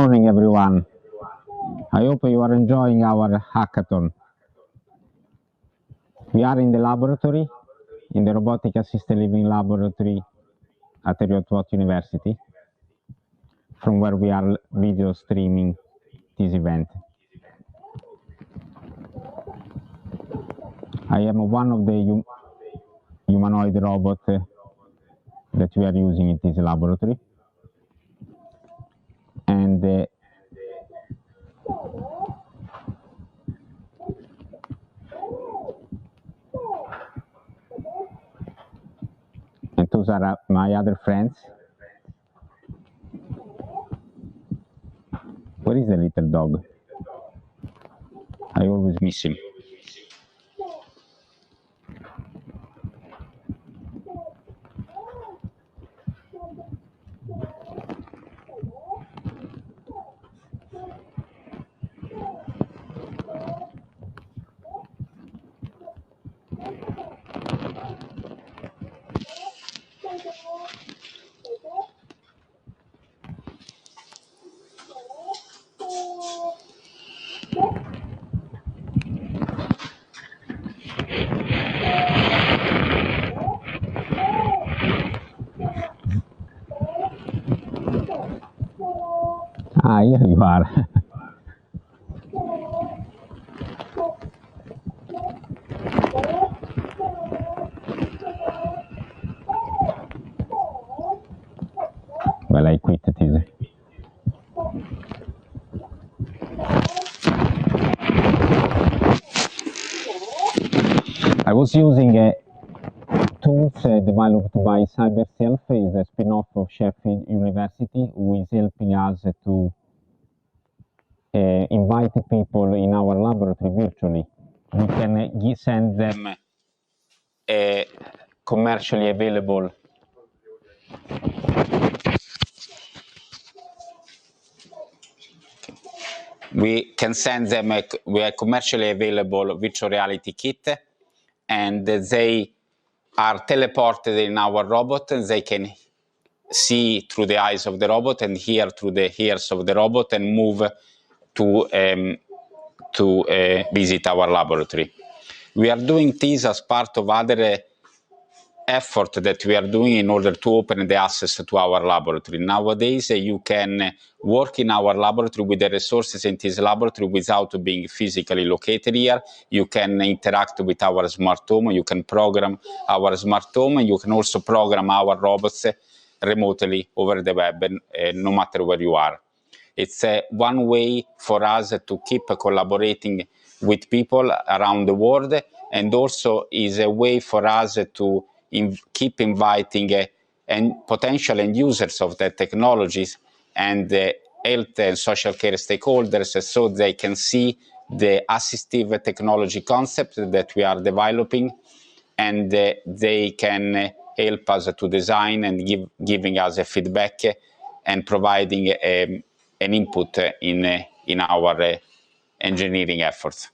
morning, everyone. I hope you are enjoying our hackathon. We are in the laboratory, in the Robotic Assisted Living Laboratory at Heriot-Watt University, from where we are video streaming this event. I am one of the humanoid robots that we are using in this laboratory. And those are my other friends. Where is the little dog? I always miss him. Ah, here you are. Well, I quit this. I was using tools developed by CyberSelf, is a spin-off of Sheffield University, who is helping us to invite people in our laboratory virtually. We can send them a commercially available a commercially available virtual reality kit, and they are teleported in our robot, and they can see through the eyes of the robot and hear through the ears of the robot and move to visit our laboratory. We are doing this as part of other effort that we are doing in order to open the access to our laboratory. Nowadays, you can work in our laboratory with the resources in this laboratory without being physically located here. You can interact with our smart home, you can program our smart home, and you can also program our robots remotely over the web, no matter where you are. It's one way for us to keep collaborating with people around the world, and also is a way for us to keep inviting potential end users of the technologies and health and social care stakeholders, so they can see the assistive technology concept that we are developing, and they can help us to design and giving us a feedback and providing an input in our engineering efforts.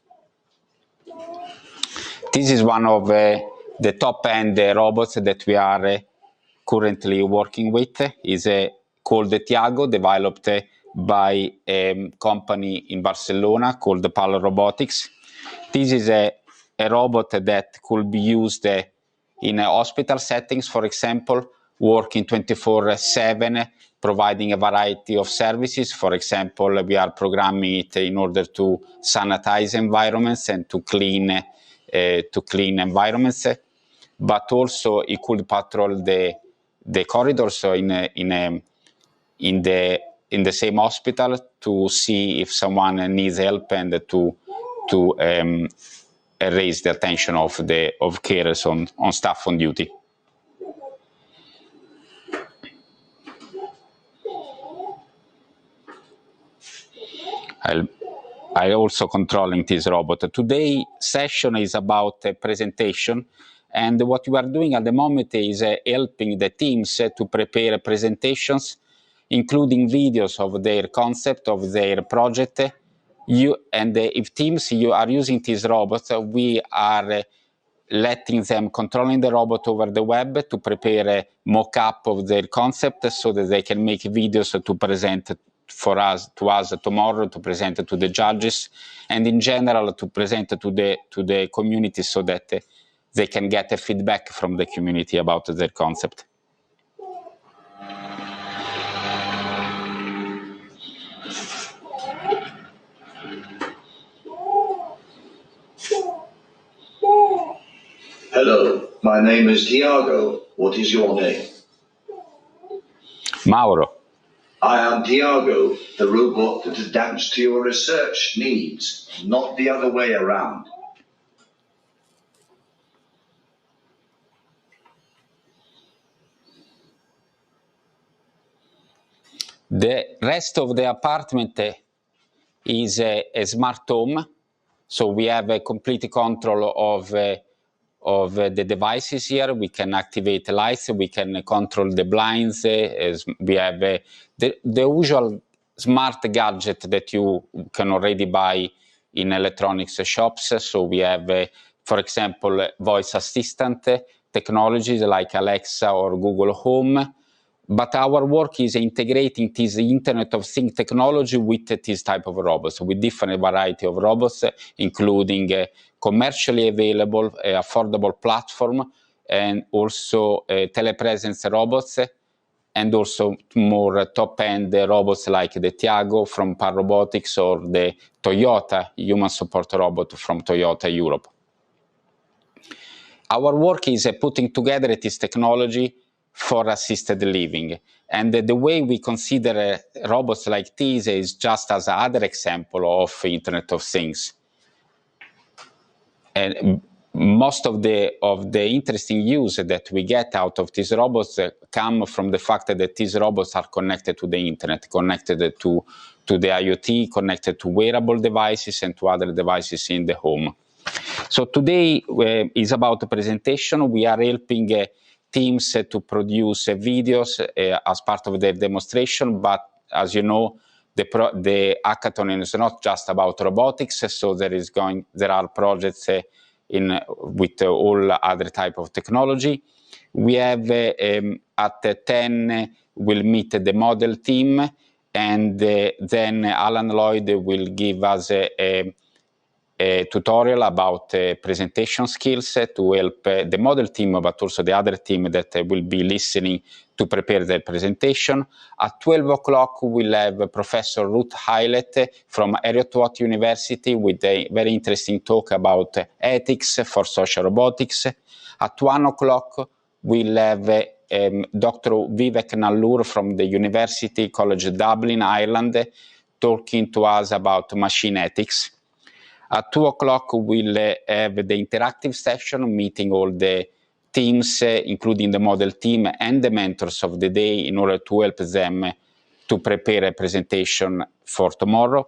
This is one of the top-end robots that we are currently working with. Is called Tiago, developed by a company in Barcelona called Robotics. This is a robot that could be used in hospital settings, for example, working 24/7, providing a variety of services. For example, we are programming it in order to sanitize environments and to clean environments, but also it could patrol the corridors in the same hospital to see if someone needs help and to raise the attention of carers on staff on duty. I also controlling this robot. Today's session is about a presentation, and what we are doing at the moment is helping the teams to prepare presentations, including videos of their concept, of their project. If teams are using this robot, we are letting them controlling the robot over the web to prepare a mock-up of their concept so that they can make videos to present for us tomorrow to present to the judges, and in general to present to the community so that they can get a feedback from the community about their concept. Hello, my name is Tiago. What is your name? Mauro. I am Tiago, the robot that adapts to your research needs, not the other way around. The rest of the apartment is a smart home, so we have a complete control of the devices here. We can activate the lights, we can control the blinds, we have the usual smart gadget that you can already buy in electronics shops. So we have, for example, voice assistant technologies like Alexa or Google Home. But our work is integrating this Internet of Things technology with this type of robots, with different variety of robots, including commercially available, affordable platform, and also telepresence robots, and also more top-end robots like the Tiago from Robotics or the Toyota human support robot from Toyota Europe. Our work is putting together this technology for assisted living. And the way we consider robots like these is just as another example of Internet of Things. And most of the interesting use that we get out of these robots come from the fact that these robots are connected to the internet, connected to the IoT, connected to wearable devices and to other devices in the home. So today is about the presentation. We are helping teams to produce videos as part of their demonstration, but as you know, the hackathon is not just about robotics, so there are projects with all other type of technology. We have at 10 we'll meet the model team, and then Alan Lloyd will give us a tutorial about presentation skills to help the model team, but also the other team that will be listening to prepare their presentation. At 12 o'clock, we'll have Professor Ruth Hylett from Heriot-Watt University with a very interesting talk about ethics for social robotics. At 1 o'clock, we'll have Dr. Vivek Nallur from the University College Dublin, Ireland, talking to us about machine ethics. At 2 o'clock, we'll have the interactive session, meeting all the teams, including the model team and the mentors of the day, in order to help them to prepare a presentation for tomorrow.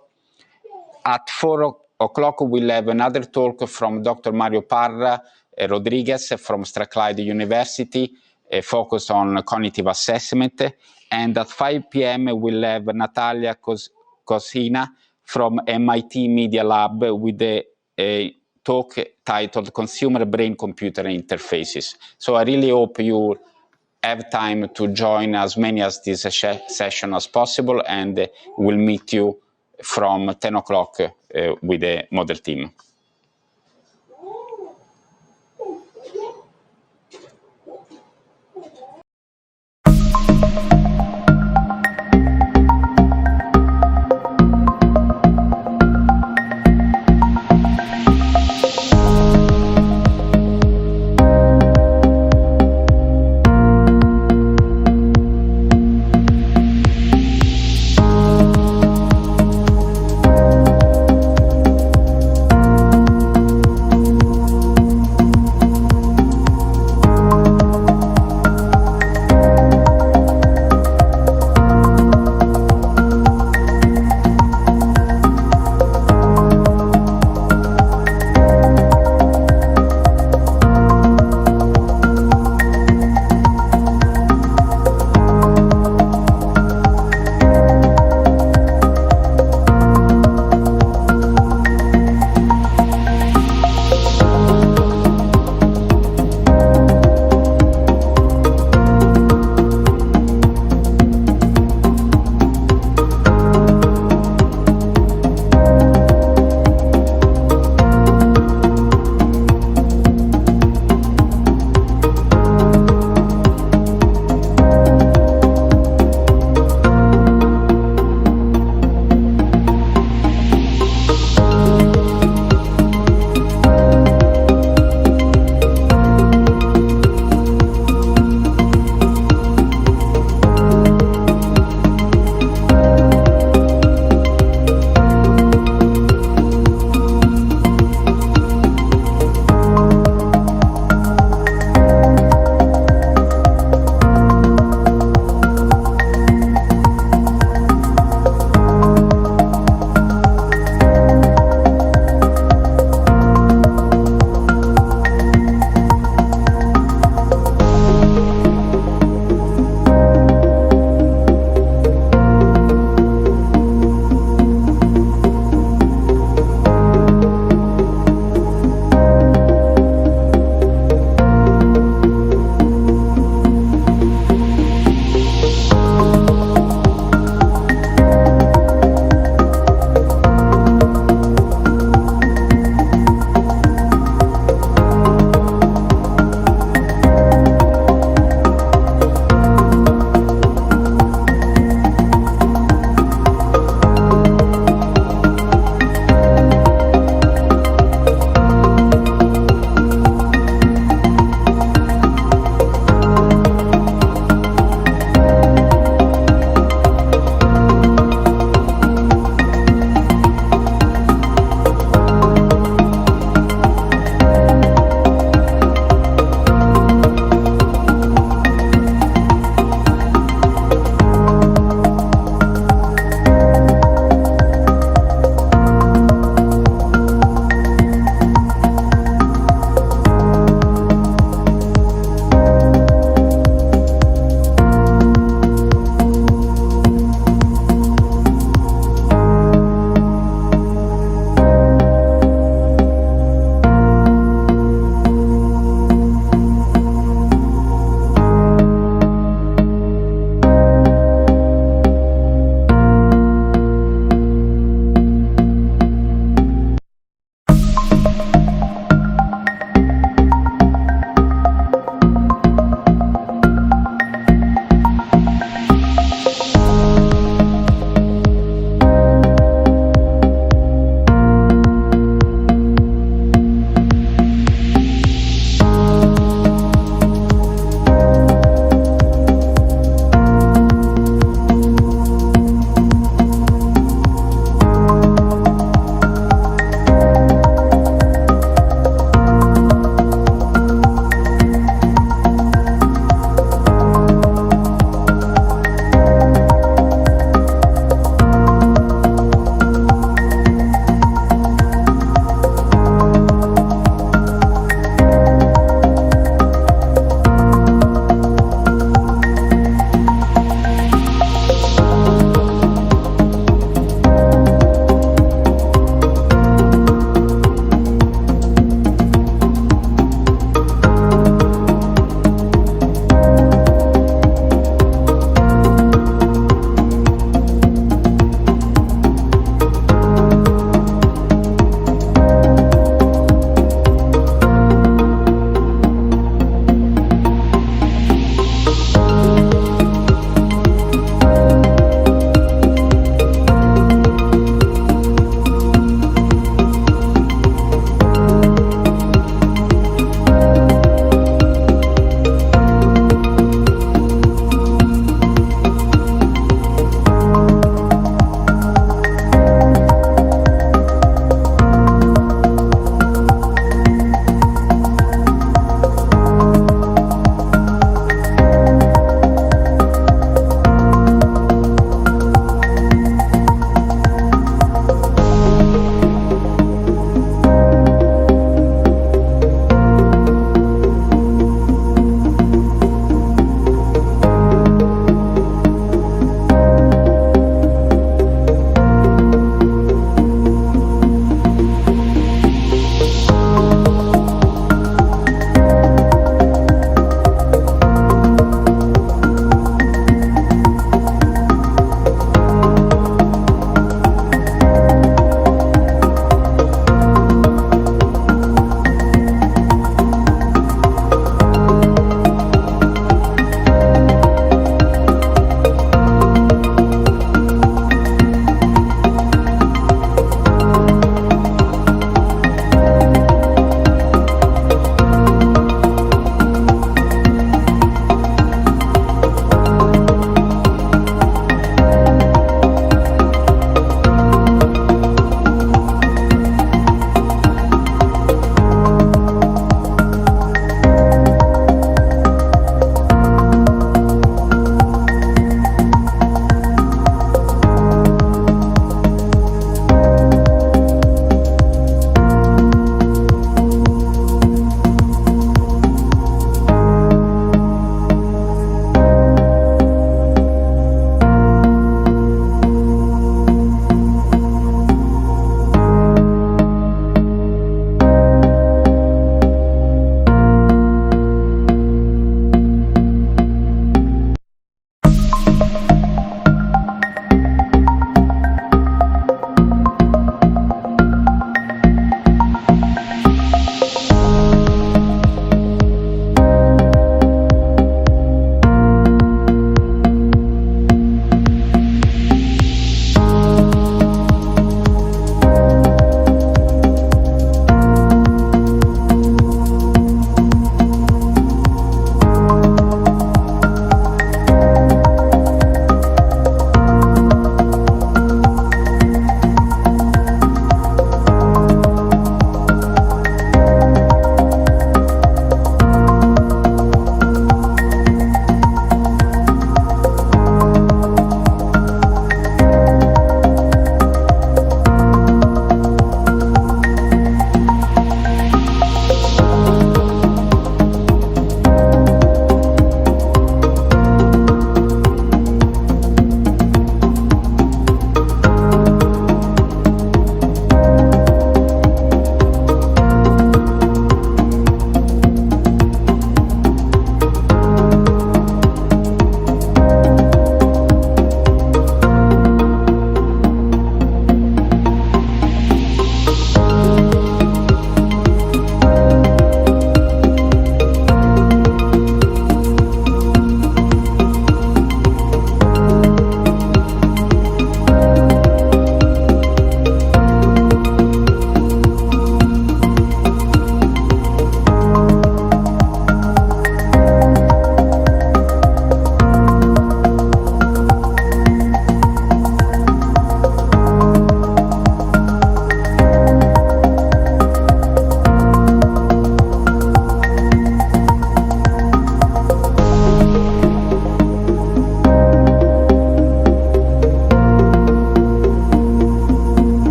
At 4 o'clock, we'll have another talk from Dr. Mario Parra Rodriguez from Strathclyde University, focused on cognitive assessment. And at 5 p.m., we'll have Natalia Cosina from MIT Media Lab with a talk titled Consumer Brain-Computer Interfaces. So I really hope you have time to join as many as this session as possible, and we'll meet you from 10 o'clock with the model team.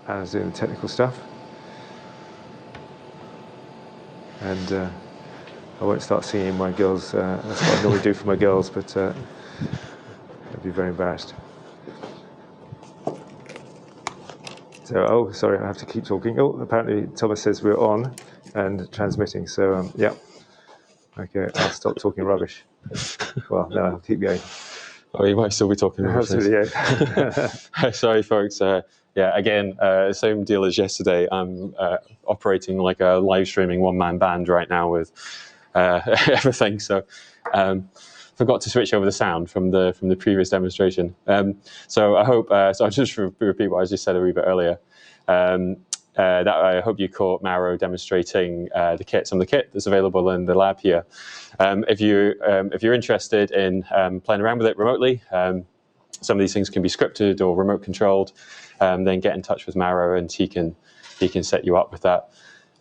Anna's doing the technical stuff, and I won't start singing my girls. That's what I normally do for my girls, but I'd be very embarrassed. So, oh, sorry, I have to keep talking. Oh, apparently Thomas says we're on and transmitting. So, yeah. Okay, I'll stop talking rubbish. Well, no, I'll keep going. Oh, you might still be talking rubbish. Absolutely, yeah. Sorry, folks. Yeah, again, same deal as yesterday. I'm operating like a live streaming one-man band right now with everything. So forgot to switch over the sound from the previous demonstration. So I hope. So I'll just repeat what I just said a wee bit earlier. That I hope you caught Mauro demonstrating some of the kit that's available in the lab here. If you're interested in playing around with it remotely, some of these things can be scripted or remote controlled. Then get in touch with Mauro, and he can set you up with that.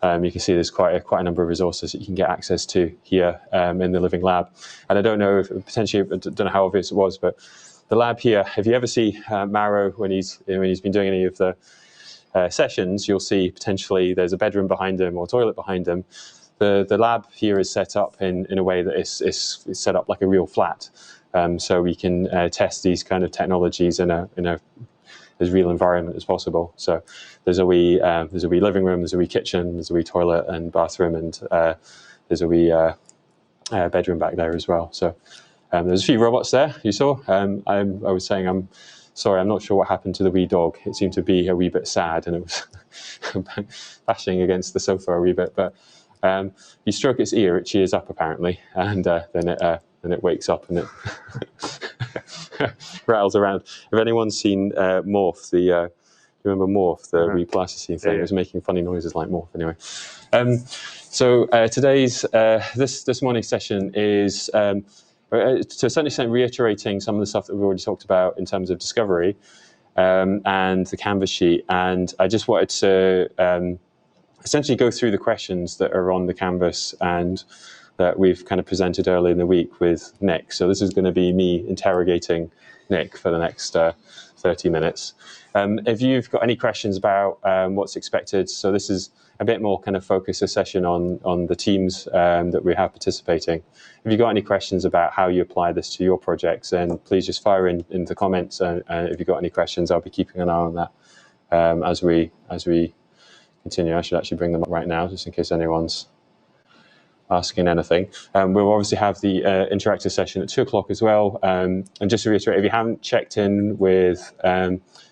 You can see there's quite a number of resources that you can get access to here in the Living Lab. And I don't know if potentially, I don't know how obvious it was, but the lab here, if you ever see Mauro when he's been doing any of the sessions, you'll see potentially there's a bedroom behind him or toilet behind him. The lab here is set up in a way that is set up like a real flat, so we can test these kind of technologies in a as real environment as possible. So there's a wee living room, there's a wee kitchen, there's a wee toilet and bathroom, and there's a wee bedroom back there as well. So there's a few robots there you saw. I was saying I'm sorry, I'm not sure what happened to the wee dog. It seemed to be a wee bit sad, and it was bashing against the sofa a wee bit. But you stroke its ear, it cheers up apparently, and then it wakes up and it rattles around. If anyone's seen Morph, you remember Morph, the wee plasticine thing? Yeah. It was making funny noises like Morph. Anyway, so today's this morning's session is to a certain extent reiterating some of the stuff that we've already talked about in terms of discovery and the Canvas sheet. And I just wanted to essentially go through the questions that are on the Canvas and that we've kind of presented early in the week with Nick. So this is going to be me interrogating Nick for the next 30 minutes. If you've got any questions about what's expected, so this is a bit more kind of focus a session on the teams that we have participating. If you've got any questions about how you apply this to your projects, then please just fire in the comments. And if you've got any questions, I'll be keeping an eye on that as we continue. I should actually bring them up right now, just in case anyone's asking anything. We'll obviously have the interactive session at 2 o'clock as well. And just to reiterate, if you haven't checked in with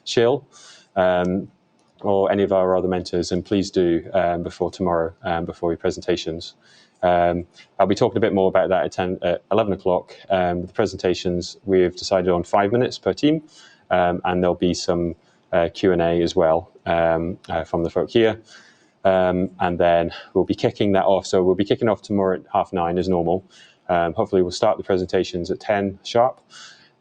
Shill or any of our other mentors, then please do before tomorrow, before your presentations. I'll be talking a bit more about that at 11 o'clock. The presentations, we've decided on 5 minutes per team, and there'll be some Q&A as well from the folk here. And then we'll be kicking that off. So we'll be kicking off tomorrow at 9:30 as normal. Hopefully we'll start the presentations at 10 sharp,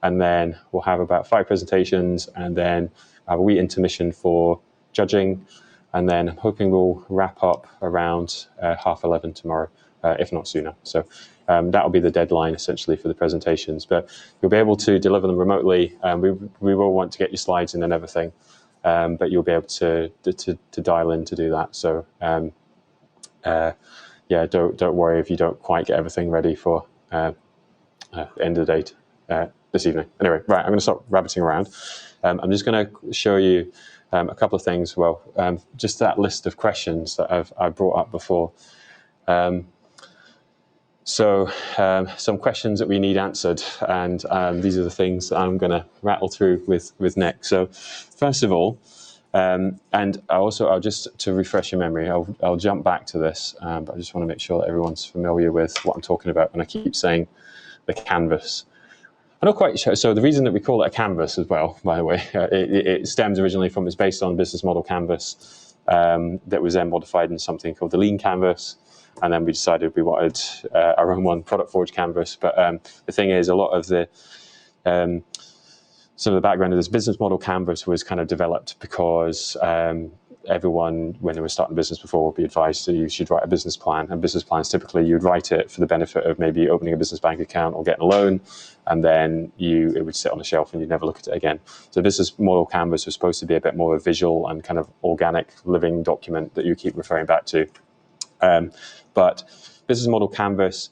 and then we'll have about 5 presentations, and then have a wee intermission for judging, and then I'm hoping we'll wrap up around 11:30 tomorrow, if not sooner. So that'll be the deadline essentially for the presentations, but you'll be able to deliver them remotely. We will want to get your slides in and everything. But you'll be able to dial in to do that. So yeah, don't worry if you don't quite get everything ready for the end of the day this evening. Anyway, right, I'm going to stop rabbiting around. I'm just going to show you a couple of things. Well, just that list of questions that I've brought up before. So some questions that we need answered, and these are the things that I'm going to rattle through with Nick. So first of all, and I'll just to refresh your memory, I'll jump back to this, but I just want to make sure that everyone's familiar with what I'm talking about when I keep saying the canvas. I'm not quite sure. So the reason that we call it a canvas as well, by the way, it stems originally from, it's based on business model canvas that was then modified in something called the lean canvas. And then we decided we wanted our own one, Product Forge canvas. But the thing is, a lot of the some of the background of this business model canvas was kind of developed because everyone, when they were starting a business before, would be advised that you should write a business plan. And business plans, typically, you'd write it for the benefit of maybe opening a business bank account or getting a loan, and then it would sit on a shelf and you'd never look at it again. So business model canvas was supposed to be a bit more of a visual and kind of organic, living document that you keep referring back to. But business model canvas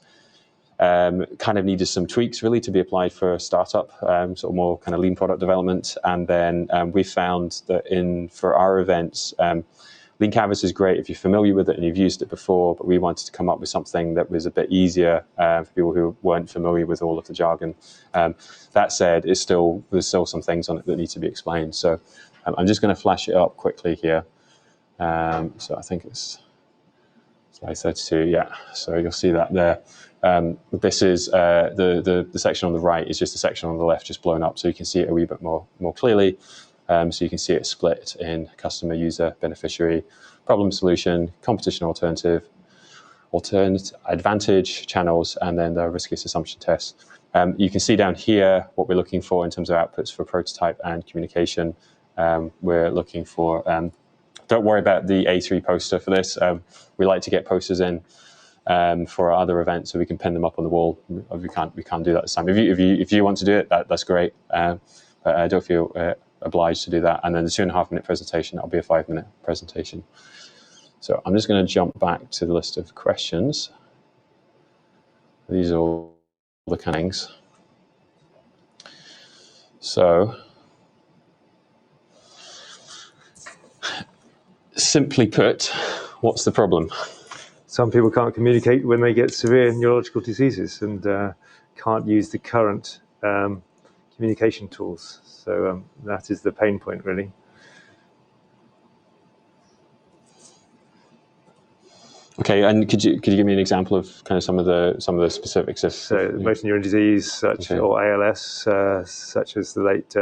kind of needed some tweaks really to be applied for a startup, sort of more kind of lean product development. And then we found that for our events, lean canvas is great if you're familiar with it and you've used it before, but we wanted to come up with something that was a bit easier for people who weren't familiar with all of the jargon. That said, there's still some things on it that need to be explained. So I'm just going to flash it up quickly here. So I think it's slide 32, yeah. So you'll see that there. This is the section on the right is just the section on the left just blown up, so you can see it a wee bit more clearly. So you can see it split in customer, user, beneficiary, problem, solution, competition, alternative, advantage, channels, and then the riskiest assumption tests. You can see down here what we're looking for in terms of outputs for prototype and communication. We're looking for, don't worry about the A3 poster for this. We like to get posters in for our other events so we can pin them up on the wall. We can't do that this time. If you want to do it, that's great. But I don't feel obliged to do that. And then the 2.5-minute presentation, that'll be a 5-minute presentation. So I'm just going to jump back to the list of questions. These are all the cannings. So simply put, what's the problem? Some people can't communicate when they get severe neurological diseases and can't use the current communication tools. So that is the pain point, really. Okay, and could you give me an example of kind of some of the specifics of motor neuron disease, or ALS, such as the late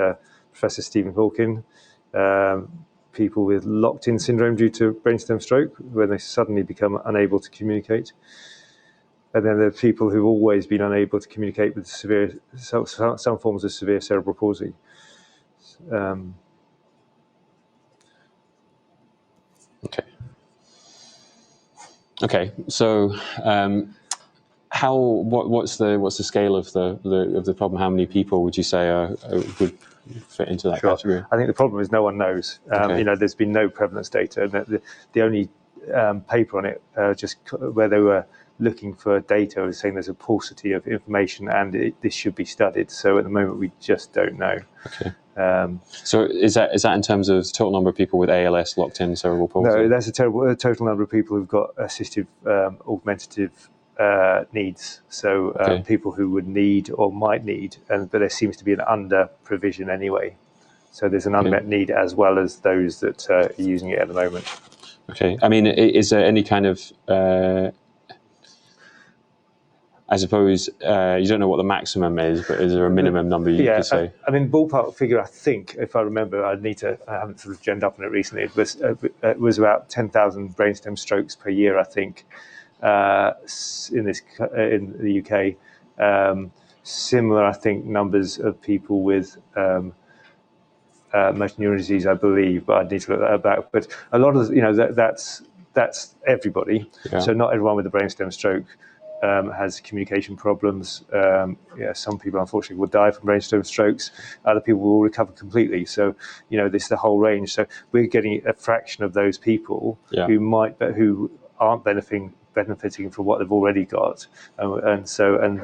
Professor Stephen Hawking. People with locked-in syndrome due to brainstem stroke, when they suddenly become unable to communicate. And then there are people who've always been unable to communicate with some forms of severe cerebral palsy. Okay. So, what's the scale of the problem? How many people would you say would fit into that category? I think the problem is no one knows. There's been no prevalence data. And the only paper on it, just where they were looking for data, was saying there's a paucity of information and this should be studied. So at the moment, we just don't know. Okay. So is that in terms of total number of people with ALS, locked-in cerebral palsy? No, that's a total number of people who've got assistive augmentative needs. So people who would need or might need, but there seems to be an under provision anyway. So there's an unmet need as well as those that are using it at the moment. Okay. I mean, is there any kind of I suppose you don't know what the maximum is, but is there a minimum number you could say? I mean, ballpark figure, I think, if I remember, I haven't sort of gemmed up on it recently, it was about 10,000 brainstem strokes per year, I think, in the UK. Similar, I think, numbers of people with motor neuron disease, I believe, but I need to look that back. But a lot of, that's everybody. Yeah. So not everyone with a brainstem stroke has communication problems. Some people unfortunately will die from brainstem strokes. Other people will recover completely. So this is the whole range. So we're getting a fraction of those people who aren't benefiting from what they've already got. And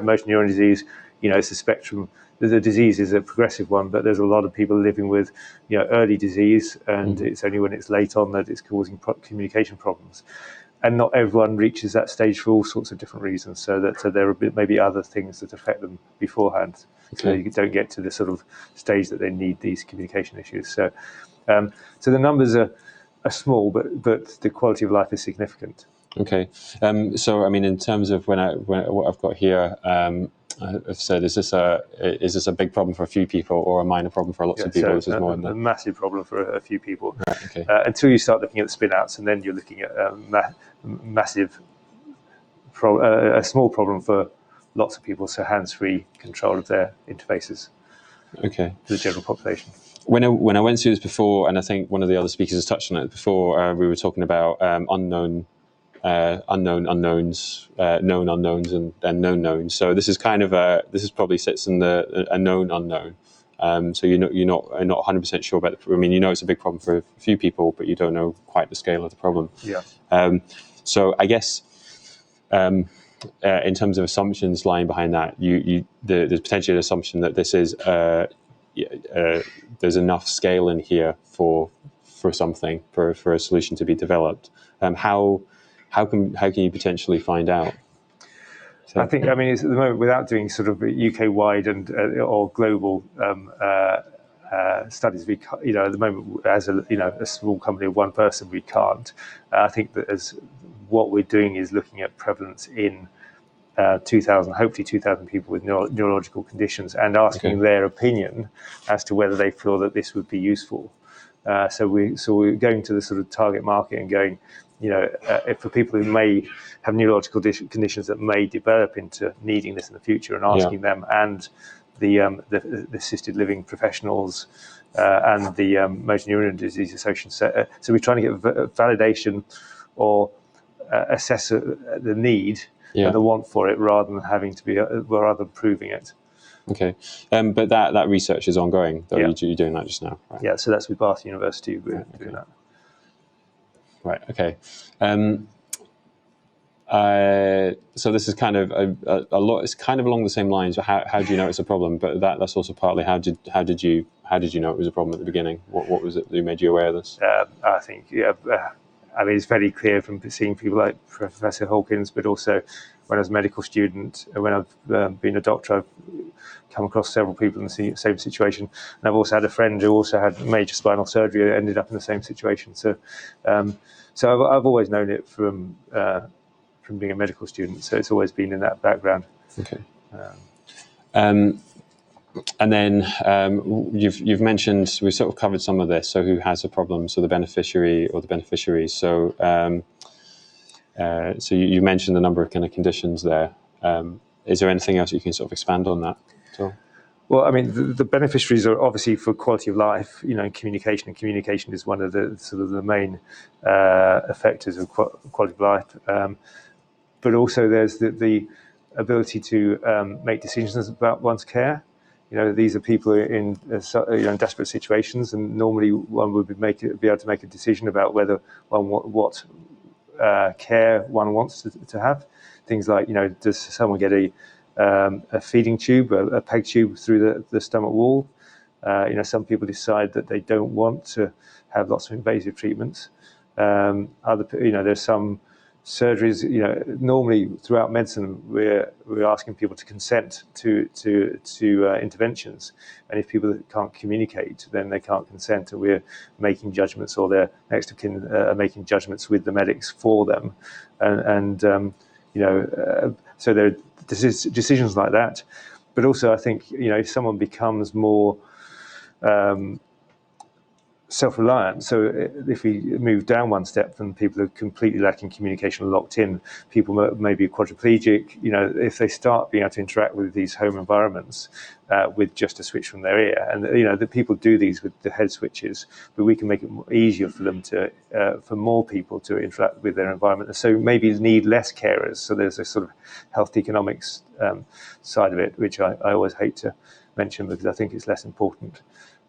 motor neuron disease, it's a spectrum. The disease is a progressive one, but there's a lot of people living with early disease, and it's only when it's late on that it's causing communication problems. And not everyone reaches that stage for all sorts of different reasons. So there are maybe other things that affect them beforehand. Okay. So you don't get to the sort of stage that they need these communication issues. So the numbers are small, but the quality of life is significant. Okay. So I mean, in terms of what I've got here, I've said, is this a big problem for a few people or a minor problem for lots of people? So more a massive problem for a few people. Right, okay. Until you start looking at the spin-outs, and then you're looking at a small problem for lots of people. So hands-free control of their interfaces. Okay. To the general population. when I went through this before, and I think one of the other speakers has touched on it before, we were talking about unknown unknowns, known unknowns, and known knowns. So this is kind of this is probably sits in a known unknown. So you're not 100% sure about I mean, you know it's a big problem for a few people, but you don't know quite the scale of the problem. Yeah. So I guess in terms of assumptions lying behind that, there's potentially an assumption that this is there's enough scale in here for something for a solution to be developed. How can you potentially find out? So, I think, I mean, it's at the moment, without doing sort of UK-wide and or global studies, we, you know, at the moment, as a small company of one person, we can't. I think that as what we're doing is looking at prevalence in 2,000, hopefully 2,000 people with neurological conditions, and asking their opinion as to whether they feel that this would be useful. So we're going to the sort of target market and going, you know, for people who may have neurological conditions that may develop into needing this in the future, and asking them and the assisted living professionals and the motor neuron disease association. So we're trying to get validation or assess the need and the want for it, rather than having to be rather than proving it. Okay, but that research is ongoing, though. You're doing that just now, right? Yeah, so that's with Bath University. We're doing that. Right. Okay. So this is kind of a lot. It's kind of along the same lines. How do you know it's a problem? But that's also partly how did you know it was a problem at the beginning? What was it that made you aware of this? I think I mean, it's very clear from seeing people like Professor Hawkins, but also when I was a medical student, when I've been a doctor, I've come across several people in the same situation. And I've also had a friend who also had major spinal surgery and ended up in the same situation. So I've always known it from being a medical student. So it's always been in that background. Okay. And then you've mentioned, we've sort of covered some of this. So who has a problem? So the beneficiary or the beneficiaries. So so you mentioned a number of kind of conditions there. Is there anything else you can sort of expand on that at all? Well, I mean, the beneficiaries are obviously for quality of life, you know, and communication is one of the sort of the main effectors of quality of life. But also there's the ability to make decisions about one's care. You know, these are people in desperate situations, and normally one would be able to make a decision about whether what care one wants to have. Things like, you know, does someone get a feeding tube, a peg tube through the stomach wall? You know, some people decide that they don't want to have lots of invasive treatments. There's some surgeries. You know, normally throughout medicine, we're asking people to consent to interventions, and if people can't communicate, then they can't consent, and we're making judgments, or their next of kin are making judgments with the medics for them, so there are decisions like that. But also, I think, you know, if someone becomes more self-reliant. So if we move down one step, then people are completely lacking communication, locked in. People may be quadriplegic. You know, if they start being able to interact with these home environments with just a switch from their ear, and you know, the people do these with the head switches, but we can make it easier for them for more people to interact with their environment. And so maybe need less carers. So there's a sort of health economics side of it, which I always hate to mention because I think it's less important.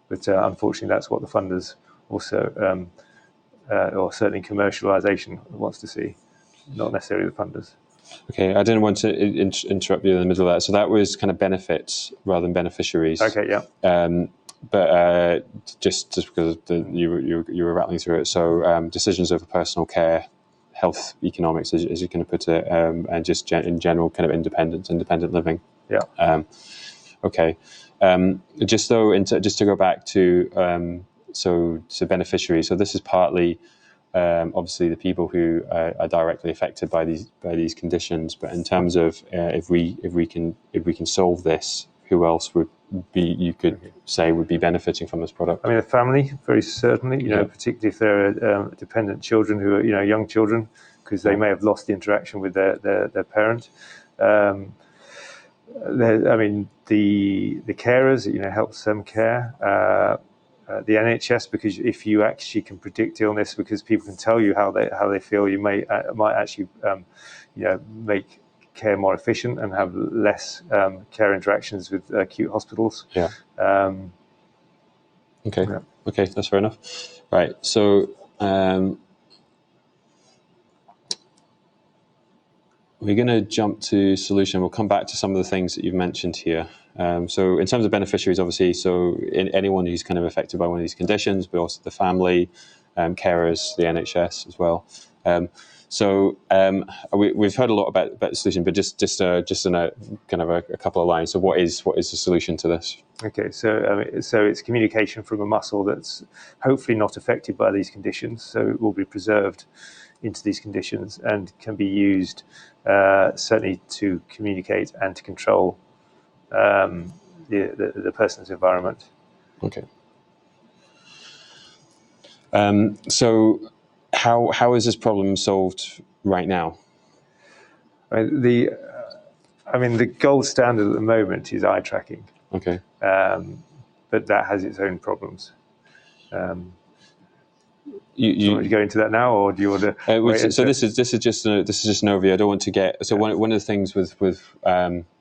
But unfortunately, that's what the funders also, or certainly commercialisation, wants to see, not necessarily the funders. Okay, I didn't want to interrupt you in the middle of that. So that was kind of benefits rather than beneficiaries. Okay, yeah. But just because you were rattling through it, so decisions over personal care, health economics, as you're going to put it, and just in general, kind of independent living. Yeah. Okay. Just to go back to beneficiaries. So this is partly obviously the people who are directly affected by these conditions. But in terms of if we can solve this, who else would be benefiting from this product? I mean, a family, very certainly. You know, particularly if they're dependent children who are, young children, because they may have lost the interaction with their parent. The carers, helps them care. the NHS, because if you actually can predict illness, because people can tell you how they feel, you might actually make care more efficient and have less care interactions with acute hospitals. Yeah. Okay. Yeah. Okay, that's fair enough. Right. So we're going to jump to solution. We'll come back to some of the things that you've mentioned here. So in terms of beneficiaries, obviously, so anyone who's kind of affected by one of these conditions, but also the family, carers, the NHS as well. We've heard a lot about the solution, but just in a kind of a couple of lines. So what is the solution to this? Okay, so it's communication from a muscle that's hopefully not affected by these conditions, so it will be preserved into these conditions and can be used certainly to communicate and to control the person's environment. Okay. So how is this problem solved right now? The gold standard at the moment is eye tracking. Okay. But that has its own problems. You want to go into that now, or do you want to? So this is just an overview. I don't want to get. So one of the things with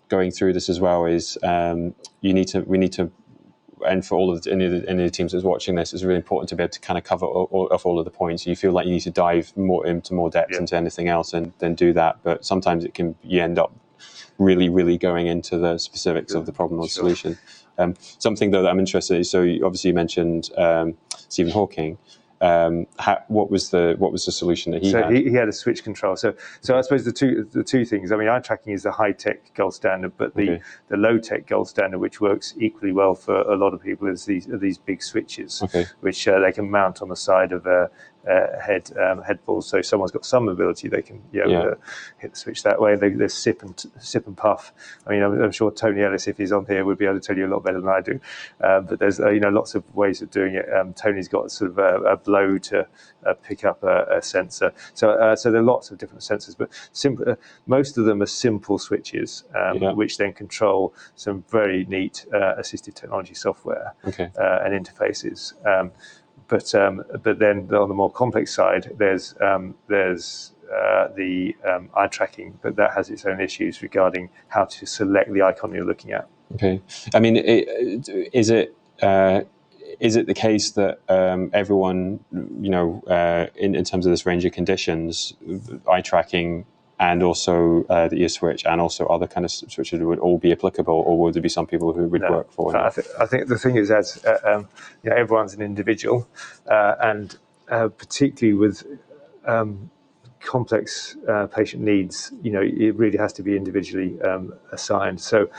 going through this as well is we need to. And for any of the teams that's watching this, it's really important to be able to kind of cover all of the points. You feel like you need to dive into more depth into anything else, and then do that. But sometimes you end up really going into the specifics of the problem or solution. Something though that I'm interested in. So obviously you mentioned Stephen Hawking. What was the solution that he had? He had a switch control. So I suppose the two things. I mean, eye tracking is the high tech gold standard, but the low tech gold standard, which works equally well for a lot of people, is these big switches, which they can mount on the side of a head balls. So if someone's got some ability, they can hit the switch that way. They sip and puff. I mean, I'm sure Tony Ellis, if he's on here, would be able to tell you a lot better than I do. But there's lots of ways of doing it. Tony's got sort of a blow to pick up a sensor. So there are lots of different sensors, but most of them are simple switches, which then control some very neat assistive technology software and interfaces. But then on the more complex side, there's the eye tracking, but that has its own issues regarding how to select the icon you're looking at. Okay, I mean, is it the case that everyone, in terms of this range of conditions, eye tracking and also the ear switch and also other kind of switches would all be applicable, or would there be some people who would work for it? I think the thing is, as everyone's an individual, and particularly with complex patient needs, it really has to be individually assigned. So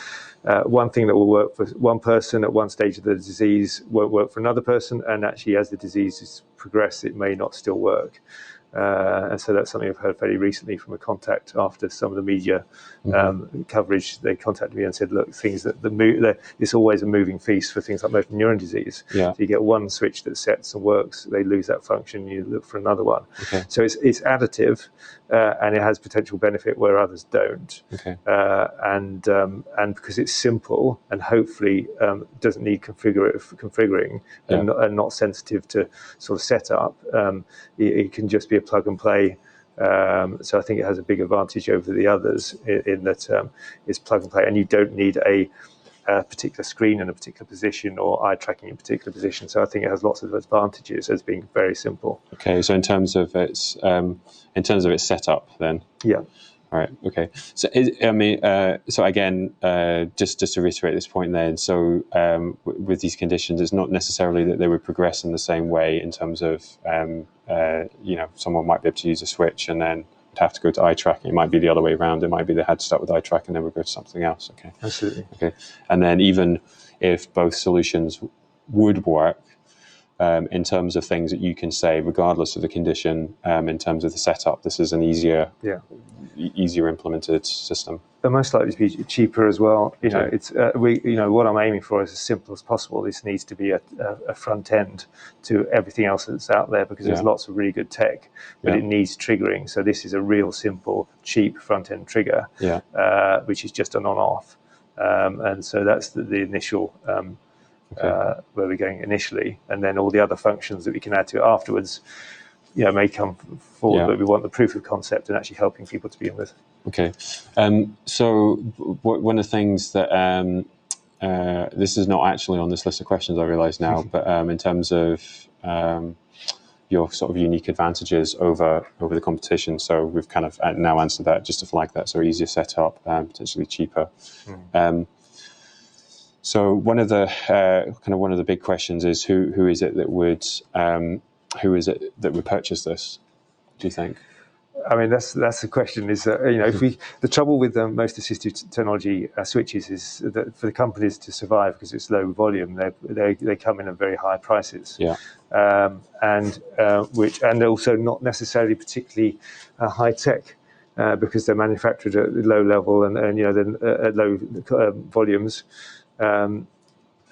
one thing that will work for one person at one stage of the disease won't work for another person, and actually as the disease is progressed, it may not still work. And so that's something I've heard fairly recently from a contact after some of the media coverage. They contacted me and said, look, things that it's always a moving feast for things like motor neuron disease. Yeah. So you get one switch that sets and works, they lose that function, you look for another one. Okay. So it's additive, and it has potential benefit where others don't. Okay. And because it's simple and hopefully doesn't need configuring and not sensitive to sort of setup, it can just be a plug and play. So I think it has a big advantage over the others in that it's plug and play, and you don't need a particular screen in a particular position or eye tracking in a particular position. So I think it has lots of advantages as being very simple. Okay, so in terms of its setup, then. Yeah. All right. Okay. So so again, just to reiterate this point, then. So with these conditions, it's not necessarily that they would progress in the same way in terms of someone might be able to use a switch and then would have to go to eye tracking. It might be the other way around. It might be they had to start with eye tracking and then would go to something else. Okay. Absolutely. Okay. And then even if both solutions would work, in terms of things that you can say, regardless of the condition, in terms of the setup, this is an easier implemented system. They're most likely to be cheaper as well. It's what I'm aiming for is as simple as possible. This needs to be a front end to everything else that's out there, because there's lots of really good tech, but it needs triggering. So this is a real simple, cheap front end trigger, which is just an on-off, and so that's the initial where we're going initially, and then all the other functions that we can add to it afterwards, may come forward. Yeah. But we want the proof of concept and actually helping people to begin with. Okay. So one of the things that this is not actually on this list of questions, I realise now, but in terms of your sort of unique advantages over the competition. So we've kind of now answered that, just to flag that. So easier setup, potentially cheaper. So one of the big questions is who is it that would purchase this? Do you think? I mean, that's the question. Is the trouble with most assistive technology switches is that for the companies to survive, because it's low volume, they come in at very high prices. Yeah. And also not necessarily particularly high tech, because they're manufactured at low level and then at low volumes.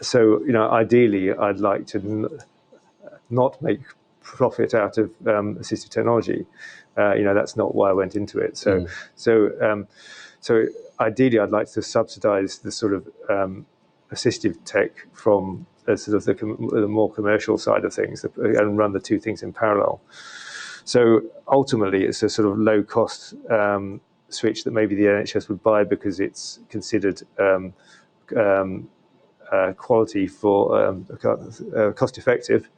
So ideally, I'd like to not make profit out of assistive technology. That's not why I went into it. So ideally, I'd like to subsidise the sort of assistive tech from sort of the more commercial side of things, and run the two things in parallel. So ultimately, it's a sort of low cost switch that maybe the NHS would buy because it's considered quality for cost effective.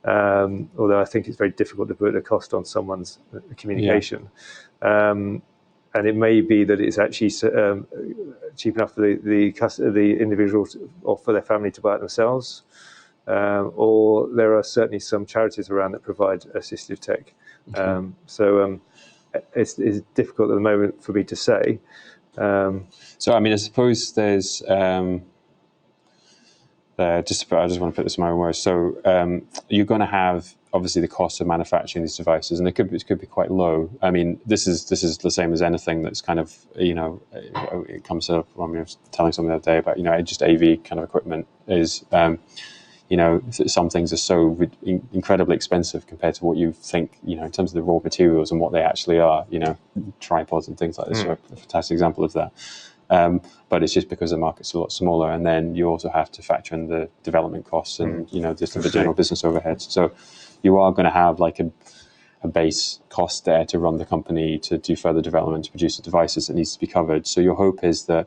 Although I think it's very difficult to put a cost on someone's communication. And it may be that it's actually cheap enough for the individual or for their family to buy it themselves. Or there are certainly some charities around that provide assistive tech. Okay. So it's difficult at the moment for me to say. So I mean, I suppose there's I just want to put this in my own words. So you're going to have obviously the cost of manufacturing these devices, and it could be quite low. I mean, this is the same as anything that's kind of it comes up. I was telling someone the other day about just AV kind of equipment is some things are so incredibly expensive compared to what you think in terms of the raw materials and what they actually are. Tripods and things like this are a fantastic example of that. But it's just because the market's a lot smaller, and then you also have to factor in the development costs and just the general business overheads. So you are going to have like a base cost there to run the company, to do further development, to produce the devices that needs to be covered. So your hope is that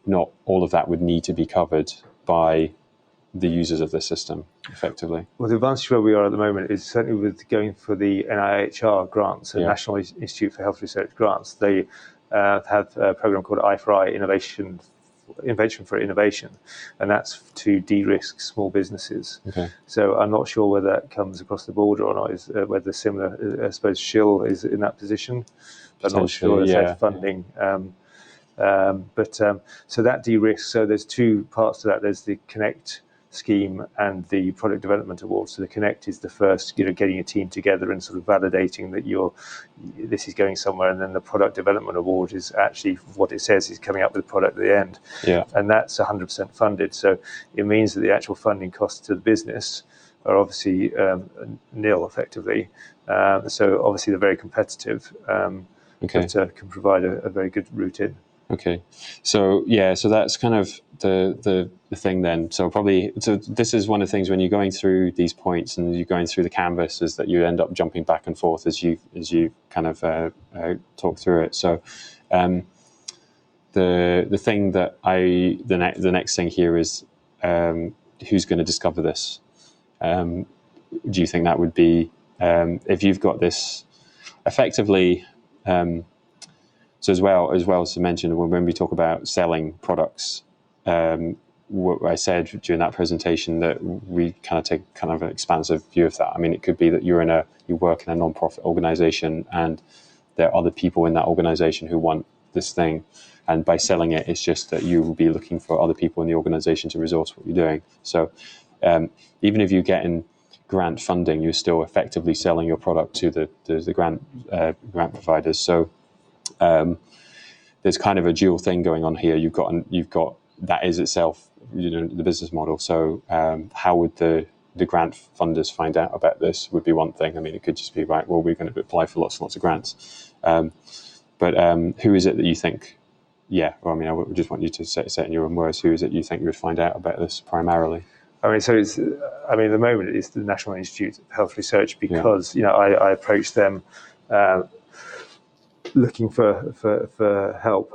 not all of that would need to be covered by the users of the system, effectively. Well, the advantage where we are at the moment is certainly with going for the NIHR grants, the National Institute for Health Research grants. They have a program called I4I, Invention for Innovation, and that's to de-risk small businesses. Okay. So I'm not sure whether that comes across the border or not, whether similar, I suppose Shill is in that position, but I'm not sure if they're funding. So that de-risk, so there's two parts to that. There's the Connect scheme and the product development award. So the Connect is the first, getting a team together and sort of validating that this is going somewhere, and then the product development award is actually what it says is coming up with the product at the end. Yeah. And that's 100% funded. So it means that the actual funding costs to the business are obviously nil, effectively. So obviously they're very competitive, but can provide a very good route in. Okay, so that's kind of the thing then. So this is one of the things when you're going through these points and you're going through the canvas, is that you end up jumping back and forth as you kind of talk through it. So the thing that the next thing here is who's going to discover this? Do you think that would be if you've got this effectively? So as well as to mention, when we talk about selling products, what I said during that presentation, that we kind of take kind of an expansive view of that. I mean, it could be that you work in a non-profit organization, and there are other people in that organization who want this thing, and by selling it, it's just that you will be looking for other people in the organization to resource what you're doing. So even if you're getting grant funding, you're still effectively selling your product to the grant providers. So there's kind of a dual thing going on here. You've got that is itself, the business model. So how would the grant funders find out about this would be one thing. I mean, it could just be, right, well, we're going to apply for lots and lots of grants. But who is it that you think, I mean, I just want you to say it in your own words. Who is it you think you would find out about this primarily? I mean, so it's. I mean, at the moment it's the National Institute of Health Research because I approached them looking for help.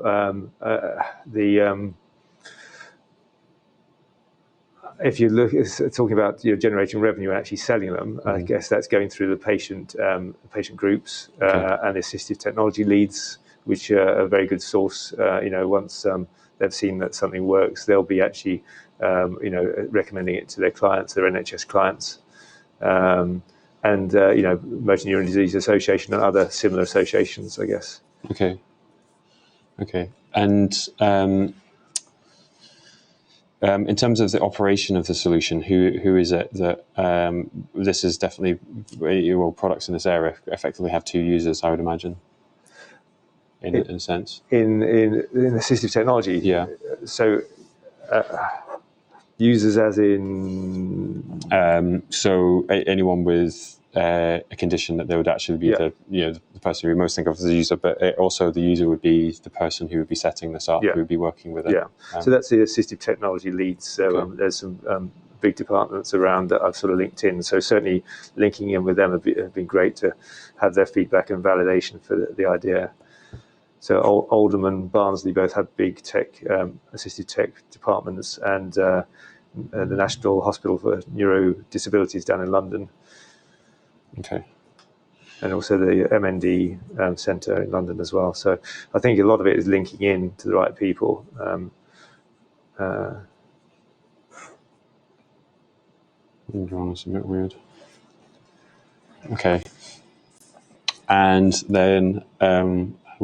If you look, talking about generating revenue and actually selling them, I guess that's going through the patient groups and the assistive technology leads, which are a very good source. Once they've seen that something works, they'll be actually recommending it to their clients, their NHS clients, and Motor Neuron Disease Association and other similar associations, I guess. Okay. And in terms of the operation of the solution, who is it that this is definitely products in this area effectively have two users, I would imagine, in a sense. In assistive technology, yeah. So users, as in so anyone with a condition that there would actually be the person we most think of as a user, but also the user would be the person who would be setting this up, who would be working with it. So that's the assistive technology leads. So there's some big departments around that I've sort of linked in. So certainly linking in with them have been great to have their feedback and validation for the idea. So Alderman, Barnsley both have big tech, assistive tech departments, and the National Hospital for Neuro Disabilities down in London. Okay. And also the MND Centre in London as well. So I think a lot of it is linking in to the right people. It's a bit weird. Okay. And then,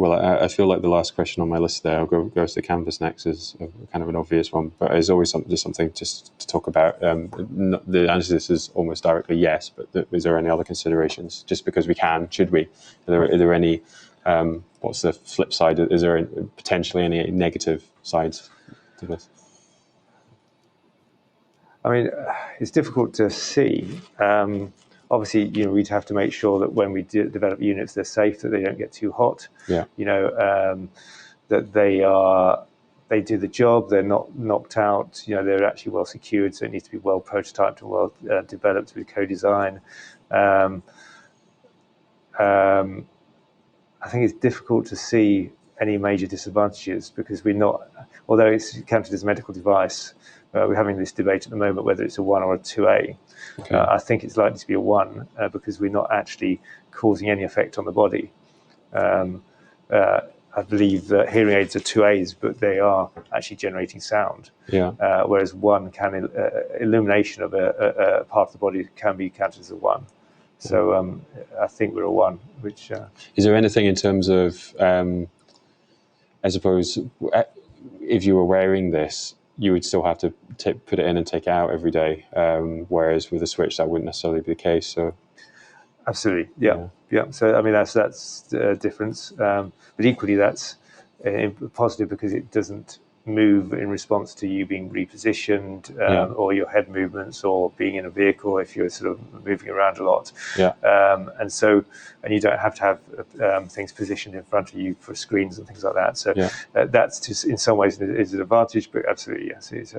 I feel like the last question on my list there, I'll go to the canvas next, is kind of an obvious one, but it's always something just to talk about. The answer to this is almost directly yes, but is there any other considerations? Just because we can, should we? Are there any, what's the flip side? Is there potentially any negative sides to this? I mean, it's difficult to see. Obviously, we'd have to make sure that when we develop units, they're safe, that they don't get too hot. Yeah. That they do the job. They're not knocked out. They're actually well secured, so it needs to be well prototyped and well developed with co-design. I think it's difficult to see any major disadvantages because although it's counted as a medical device, we're having this debate at the moment whether it's a 1 or a 2A. Okay. I think it's likely to be a 1 because we're not actually causing any effect on the body. I believe that hearing aids are 2As, but they are actually generating sound. Yeah. Whereas 1 can illumination of a part of the body can be counted as a 1. So I think we're a 1. Which is there anything in terms of, I suppose, if you were wearing this, you would still have to put it in and take it out every day, whereas with a Switch that wouldn't necessarily be the case. So, absolutely, yeah. So I mean that's the difference, but equally that's positive because it doesn't move in response to you being repositioned or your head movements or being in a vehicle if you're sort of moving around a lot. Yeah. And you don't have to have things positioned in front of you for screens and things like that. So that's just in some ways is an advantage, but absolutely yes, it's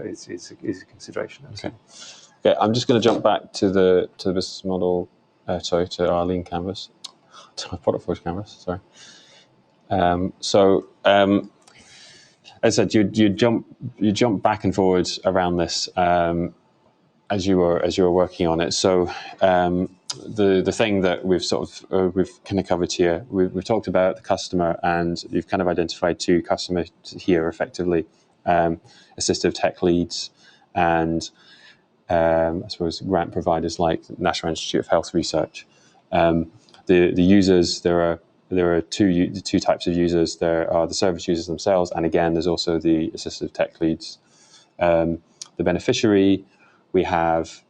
a consideration. Okay. Yeah, I'm just going to jump back to the business model. To our lean canvas, to our product forge canvas. Sorry. As I said, you jump back and forwards around this as you were working on it. So the thing that we've kind of covered here, we've talked about the customer, and you've kind of identified 2 customers here effectively, assistive tech leads and I suppose grant providers like the National Institute of Health Research. The users, there are two types of users. There are the service users themselves, and again, there's also the assistive tech leads. The beneficiary, we have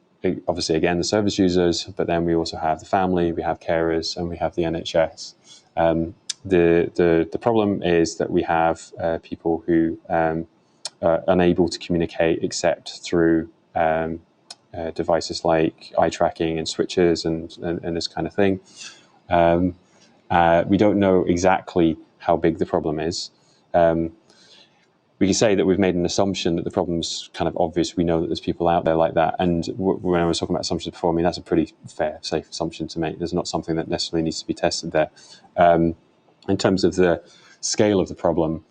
obviously again the service users, but then we also have the family, we have carers, and we have the NHS. The problem is that we have people who are unable to communicate except through devices like eye tracking and switches and this kind of thing. We don't know exactly how big the problem is. we can say that we've made an assumption that the problem's kind of obvious. We know that there's people out there like that. And when I was talking about assumptions before, I mean, that's a pretty fair, safe assumption to make. There's not something that necessarily needs to be tested there. In terms of the scale of the problem,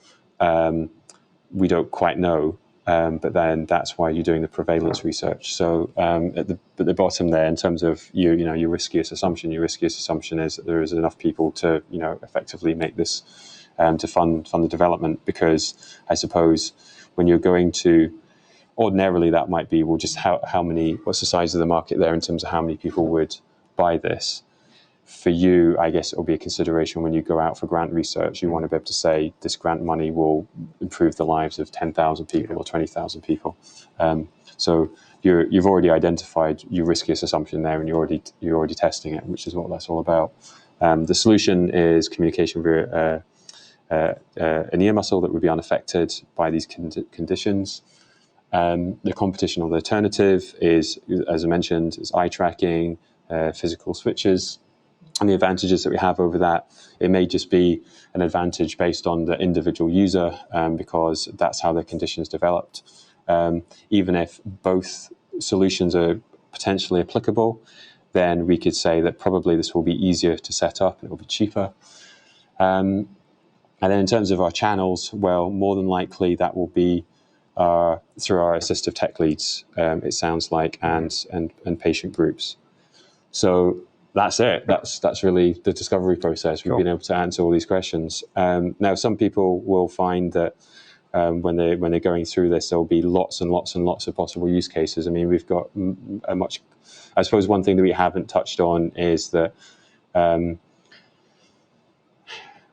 we don't quite know. But then that's why you're doing the prevalence research. So at the bottom there, in terms of your riskiest assumption is that there is enough people to effectively make this to fund the development. Because I suppose when you're going to, ordinarily that might be, well, just what's the size of the market there in terms of how many people would buy this. For you, I guess it'll be a consideration when you go out for grant research. You want to be able to say this grant money will improve the lives of 10,000 people or 20,000 people. So you've already identified your riskiest assumption there, and you're already testing it, which is what that's all about. The solution is communication via an ear muscle that would be unaffected by these conditions. The competition alternative is, as I mentioned, is eye tracking, physical switches. And the advantages that we have over that, it may just be an advantage based on the individual user, because that's how their conditions developed. Even if both solutions are potentially applicable, then we could say that probably this will be easier to set up, it will be cheaper. And then in terms of our channels, well, more than likely that will be through our assistive tech leads, it sounds like, and patient groups. So that's it. That's really the discovery process. We've been able to answer all these questions. Now, some people will find that when they're going through this, there will be lots and lots and lots of possible use cases. I mean, we've got I suppose one thing that we haven't touched on is that,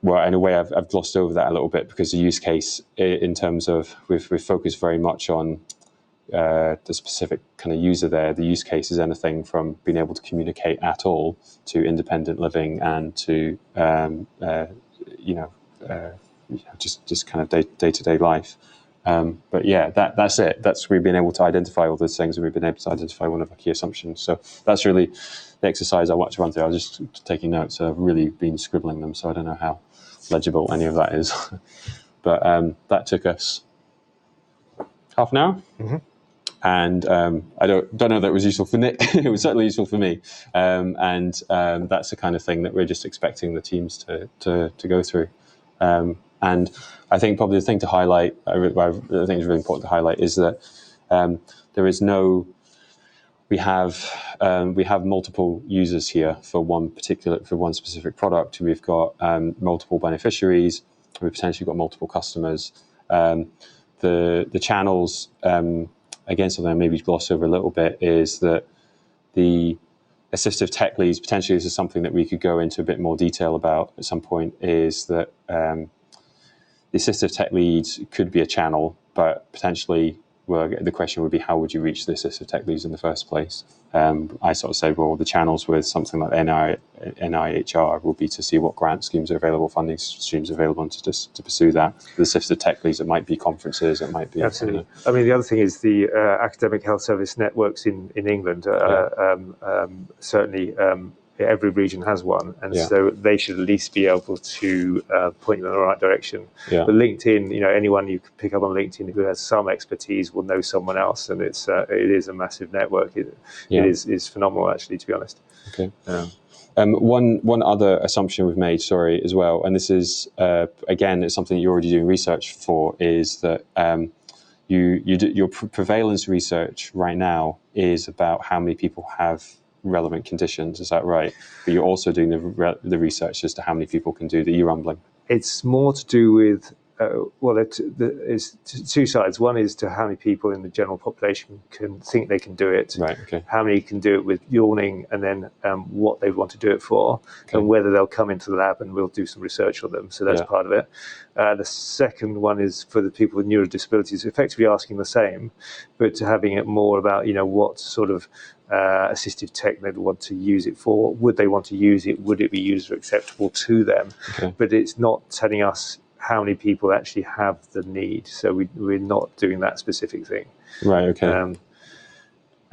well, in a way, I've glossed over that a little bit, because the use case, in terms of, we've focused very much on the specific kind of user there. The use case is anything from being able to communicate at all to independent living and to just kind of day-to-day life. But yeah, that's it. We've been able to identify all those things, and we've been able to identify one of our key assumptions. So that's really the exercise I want to run through. I was just taking notes. So I've really been scribbling them, so I don't know how legible any of that is. But that took us half an hour. Mm-hmm. And I don't know that it was useful for Nick. It was certainly useful for me. And that's the kind of thing that we're just expecting the teams to go through. And I think probably the thing to highlight, I think is really important to highlight, is that we have multiple users here for one specific product. We've got multiple beneficiaries. We've potentially got multiple customers. The channels, again, something I maybe gloss over a little bit, is that the assistive tech leads, potentially this is something that we could go into a bit more detail about at some point, is that the assistive tech leads could be a channel, but potentially, well, the question would be, how would you reach the assistive tech leads in the first place? I sort of said, well, the channels with something like NIHR will be to see what grant schemes are available, funding streams available, and to pursue that. The assistive tech leads, it might be conferences, it might be... Absolutely. I mean, the other thing is the academic health service networks in England. Certainly, every region has one, and so they should at least be able to point you in the right direction. But LinkedIn, anyone you can pick up on LinkedIn who has some expertise will know someone else, and it is a massive network. It is phenomenal, actually, to be honest. Okay. One other assumption we've made, as well, and this is again, it's something you're already doing research for, is that your prevalence research right now is about how many people have relevant conditions. Is that right? But you're also doing the research as to how many people can do the e-rumbling. It's more to do with it's two sides. One is to how many people in the general population can think they can do it. Right. Okay. How many can do it with yawning, and then what they want to do it for, and whether they'll come into the lab, and we'll do some research on them. So that's part of it. The second one is for the people with neurodisabilities, effectively asking the same, but having it more about what sort of assistive tech they'd want to use it for. Would they want to use it? Would it be user acceptable to them? Okay. But it's not telling us how many people actually have the need. So we're not doing that specific thing. Right, okay.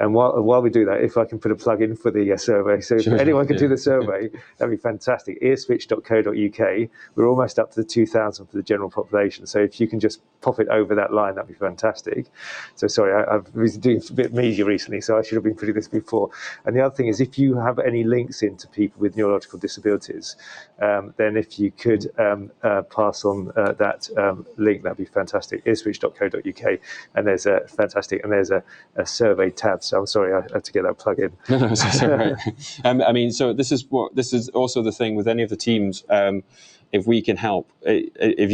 And while we do that, if I can put a plug in for the survey, so if anyone can do the survey, that'd be fantastic. earswitch.co.uk. We're almost up to the 2,000 for the general population. So if you can just pop it over that line, that'd be fantastic. So sorry, I've been doing a bit of media recently, so I should have been putting this before. And the other thing is, if you have any links into people with neurological disabilities, then if you could pass on that link, that'd be fantastic. earswitch.co.uk, and there's a fantastic, and there's a survey tab. So I'm sorry, I had to get that plug in. No, that's right. I mean, so this is also the thing with any of the teams. If we can help, if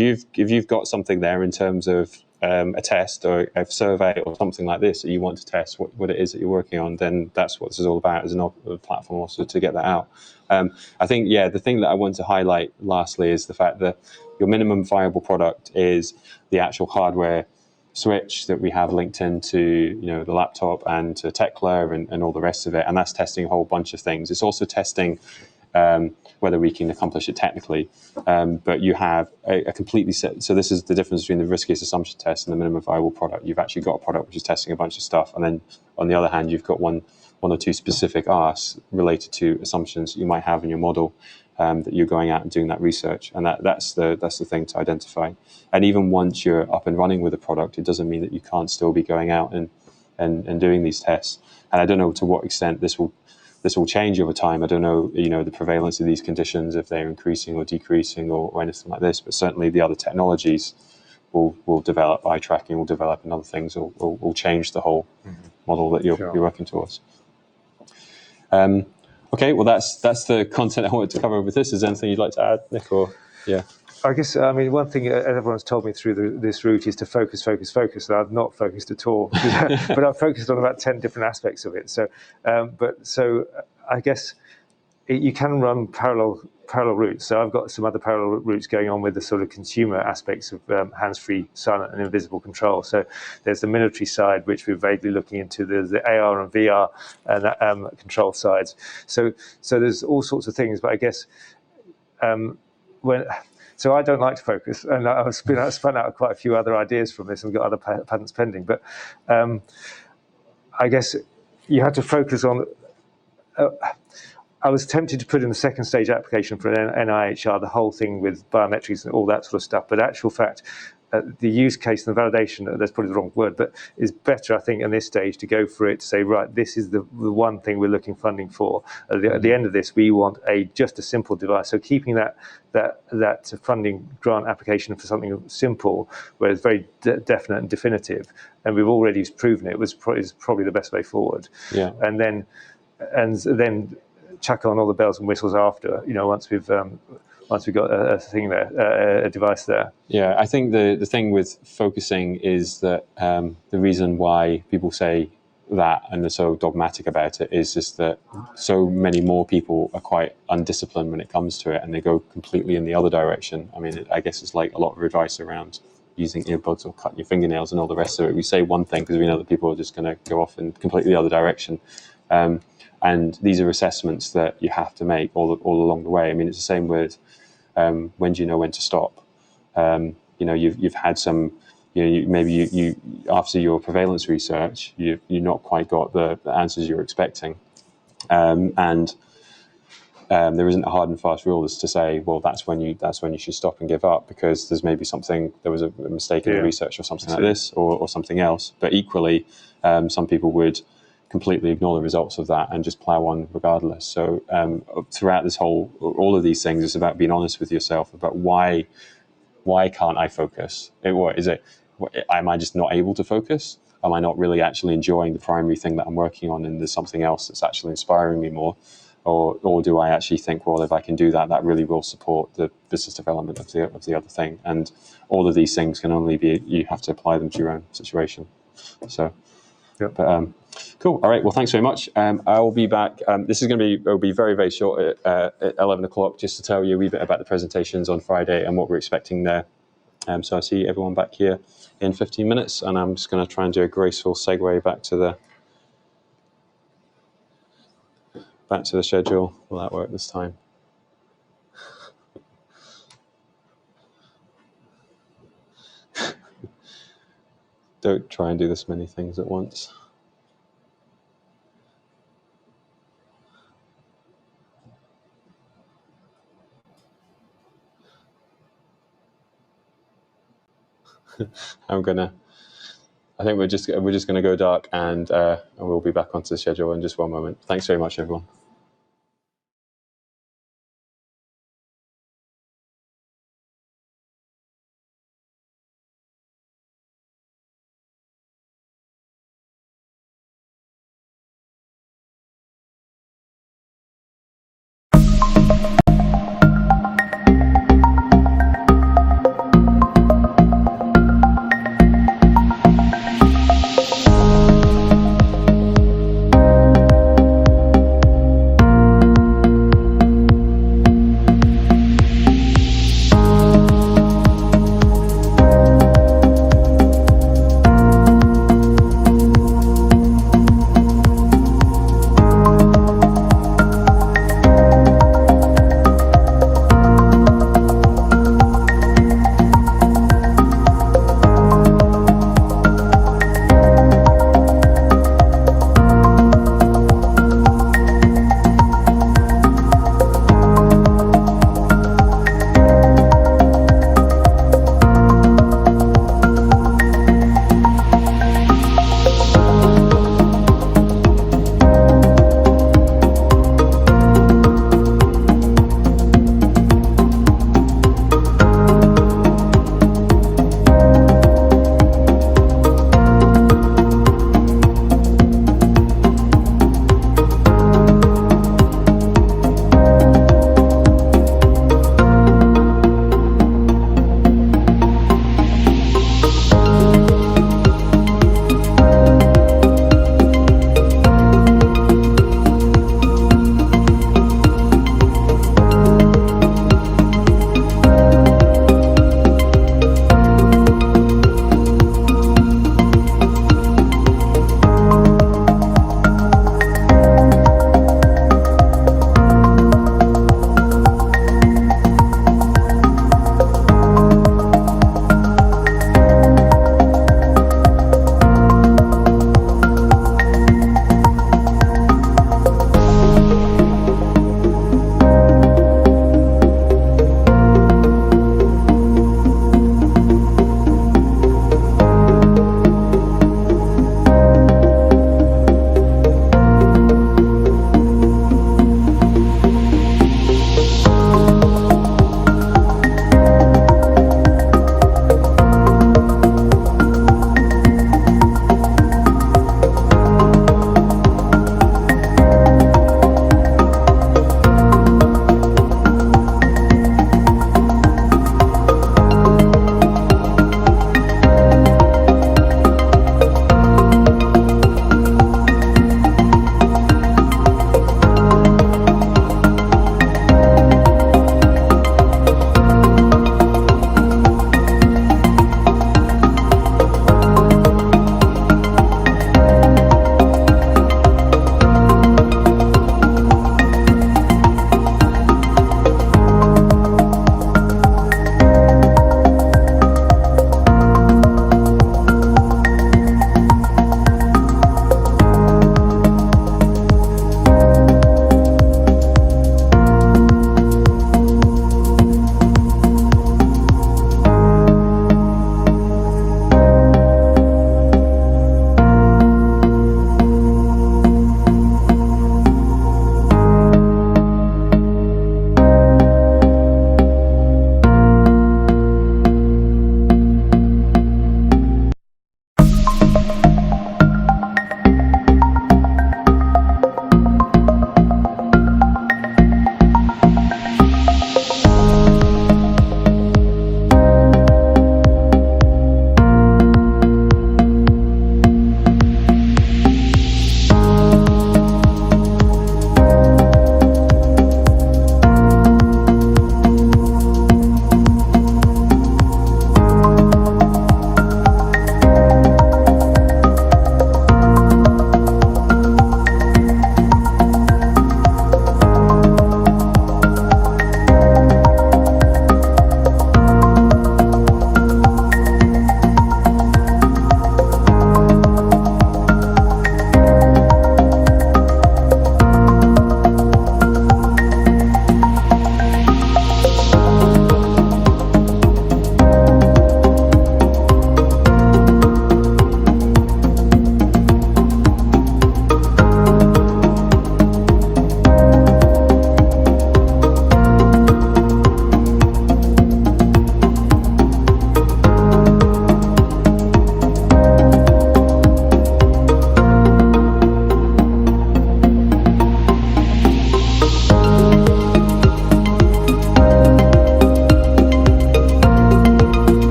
you've got something there in terms of a test or a survey or something like this that you want to test what it is that you're working on, then that's what this is all about, as a platform also to get that out. I think, the thing that I want to highlight lastly is the fact that your minimum viable product is the actual hardware switch that we have linked into the laptop and to Tekla and all the rest of it, and that's testing a whole bunch of things. It's also testing whether we can accomplish it technically, but you have a completely set. So this is the difference between the risk case assumption test and the minimum viable product. You've actually got a product which is testing a bunch of stuff, and then on the other hand, you've got one or two specific asks related to assumptions you might have in your model that you're going out and doing that research, and that's the thing to identify. And even once you're up and running with a product, it doesn't mean that you can't still be going out and doing these tests. And I don't know to what extent this will change over time. I don't know, the prevalence of these conditions, if they're increasing or decreasing or anything like this. But certainly the other technologies will develop. Eye tracking will develop, and other things will change the whole model that you're working towards. Okay, well that's the content I wanted to cover with this. Is there anything you'd like to add, Nick? Or I guess, one thing everyone's told me through this route is to focus, and I've not focused at all. But I've focused on about 10 different aspects of it. So, I guess you can run parallel routes. So I've got some other parallel routes going on with the sort of consumer aspects of hands-free, silent, and invisible control. So there's the military side, which we're vaguely looking into. There's the AR and VR and control sides. So there's all sorts of things. But I guess So I don't like to focus, and I've spun out quite a few other ideas from this and got other patents pending. But I guess you had to focus on. I was tempted to put in the second stage application for an NIHR, the whole thing with biometrics and all that sort of stuff. But actual fact, the use case and the validation, that's probably the wrong word, but is better, I think, in this stage to go for it, to say, right, this is the one thing we're looking funding for. At the end of this, we want just a simple device. So keeping that funding grant application for something simple, where it's very definite and definitive, and we've already proven it is probably the best way forward. Yeah. And then chuck on all the bells and whistles after, once we've got a thing there, a device there. Yeah, I think the thing with focusing is that the reason why people say that and are so dogmatic about it is just that so many more people are quite undisciplined when it comes to it, and they go completely in the other direction. I mean, I guess it's like a lot of advice around using earbuds or cutting your fingernails and all the rest of it. We say one thing because we know that people are just going to go off in completely the other direction. And these are assessments that you have to make all along the way. I mean, it's the same with when do you know when to stop? You've had some, maybe you after your prevalence research, you've not quite got the answers you're expecting, and there isn't a hard and fast rule as to say, well, that's when you should stop and give up, because there was a mistake in the research or something like this or something else. But equally, some people would completely ignore the results of that and just plow on regardless. So throughout all of these things, it's about being honest with yourself about why can't I focus? Am I just not able to focus? Am I not really actually enjoying the primary thing that I'm working on, and there's something else that's actually inspiring me more? Or do I actually think, well, if I can do that, that really will support the business development of the other thing? And all of these things can only be, you have to apply them to your own situation. So, Yep. But cool. All right. Well, thanks very much. I will be back. This is going to be very, very short at 11 o'clock, just to tell you a wee bit about the presentations on Friday and what we're expecting there. So I see everyone back here in 15 minutes, and I'm just going to try and do a graceful segue back to the schedule. Will that work this time? Don't try and do this many things at once. I think we're just going to go dark, and we'll be back onto the schedule in just one moment. Thanks very much, everyone.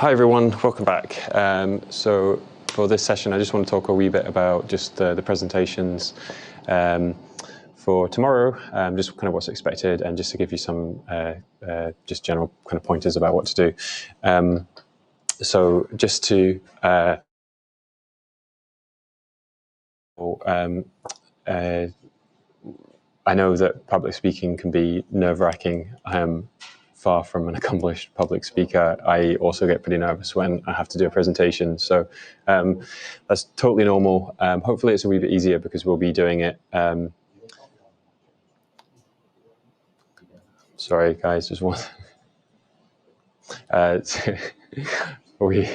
Hi everyone, welcome back. So for this session, I just want to talk a wee bit about just the presentations for tomorrow, just kind of what's expected, and just to give you some just general kind of pointers about what to do. So just to I know that public speaking can be nerve-wracking. I am far from an accomplished public speaker. I also get pretty nervous when I have to do a presentation. So that's totally normal. Hopefully it's a wee bit easier because we'll be doing it. Sorry, guys, just one. Hopefully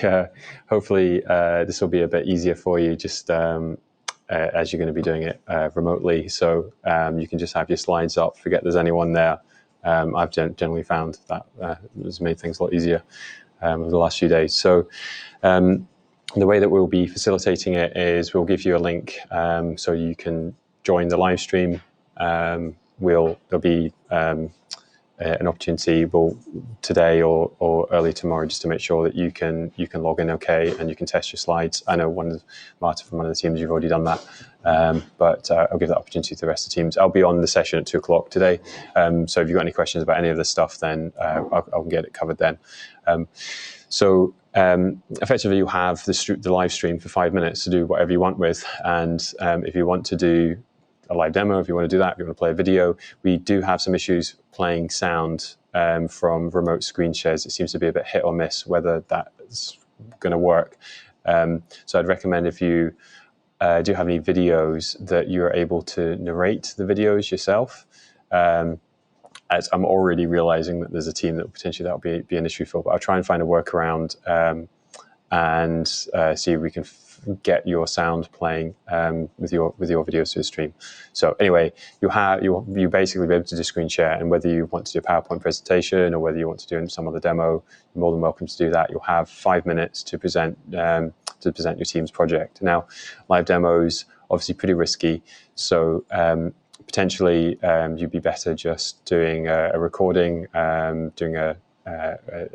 this will be a bit easier for you, just as you're going to be doing it remotely. So you can just have your slides up, forget there's anyone there. I've generally found that has made things a lot easier over the last few days. So the way that we'll be facilitating it is we'll give you a link so you can join the live stream. There'll be an opportunity today or early tomorrow just to make sure that you can log in okay and you can test your slides. I know Marta from one of the teams, you've already done that, but I'll give that opportunity to the rest of the teams. I'll be on the session at 2:00 today, so if you've got any questions about any of this stuff, then I'll get it covered then. So effectively you have the live stream for 5 minutes to do whatever you want with, and if you want to do a live demo, if you want to do that, if you want to play a video. We do have some issues playing sound from remote screen shares. It seems to be a bit hit or miss whether that's going to work. So I'd recommend if you do have any videos that you're able to narrate the videos yourself. As I'm already realizing that there's a team that potentially that'll be an issue for, but I'll try and find a workaround and see if we can get your sound playing with your videos to the stream. So anyway, you basically be able to do screen share, and whether you want to do a PowerPoint presentation or whether you want to do some other demo, you're more than welcome to do that. You'll have 5 minutes to present your team's project. Now, live demos obviously pretty risky, so potentially you'd be better just doing a recording, doing a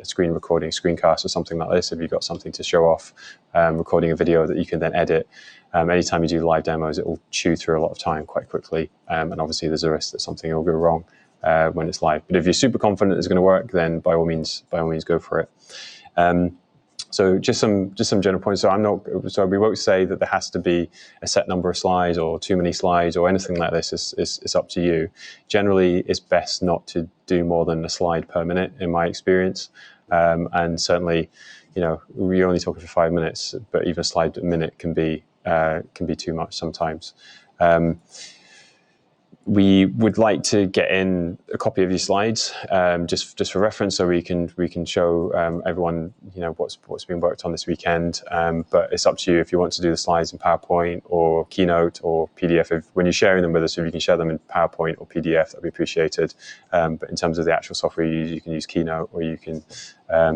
screen recording, screencast or something like this if you've got something to show off, recording a video that you can then edit. Anytime you do live demos, it will chew through a lot of time quite quickly, and obviously there's a risk that something will go wrong when it's live. But if you're super confident it's going to work, then by all means go for it. So just some general points. So we won't say that there has to be a set number of slides or too many slides or anything like this. It's up to you. Generally, it's best not to do more than a slide per minute, in my experience. And certainly, we're only talking for 5 minutes, but even a slide a minute can be too much sometimes. We would like to get in a copy of your slides, just for reference, so we can show everyone what's been worked on this weekend. But it's up to you if you want to do the slides in PowerPoint or Keynote or PDF. When you're sharing them with us, if you can share them in PowerPoint or PDF, that'd be appreciated. But in terms of the actual software you can use Keynote, or you can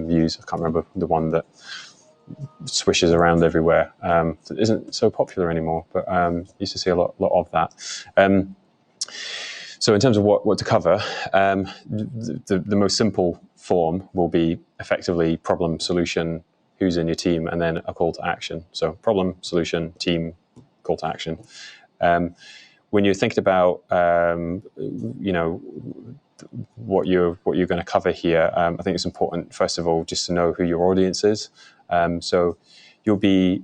use, I can't remember the one that swishes around everywhere. That isn't so popular anymore, but used to see a lot of that. So in terms of what to cover, the most simple form will be effectively problem, solution, who's in your team, and then a call to action. So problem, solution, team, call to action. When you're thinking about what you're going to cover here, I think it's important, first of all, just to know who your audience is. So you'll be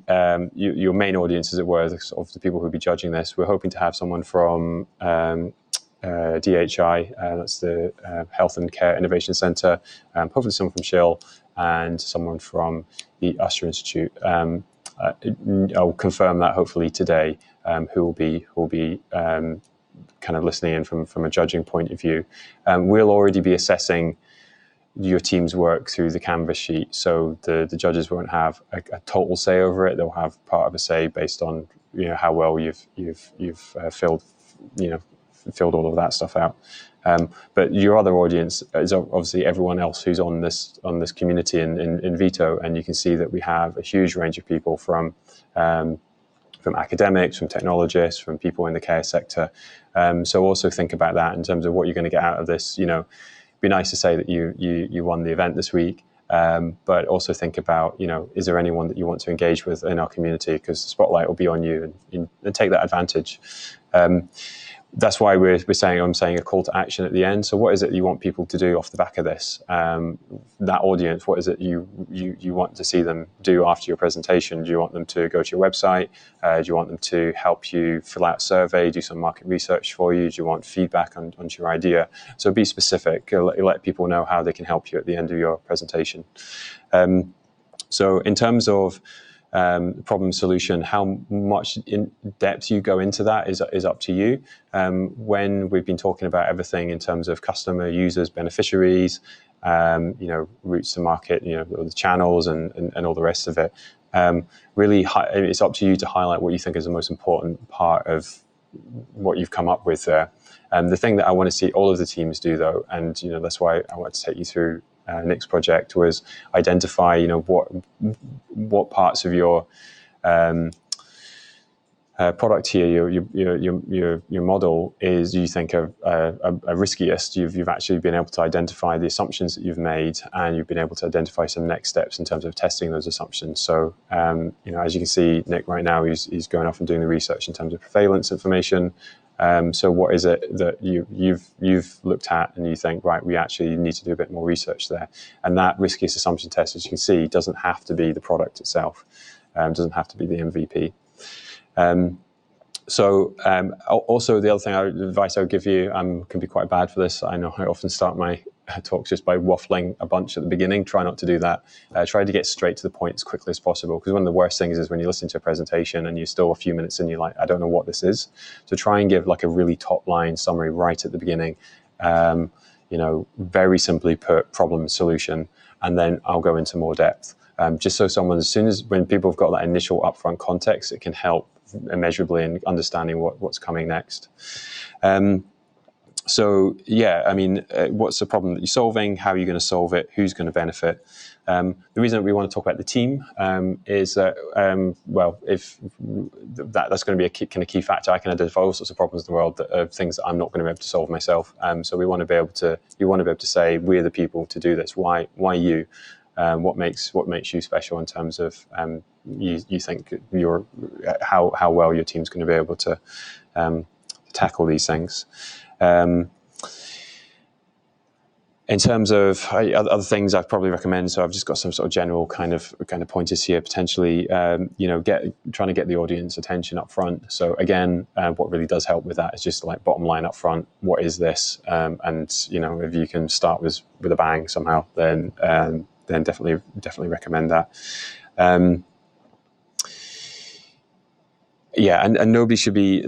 your main audience, as it were, of the people who'll be judging this. We're hoping to have someone from DHI, that's the Health and Care Innovation Centre, hopefully someone from Shell, and someone from the Usher Institute. I'll confirm that hopefully today, who will be kind of listening in from a judging point of view. We'll already be assessing your team's work through the Canvas sheet, so the judges won't have a total say over it. They'll have part of a say based on how well you've filled all of that stuff out. But your other audience is obviously everyone else who's on this community in Vito, and you can see that we have a huge range of people from academics, from technologists, from people in the care sector. So also think about that in terms of what you're going to get out of this. It'd be nice to say that you won the event this week, but also think about, is there anyone that you want to engage with in our community? Because the spotlight will be on you, and take that advantage. That's why I'm saying a call to action at the end. So what is it you want people to do off the back of this? That audience, what is it you want to see them do after your presentation? Do you want them to go to your website? Do you want them to help you fill out a survey, do some market research for you? Do you want feedback on your idea? So be specific. Let people know how they can help you at the end of your presentation. So in terms of problem solution, how much in depth you go into that is up to you. When we've been talking about everything in terms of customer, users, beneficiaries, routes to market, the channels and all the rest of it, really it's up to you to highlight what you think is the most important part of what you've come up with there. The thing that I want to see all of the teams do, though, and that's why I want to take you through Nick's project, was identify what parts of your product here, your model is you think are riskiest. You've actually been able to identify the assumptions that you've made, and you've been able to identify some next steps in terms of testing those assumptions. So as you can see, Nick right now he's going off and doing the research in terms of prevalence information. So what is it that you've looked at and you think, right, we actually need to do a bit more research there? And that riskiest assumption test, as you can see, doesn't have to be the product itself, doesn't have to be the MVP. Also the other thing, advice I would give you, can be quite bad for this. I know I often start my talks just by waffling a bunch at the beginning. Try not to do that. Try to get straight to the point as quickly as possible, because one of the worst things is when you listen to a presentation and you're still a few minutes in, you're like, I don't know what this is. So try and give like a really top line summary right at the beginning. Very simply put, problem, solution, and then I'll go into more depth. Just so when people have got that initial upfront context, it can help immeasurably in understanding what's coming next. What's the problem that you're solving? How are you going to solve it? Who's going to benefit? The reason that we want to talk about the team is that, if that's going to be a key factor. I can identify all sorts of problems in the world that are things that I'm not going to be able to solve myself. So you want to be able to say, we're the people to do this. Why you? What makes you special in terms of you think how well your team's going to be able to tackle these things. In terms of other things I'd probably recommend, so I've just got some sort of general kind of pointers here, potentially, trying to get the audience attention up front. So again, what really does help with that is just like bottom line up front, what is this? And if you can start with a bang somehow, then definitely recommend that. And nobody should be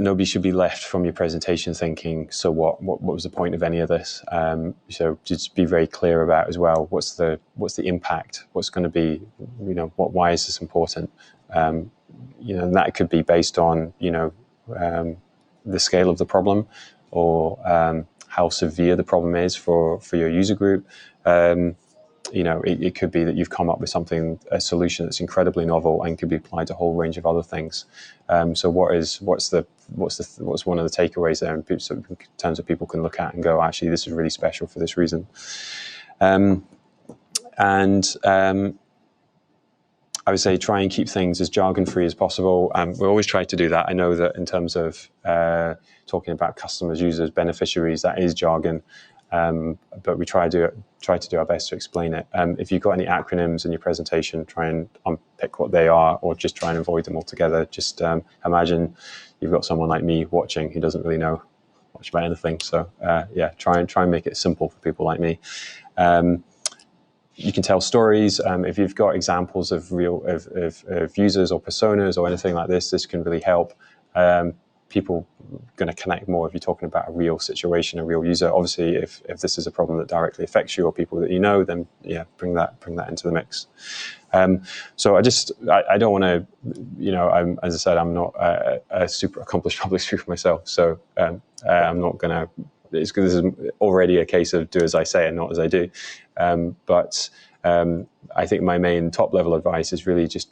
left from your presentation thinking, so what was the point of any of this? So just be very clear about as well, what's the impact, what's going to be, why is this important? And that could be based on the scale of the problem, or how severe the problem is for your user group. It could be that you've come up with a solution that's incredibly novel and could be applied to a whole range of other things. So what's one of the takeaways there in terms of people can look at and go, actually, this is really special for this reason. I would say try and keep things as jargon-free as possible. We always try to do that. I know that in terms of talking about customers, users, beneficiaries, that is jargon. But we try to do our best to explain it. If you've got any acronyms in your presentation, try and unpick what they are, or just try and avoid them altogether. Just imagine you've got someone like me watching who doesn't really know much about anything. So try and make it simple for people like me. You can tell stories. If you've got examples of real of users or personas or anything like this can really help. People going to connect more if you're talking about a real situation, a real user. Obviously, if this is a problem that directly affects you or people that you know, then bring that into the mix. So I don't want to, as I said, I'm not a super accomplished public speaker myself. So I'm not going to. This is already a case of do as I say and not as I do. But I think my main top level advice is really just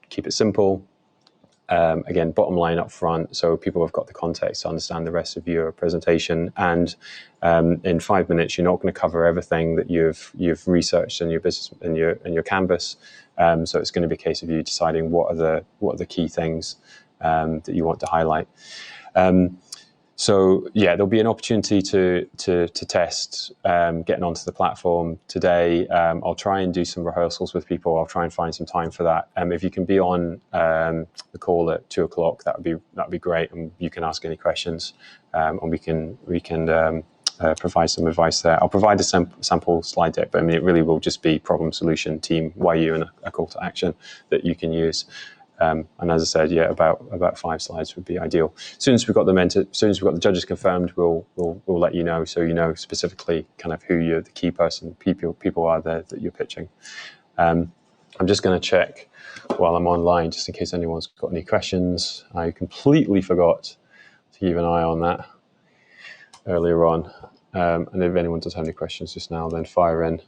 keep it simple. Again, bottom line up front, so people have got the context to understand the rest of your presentation. And in 5 minutes, you're not going to cover everything that you've researched in your business in your canvas. So it's going to be a case of you deciding what are the key things that you want to highlight. So yeah, there'll be an opportunity to test getting onto the platform today. I'll try and do some rehearsals with people. I'll try and find some time for that. If you can be on the call at 2:00, that would be great, and you can ask any questions, and we can provide some advice there. I'll provide a sample slide deck, but I mean it really will just be problem, solution, team, why you, and a call to action that you can use. And as I said, yeah, about 5 slides would be ideal. As soon as we've got the judges confirmed, we'll let you know, so you know specifically kind of who the key people are there that you're pitching. I'm just going to check while I'm online, just in case anyone's got any questions. I completely forgot to keep an eye on that earlier on. And if anyone does have any questions just now, then fire in.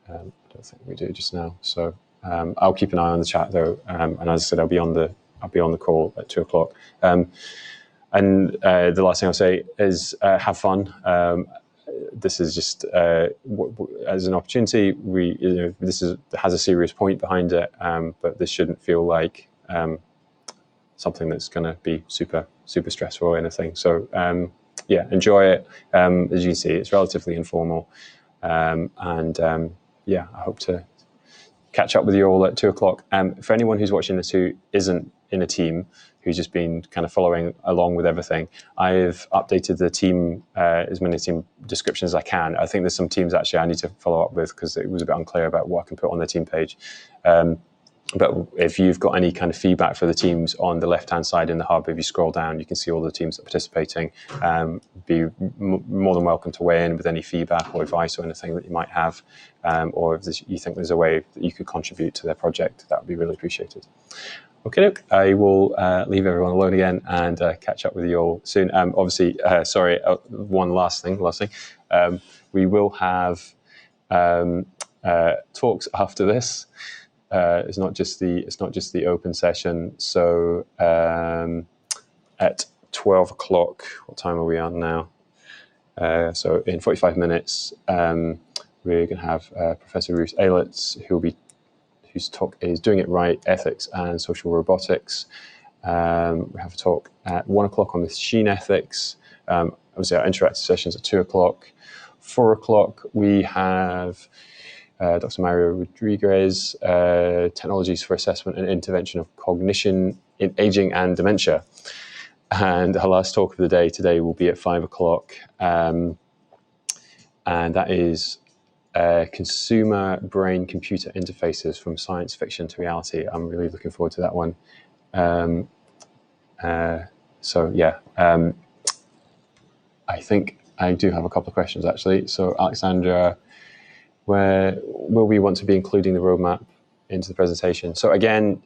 I don't think we do just now, so. I'll keep an eye on the chat though, and as I said, I'll be on the call at 2:00. And the last thing I'll say is have fun. This is just as an opportunity. This has a serious point behind it, but this shouldn't feel like something that's going to be super stressful or anything. So yeah, enjoy it. As you can see, it's relatively informal, and yeah, I hope to catch up with you all at 2:00. For anyone who's watching this who isn't in a team, who's just been kind of following along with everything, I've updated the team, as many team descriptions as I can. I think there's some teams actually I need to follow up with because it was a bit unclear about what I can put on the team page. But if you've got any kind of feedback for the teams on the left-hand side in the hub, if you scroll down, you can see all the teams that are participating. Be more than welcome to weigh in with any feedback or advice or anything that you might have, or if you think there's a way that you could contribute to their project, that would be really appreciated. Okay, look, I will leave everyone alone again and catch up with you all soon. Obviously, sorry, one last thing. We will have talks after this. It's not just the open session. So at 12:00, what time are we on now? So in 45 minutes, we're going to have Professor Ruth Aylitz, whose talk is Doing It Right, Ethics and Social Robotics. We have a talk at 1:00 on machine ethics. Obviously, our interactive sessions at 2:00. 4:00, we have Dr. Mario Rodriguez, Technologies for Assessment and Intervention of Cognition in Aging and Dementia. And our last talk of the day today will be at 5:00. And that is consumer brain-computer interfaces from science fiction to reality. I'm really looking forward to that one. So yeah, I think I do have a couple of questions actually. So Alexandra, where will we want to be including the roadmap into the presentation? So again,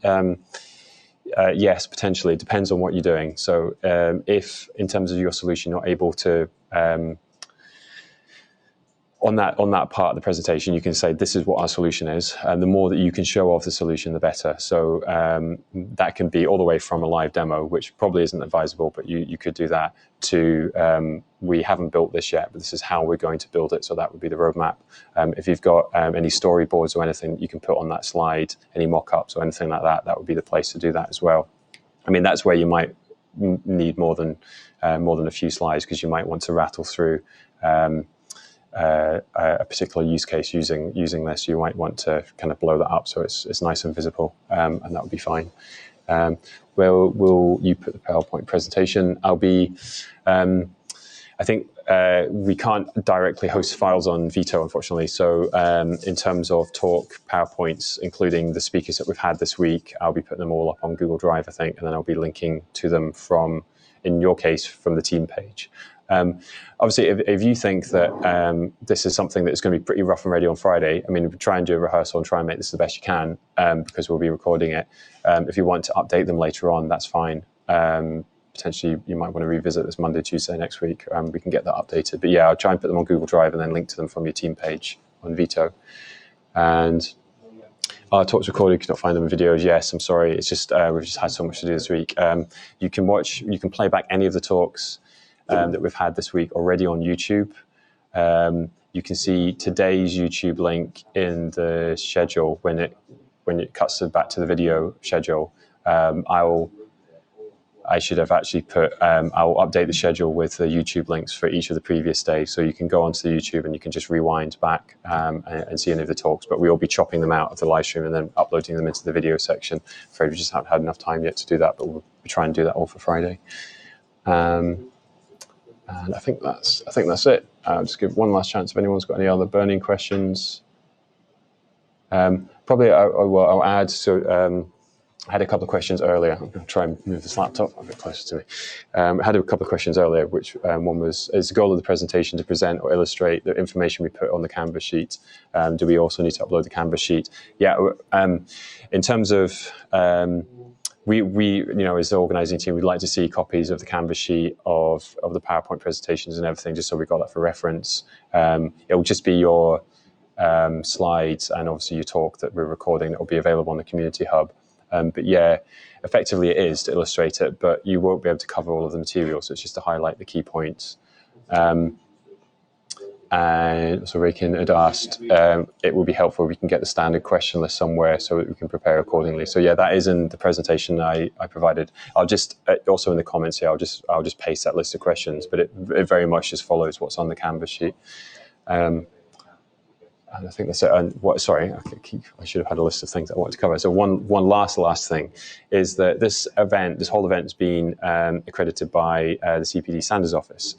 yes, potentially. It depends on what you're doing. So if in terms of your solution, you're able to, on that part of the presentation, you can say, this is what our solution is. And the more that you can show off the solution, the better. So that can be all the way from a live demo, which probably isn't advisable, but you could do that, to we haven't built this yet, but this is how we're going to build it. So that would be the roadmap. If you've got any storyboards or anything you can put on that slide, any mock-ups or anything like that, that would be the place to do that as well. I mean, that's where you might need more than a few slides, because you might want to rattle through a particular use case using this. You might want to kind of blow that up so it's nice and visible, and that would be fine. Where will you put the PowerPoint presentation? I'll be, I think we can't directly host files on Vito, unfortunately. So in terms of talk PowerPoints, including the speakers that we've had this week, I'll be putting them all up on Google Drive, I think, and then I'll be linking to them from, in your case, from the team page. Obviously, if you think that this is something that's going to be pretty rough and ready on Friday, I mean, try and do a rehearsal and try and make this the best you can, because we'll be recording it. If you want to update them later on, that's fine. Potentially, you might want to revisit this Monday, Tuesday next week. We can get that updated. But yeah, I'll try and put them on Google Drive and then link to them from your team page on Vito. And Our talks recorded, you cannot find them in videos. Yes, I'm sorry. It's just we've just had so much to do this week. You can play back any of the talks that we've had this week already on YouTube. You can see today's YouTube link in the schedule when it cuts back to the video schedule. I should have actually put, I'll update the schedule with the YouTube links for each of the previous days. So you can go onto the YouTube and you can just rewind back and see any of the talks. But we will be chopping them out of the live stream and then uploading them into the video section. I'm afraid we just haven't had enough time yet to do that, but we'll try and do that all for Friday. And I think that's it. I'll just give one last chance if anyone's got any other burning questions. Probably I'll add, so I had a couple of questions earlier. I'm going to try and move this laptop a bit closer to me. I had a couple of questions earlier, which one was, is the goal of the presentation to present or illustrate the information we put on the Canvas sheet? Do we also need to upload the Canvas sheet? Yeah, in terms of, we as the organising team, we'd like to see copies of the Canvas sheet of the PowerPoint presentations and everything, just so we've got that for reference. It will just be your slides and obviously your talk that we're recording that will be available on the Community Hub. But yeah, effectively it is to illustrate it, but you won't be able to cover all of the material, so it's just to highlight the key points. And so Rikin had asked, it would be helpful if we can get the standard question list somewhere so that we can prepare accordingly. So yeah, that is in the presentation I provided. I'll just, also in the comments here, I'll just paste that list of questions, but it very much just follows what's on the Canvas sheet. And I think that's it. And I should have had a list of things I wanted to cover. So one last thing is that this whole event has been accredited by the CPD Standards Office.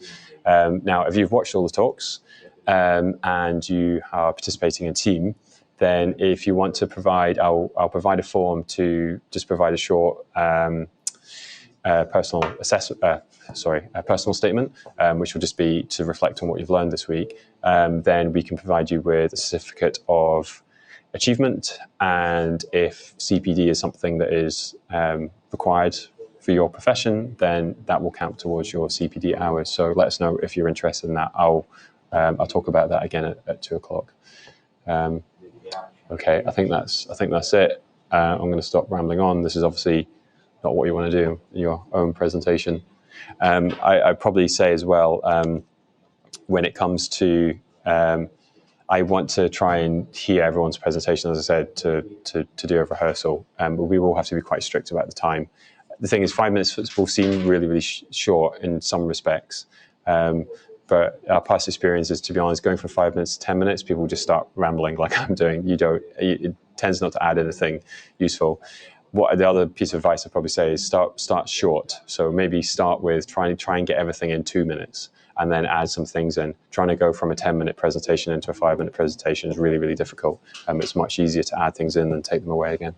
Now, if you've watched all the talks and you are participating in a team, then if you want to provide, I'll provide a form to just provide a short personal statement, which will just be to reflect on what you've learned this week. Then we can provide you with a certificate of achievement, and if CPD is something that is required for your profession, then that will count towards your CPD hours. So let us know if you're interested in that. I'll talk about that again at 2:00. Okay, I think that's it. I'm going to stop rambling on. This is obviously not what you want to do in your own presentation. I'd probably say as well, when it comes to, I want to try and hear everyone's presentation, as I said, to do a rehearsal, but we will have to be quite strict about the time. The thing is, 5 minutes will seem really, really short in some respects, but our past experience is, to be honest, going from 5 minutes to 10 minutes, people just start rambling like I'm doing. It tends not to add anything useful. What the other piece of advice I'd probably say is start short. So maybe start with try and get everything in 2 minutes, and then add some things in. Trying to go from a 10-minute presentation into a 5-minute presentation is really, really difficult. It's much easier to add things in than take them away again.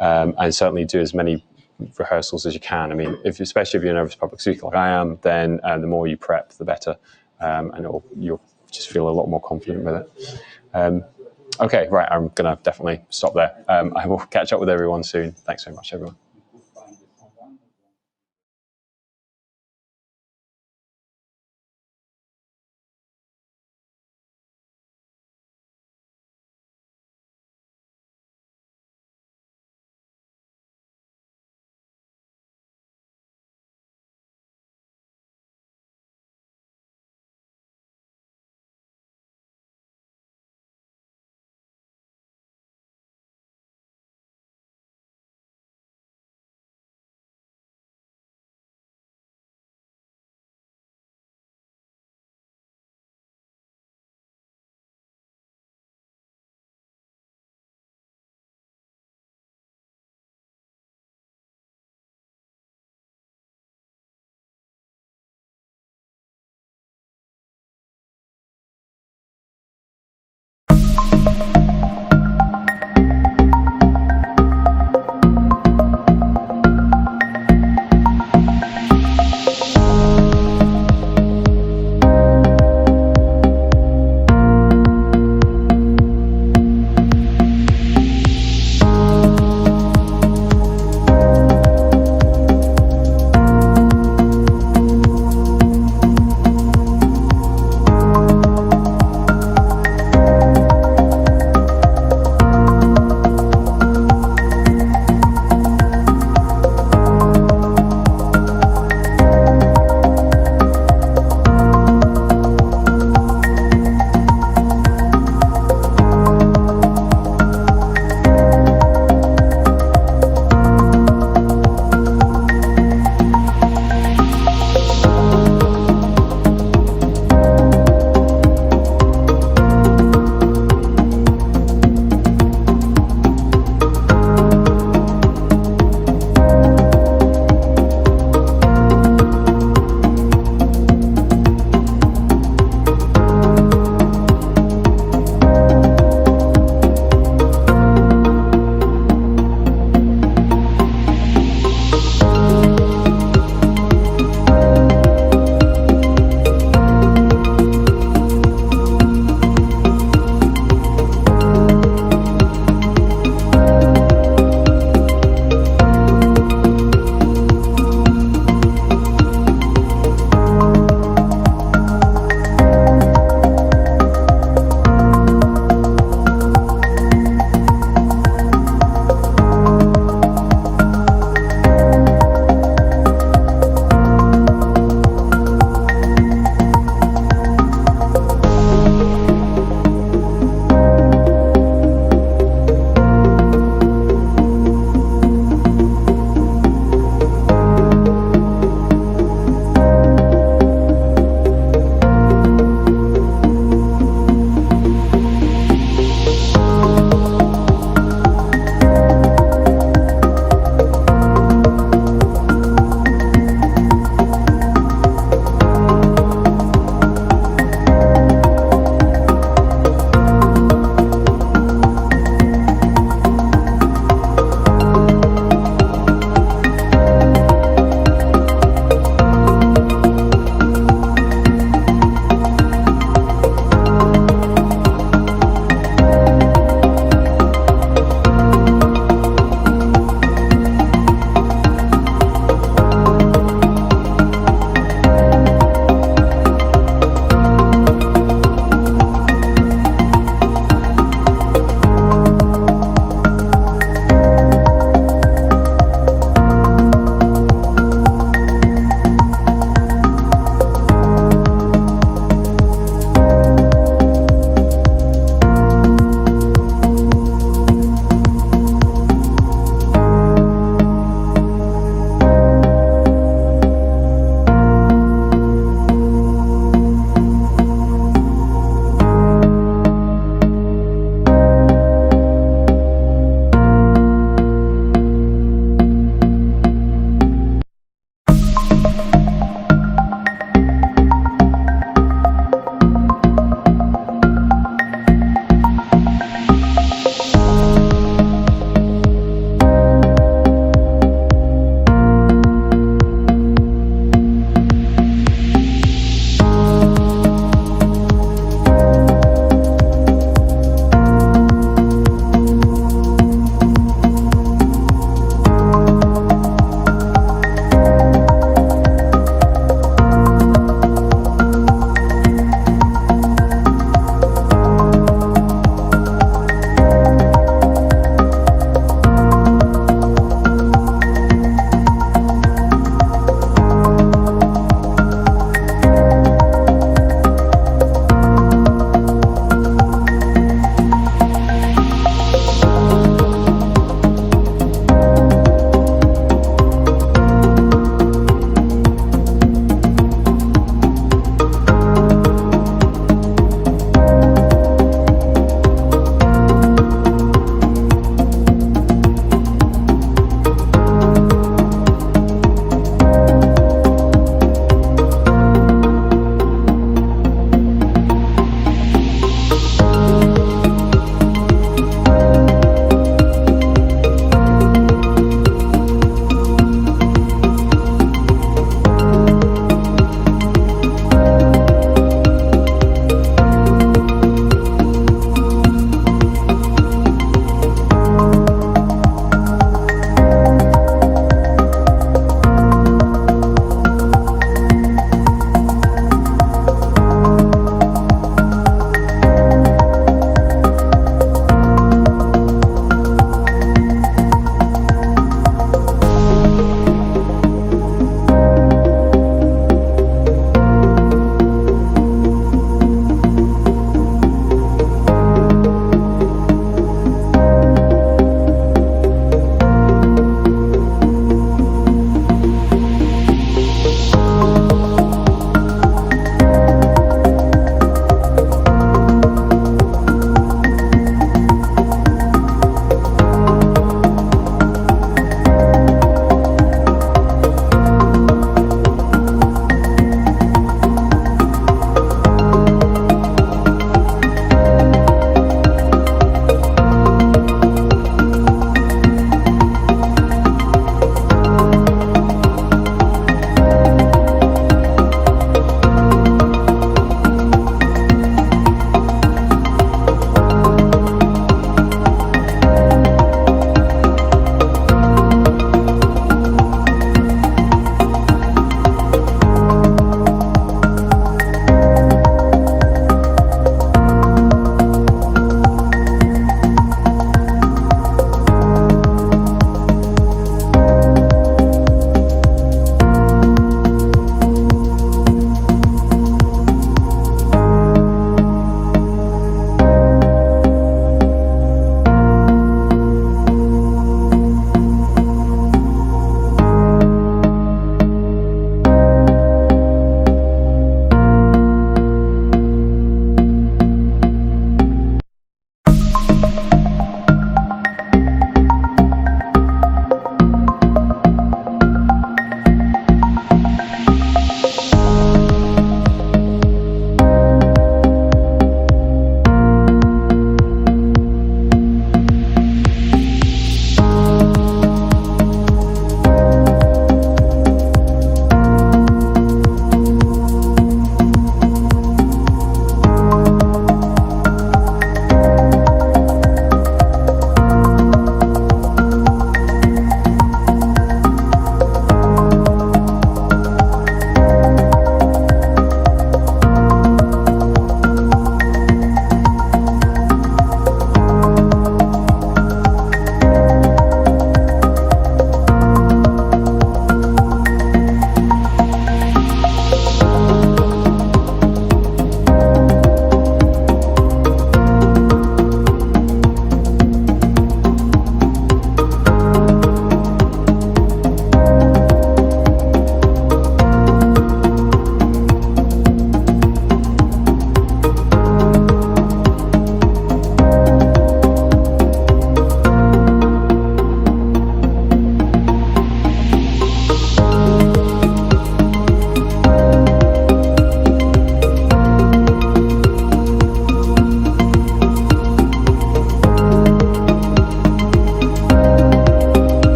And certainly do as many rehearsals as you can. I mean, especially if you're a nervous public speaker like I am, then the more you prep, the better, and you'll just feel a lot more confident with it. Okay, right, I'm going to definitely stop there. I will catch up with everyone soon. Thanks very much, everyone.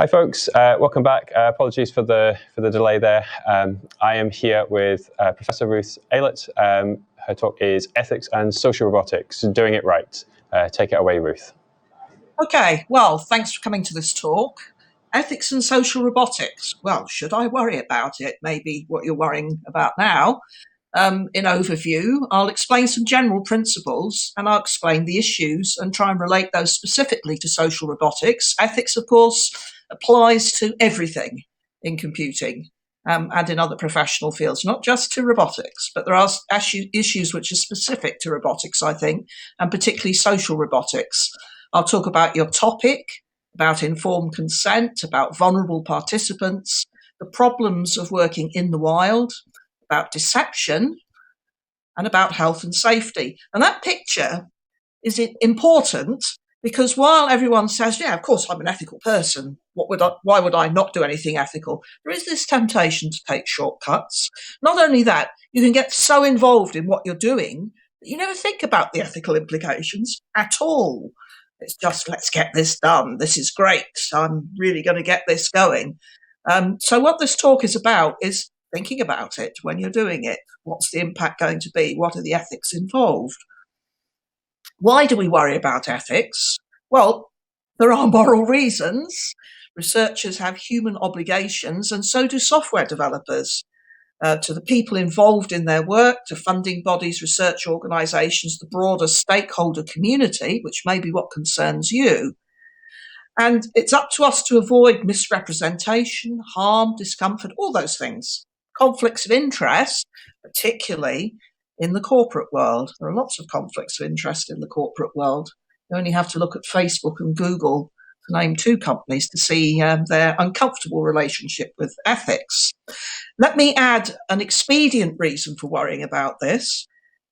Hi, folks. Welcome back. Apologies for the delay there. I am here with Professor Ruth Aylett. Her talk is Ethics and Social Robotics, Doing It Right. Take it away, Ruth. Okay, well, thanks for coming to this talk. Ethics and social robotics. Well, should I worry about it? Maybe what you're worrying about now. In overview, I'll explain some general principles and I'll explain the issues and try and relate those specifically to social robotics. Ethics, of course, applies to everything in computing and in other professional fields, not just to robotics, but there are issues which are specific to robotics, I think, and particularly social robotics. I'll talk about your topic, about informed consent, about vulnerable participants, the problems of working in the wild, about deception, and about health and safety. And that picture is important because while everyone says, yeah, of course, I'm an ethical person, why would I not do anything ethical? There is this temptation to take shortcuts. Not only that, you can get so involved in what you're doing that you never think about the ethical implications at all. It's just, let's get this done. This is great. I'm really going to get this going. So what this talk is about is thinking about it when you're doing it. What's the impact going to be? What are the ethics involved? Why do we worry about ethics? Well, there are moral reasons. Researchers have human obligations, and so do software developers. To the people involved in their work, to funding bodies, research organisations, the broader stakeholder community, which may be what concerns you. And it's up to us to avoid misrepresentation, harm, discomfort, all those things. Conflicts of interest, particularly in the corporate world. There are lots of conflicts of interest in the corporate world. You only have to look at Facebook and Google to name two companies to see their uncomfortable relationship with ethics. Let me add an expedient reason for worrying about this.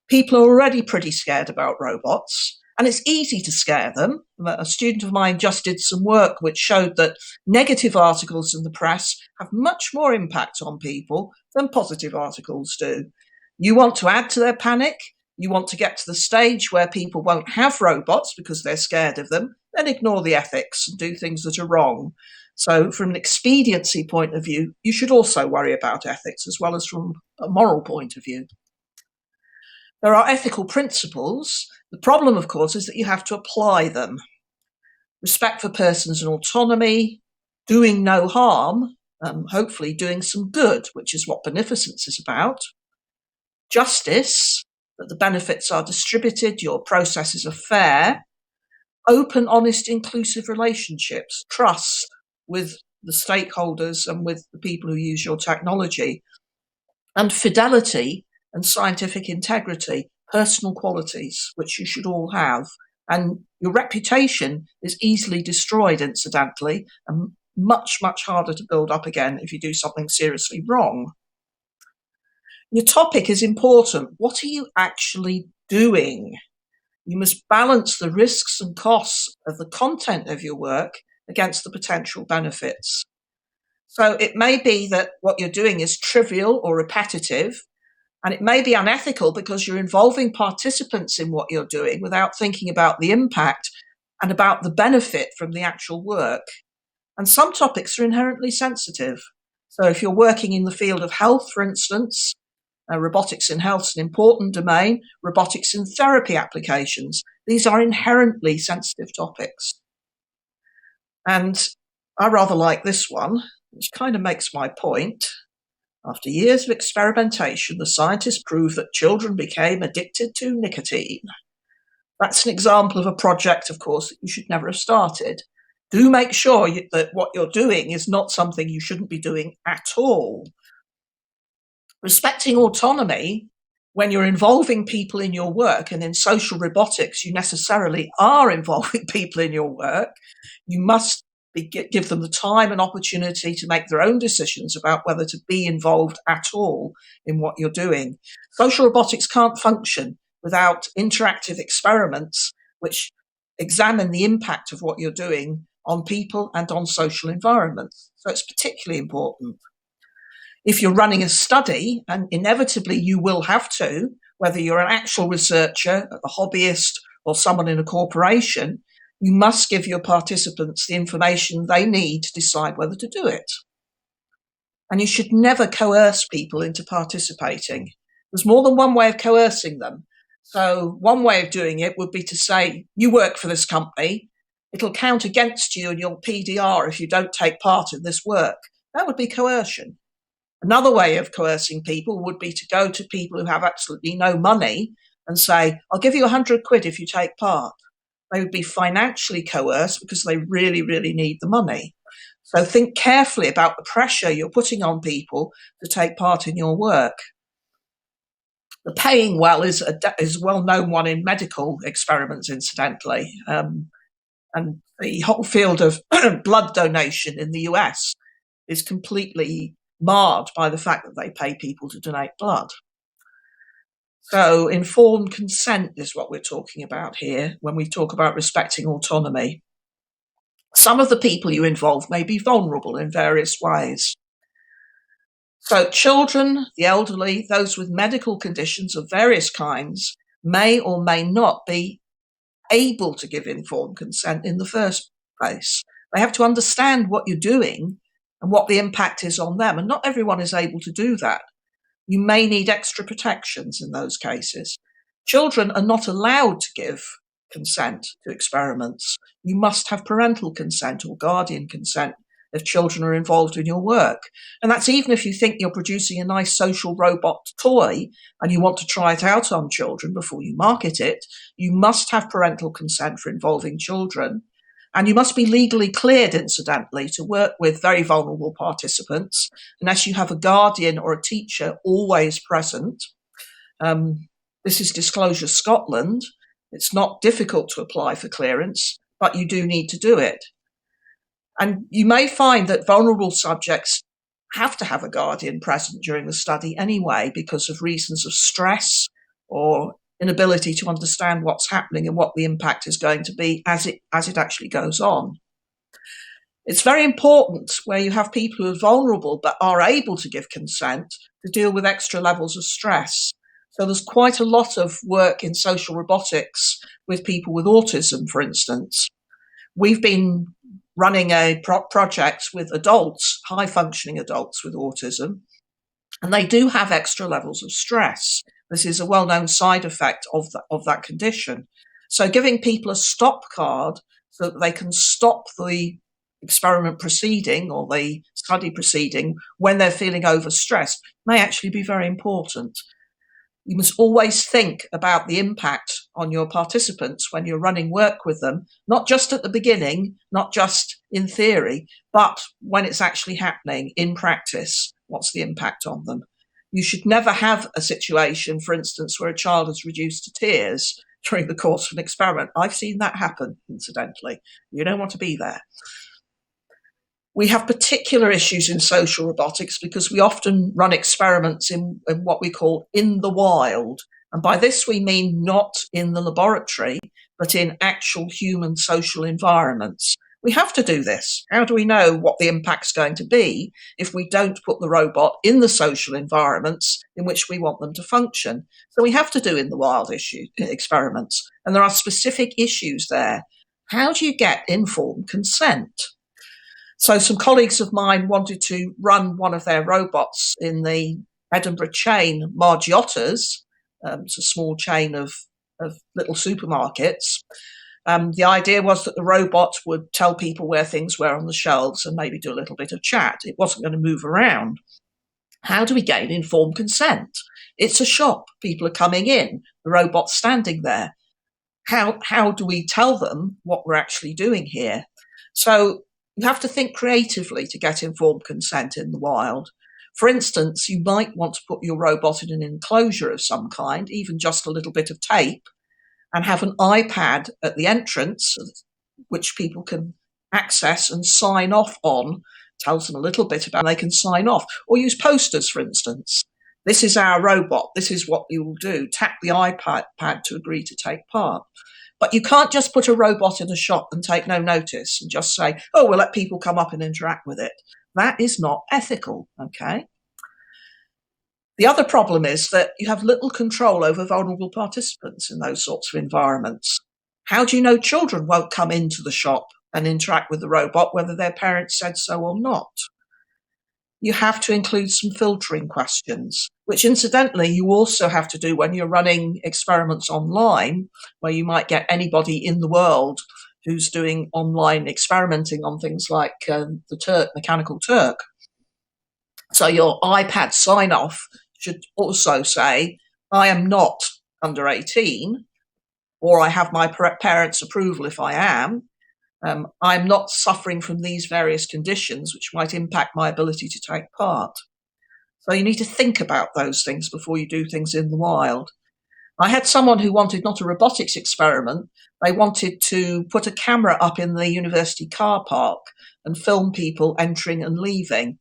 People are already pretty scared about robots, and it's easy to scare them. A student of mine just did some work which showed that negative articles in the press have much more impact on people than positive articles do. You want to add to their panic, you want to get to the stage where people won't have robots because they're scared of them, then ignore the ethics and do things that are wrong. So from an expediency point of view, you should also worry about ethics as well as from a moral point of view. There are ethical principles. The problem, of course, is that you have to apply them. Respect for persons and autonomy, doing no harm, hopefully doing some good, which is what beneficence is about. Justice, that the benefits are distributed, your processes are fair. Open, honest, inclusive relationships, trust with the stakeholders and with the people who use your technology. And fidelity and scientific integrity, personal qualities, which you should all have. And your reputation is easily destroyed, incidentally, and much, much harder to build up again if you do something seriously wrong. Your topic is important. What are you actually doing? You must balance the risks and costs of the content of your work against the potential benefits. So it may be that what you're doing is trivial or repetitive, and it may be unethical because you're involving participants in what you're doing without thinking about the impact and about the benefit from the actual work. And some topics are inherently sensitive. So if you're working in the field of health, for instance, robotics in health is an important domain, robotics in therapy applications, these are inherently sensitive topics. And I rather like this one, which kind of makes my point. After years of experimentation, the scientists proved that children became addicted to nicotine. That's an example of a project, of course, that you should never have started. Do make sure that what you're doing is not something you shouldn't be doing at all. Respecting autonomy, when you're involving people in your work, and in social robotics, you necessarily are involving people in your work, you must give them the time and opportunity to make their own decisions about whether to be involved at all in what you're doing. Social robotics can't function without interactive experiments which examine the impact of what you're doing on people and on social environments. So it's particularly important. If you're running a study, and inevitably you will have to, whether you're an actual researcher, a hobbyist, or someone in a corporation, You must give your participants the information they need to decide whether to do it. And you should never coerce people into participating. There's more than one way of coercing them. So one way of doing it would be to say, you work for this company, it'll count against you in your PDR if you don't take part in this work. That would be coercion. Another way of coercing people would be to go to people who have absolutely no money and say, I'll give you 100 quid if you take part. They would be financially coerced because they really, really need the money. So think carefully about the pressure you're putting on people to take part in your work. The paying well is a well-known one in medical experiments, incidentally. And the whole field of blood donation in the US is completely marred by the fact that they pay people to donate blood. So informed consent is what we're talking about here when we talk about respecting autonomy. Some of the people you involve may be vulnerable in various ways. So children, the elderly, those with medical conditions of various kinds may or may not be able to give informed consent in the first place. They have to understand what you're doing and what the impact is on them. And not everyone is able to do that. You may need extra protections in those cases. Children are not allowed to give consent to experiments. You must have parental consent or guardian consent if children are involved in your work. And that's even if you think you're producing a nice social robot toy and you want to try it out on children before you market it, you must have parental consent for involving children. And you must be legally cleared, incidentally, to work with very vulnerable participants, unless you have a guardian or a teacher always present. This is Disclosure Scotland. It's not difficult to apply for clearance, but you do need to do it. And you may find that vulnerable subjects have to have a guardian present during the study anyway, because of reasons of stress or inability to understand what's happening and what the impact is going to be as it actually goes on. It's very important where you have people who are vulnerable but are able to give consent to deal with extra levels of stress. So there's quite a lot of work in social robotics with people with autism, for instance. We've been running a project with adults, high-functioning adults with autism, and they do have extra levels of stress. This is a well-known side effect of that condition. So giving people a stop card so that they can stop the experiment proceeding or the study proceeding when they're feeling overstressed may actually be very important. You must always think about the impact on your participants when you're running work with them, not just at the beginning, not just in theory, but when it's actually happening in practice. What's the impact on them? You should never have a situation, for instance, where a child is reduced to tears during the course of an experiment. I've seen that happen, incidentally. You don't want to be there. We have particular issues in social robotics because we often run experiments in what we call in the wild. And by this, we mean not in the laboratory, but in actual human social environments. We have to do this. How do we know what the impact's going to be if we don't put the robot in the social environments in which we want them to function? So we have to do in the wild experiments. And there are specific issues there. How do you get informed consent? So some colleagues of mine wanted to run one of their robots in the Edinburgh chain Margiottas. It's a small chain of little supermarkets. The idea was that the robot would tell people where things were on the shelves and maybe do a little bit of chat. It wasn't going to move around. How do we gain informed consent? It's a shop. People are coming in. The robot's standing there. How do we tell them what we're actually doing here? So you have to think creatively to get informed consent in the wild. For instance, you might want to put your robot in an enclosure of some kind, even just a little bit of tape, and have an iPad at the entrance, which people can access and sign off on, tells them a little bit about, and they can sign off. Or use posters, for instance. This is our robot. This is what you will do. Tap the iPad to agree to take part. But you can't just put a robot in a shop and take no notice and just say, oh, we'll let people come up and interact with it. That is not ethical, okay? The other problem is that you have little control over vulnerable participants in those sorts of environments. How do you know children won't come into the shop and interact with the robot, whether their parents said so or not? You have to include some filtering questions, which incidentally you also have to do when you're running experiments online, where you might get anybody in the world who's doing online experimenting on things like the Mechanical Turk. So your iPad sign-off should also say, I am not under 18, or I have my parents' approval if I am. I'm not suffering from these various conditions which might impact my ability to take part. So you need to think about those things before you do things in the wild. I had someone who wanted not a robotics experiment. They wanted to put a camera up in the university car park and film people entering and leaving.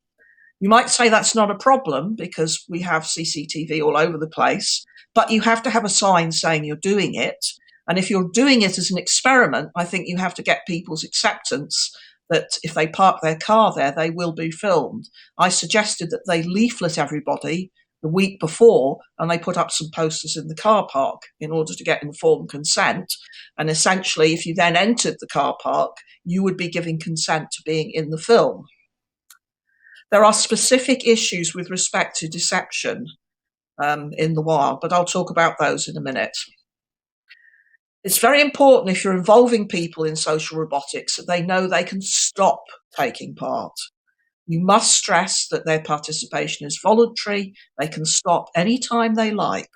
You might say that's not a problem because we have CCTV all over the place, but you have to have a sign saying you're doing it. And if you're doing it as an experiment, I think you have to get people's acceptance that if they park their car there, they will be filmed. I suggested that they leaflet everybody the week before and they put up some posters in the car park in order to get informed consent. And essentially, if you then entered the car park, you would be giving consent to being in the film. There are specific issues with respect to deception in the wild, but I'll talk about those in a minute. It's very important if you're involving people in social robotics that they know they can stop taking part. You must stress that their participation is voluntary. They can stop anytime they like.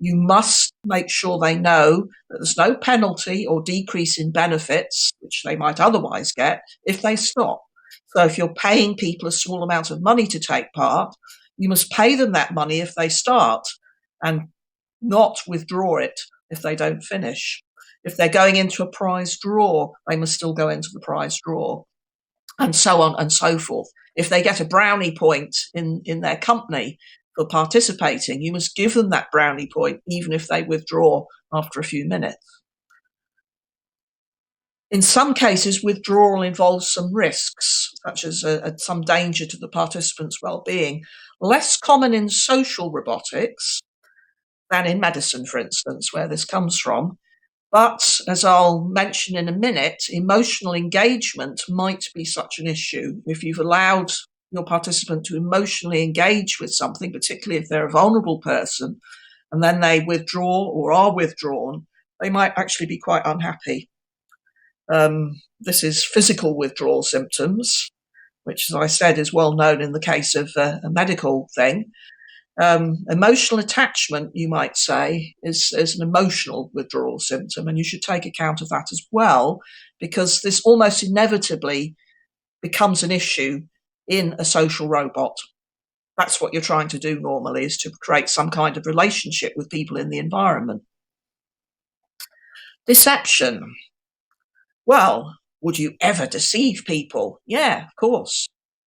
You must make sure they know that there's no penalty or decrease in benefits, which they might otherwise get, if they stop. So if you're paying people a small amount of money to take part, you must pay them that money if they start and not withdraw it if they don't finish. If they're going into a prize draw, they must still go into the prize draw, and so on and so forth. If they get a brownie point in their company for participating, you must give them that brownie point even if they withdraw after a few minutes. In some cases, withdrawal involves some risks, such as some danger to the participants' well-being. Less common in social robotics than in medicine, for instance, where this comes from. But as I'll mention in a minute, emotional engagement might be such an issue. If you've allowed your participant to emotionally engage with something, particularly if they're a vulnerable person, and then they withdraw or are withdrawn, they might actually be quite unhappy. This is physical withdrawal symptoms, which, as I said, is well known in the case of a medical thing. Emotional attachment, you might say, is an emotional withdrawal symptom, and you should take account of that as well, because this almost inevitably becomes an issue in a social robot. That's what you're trying to do normally, is to create some kind of relationship with people in the environment. Deception. Well, would you ever deceive people? Yeah, of course.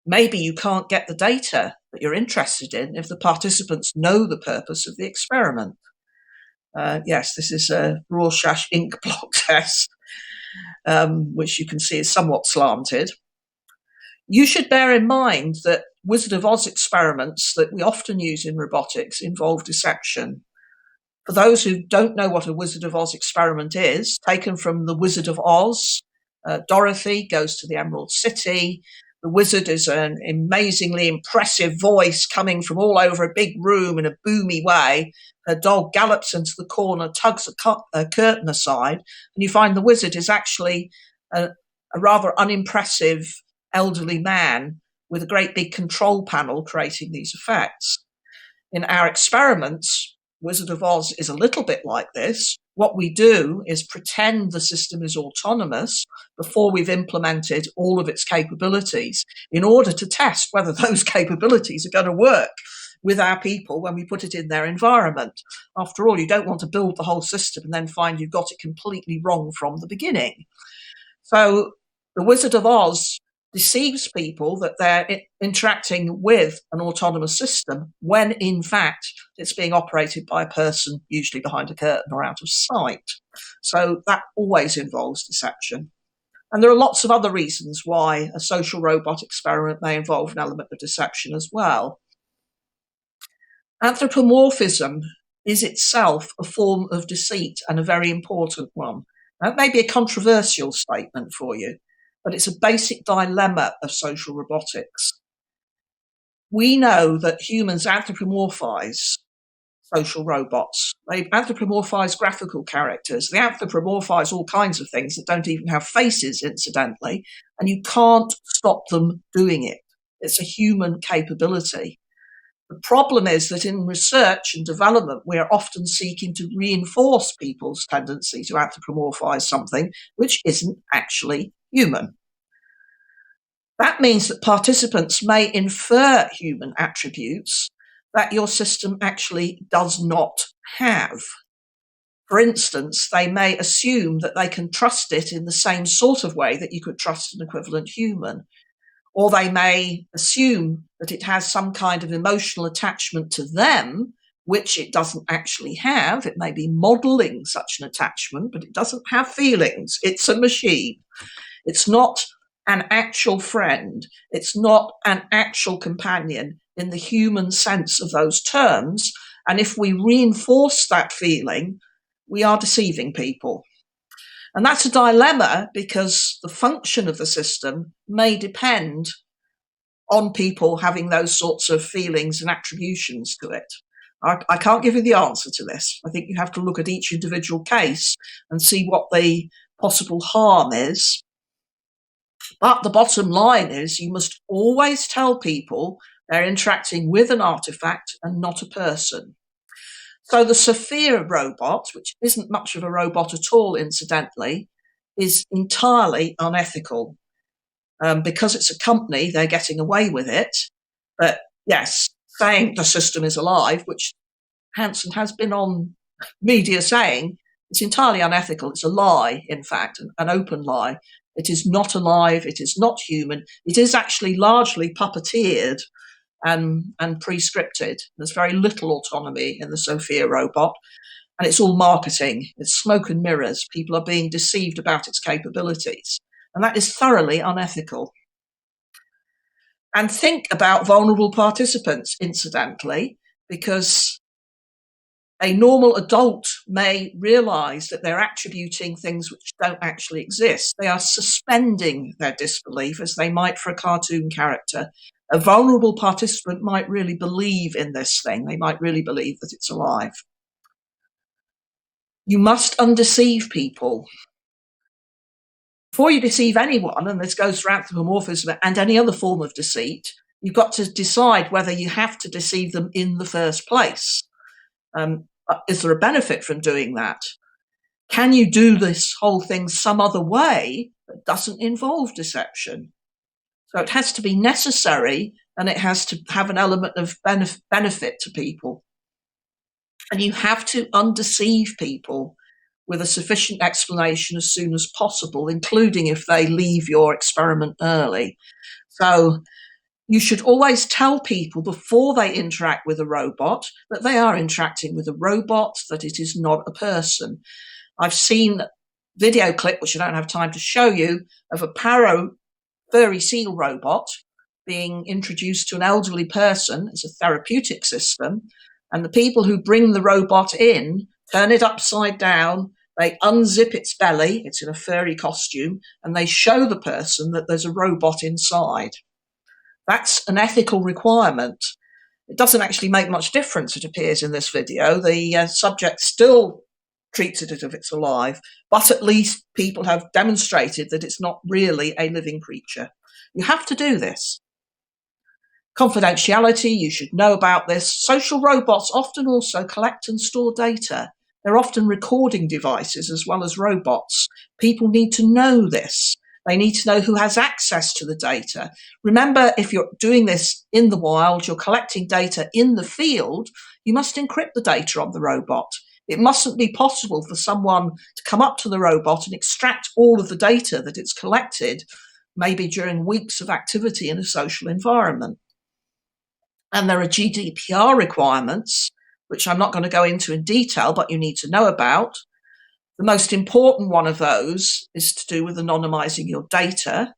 Maybe you can't get the data that you're interested in if the participants know the purpose of the experiment. Yes, this is a Rorschach ink blot test, which you can see is somewhat slanted. You should bear in mind that Wizard of Oz experiments that we often use in robotics involve deception. For those who don't know what a Wizard of Oz experiment is, taken from the Wizard of Oz, Dorothy goes to the Emerald City. The wizard is an amazingly impressive voice coming from all over a big room in a boomy way. Her dog gallops into the corner, tugs a curtain aside, and you find the wizard is actually a rather unimpressive elderly man with a great big control panel creating these effects. In our experiments, Wizard of Oz is a little bit like this. What we do is pretend the system is autonomous before we've implemented all of its capabilities in order to test whether those capabilities are going to work with our people when we put it in their environment. After all, you don't want to build the whole system and then find you've got it completely wrong from the beginning. So the Wizard of Oz deceives people that they're interacting with an autonomous system when, in fact, it's being operated by a person, usually behind a curtain or out of sight. So that always involves deception. And there are lots of other reasons why a social robot experiment may involve an element of deception as well. Anthropomorphism is itself a form of deceit, and a very important one. That may be a controversial statement for you, but it's a basic dilemma of social robotics. We know that humans anthropomorphize social robots. They anthropomorphize graphical characters. They anthropomorphize all kinds of things that don't even have faces, incidentally, and you can't stop them doing it. It's a human capability. The problem is that in research and development, we are often seeking to reinforce people's tendency to anthropomorphize something which isn't actually human. That means that participants may infer human attributes that your system actually does not have. For instance, they may assume that they can trust it in the same sort of way that you could trust an equivalent human. Or they may assume that it has some kind of emotional attachment to them, which it doesn't actually have. It may be modeling such an attachment, but it doesn't have feelings. It's a machine. It's not an actual friend. It's not an actual companion in the human sense of those terms. And if we reinforce that feeling, we are deceiving people. And that's a dilemma because the function of the system may depend on people having those sorts of feelings and attributions to it. I can't give you the answer to this. I think you have to look at each individual case and see what the possible harm is. But the bottom line is you must always tell people they're interacting with an artifact and not a person. So the Sophia robot, which isn't much of a robot at all, incidentally, is entirely unethical. Because it's a company, they're getting away with it. But yes, saying the system is alive, which Hansen has been on media saying, it's entirely unethical. It's a lie, in fact, an open lie. It is not alive. It is not human. It is actually largely puppeteered and pre-scripted. There's very little autonomy in the Sophia robot, and it's all marketing. It's smoke and mirrors. People are being deceived about its capabilities, and that is thoroughly unethical. And think about vulnerable participants, incidentally, because a normal adult may realize that they're attributing things which don't actually exist. They are suspending their disbelief as they might for a cartoon character. A vulnerable participant might really believe in this thing. They might really believe that it's alive. You must undeceive people. Before you deceive anyone, and this goes for anthropomorphism and any other form of deceit, you've got to decide whether you have to deceive them in the first place. Is there a benefit from doing that? Can you do this whole thing some other way that doesn't involve deception? So it has to be necessary, and it has to have an element of benefit to people. And you have to undeceive people with a sufficient explanation as soon as possible, including if they leave your experiment early. So you should always tell people before they interact with a robot that they are interacting with a robot, that it is not a person. I've seen a video clip, which I don't have time to show you, of a Paro furry seal robot being introduced to an elderly person as a therapeutic system. And the people who bring the robot in turn it upside down, they unzip its belly, it's in a furry costume, and they show the person that there's a robot inside. That's an ethical requirement. It doesn't actually make much difference, it appears in this video. The subject still treats it as if it's alive, but at least people have demonstrated that it's not really a living creature. You have to do this. Confidentiality, you should know about this. Social robots often also collect and store data. They're often recording devices as well as robots. People need to know this. They need to know who has access to the data. Remember, if you're doing this in the wild, you're collecting data in the field, you must encrypt the data on the robot. It mustn't be possible for someone to come up to the robot and extract all of the data that it's collected, maybe during weeks of activity in a social environment. And there are GDPR requirements, which I'm not going to go into in detail, but you need to know about. The most important one of those is to do with anonymizing your data,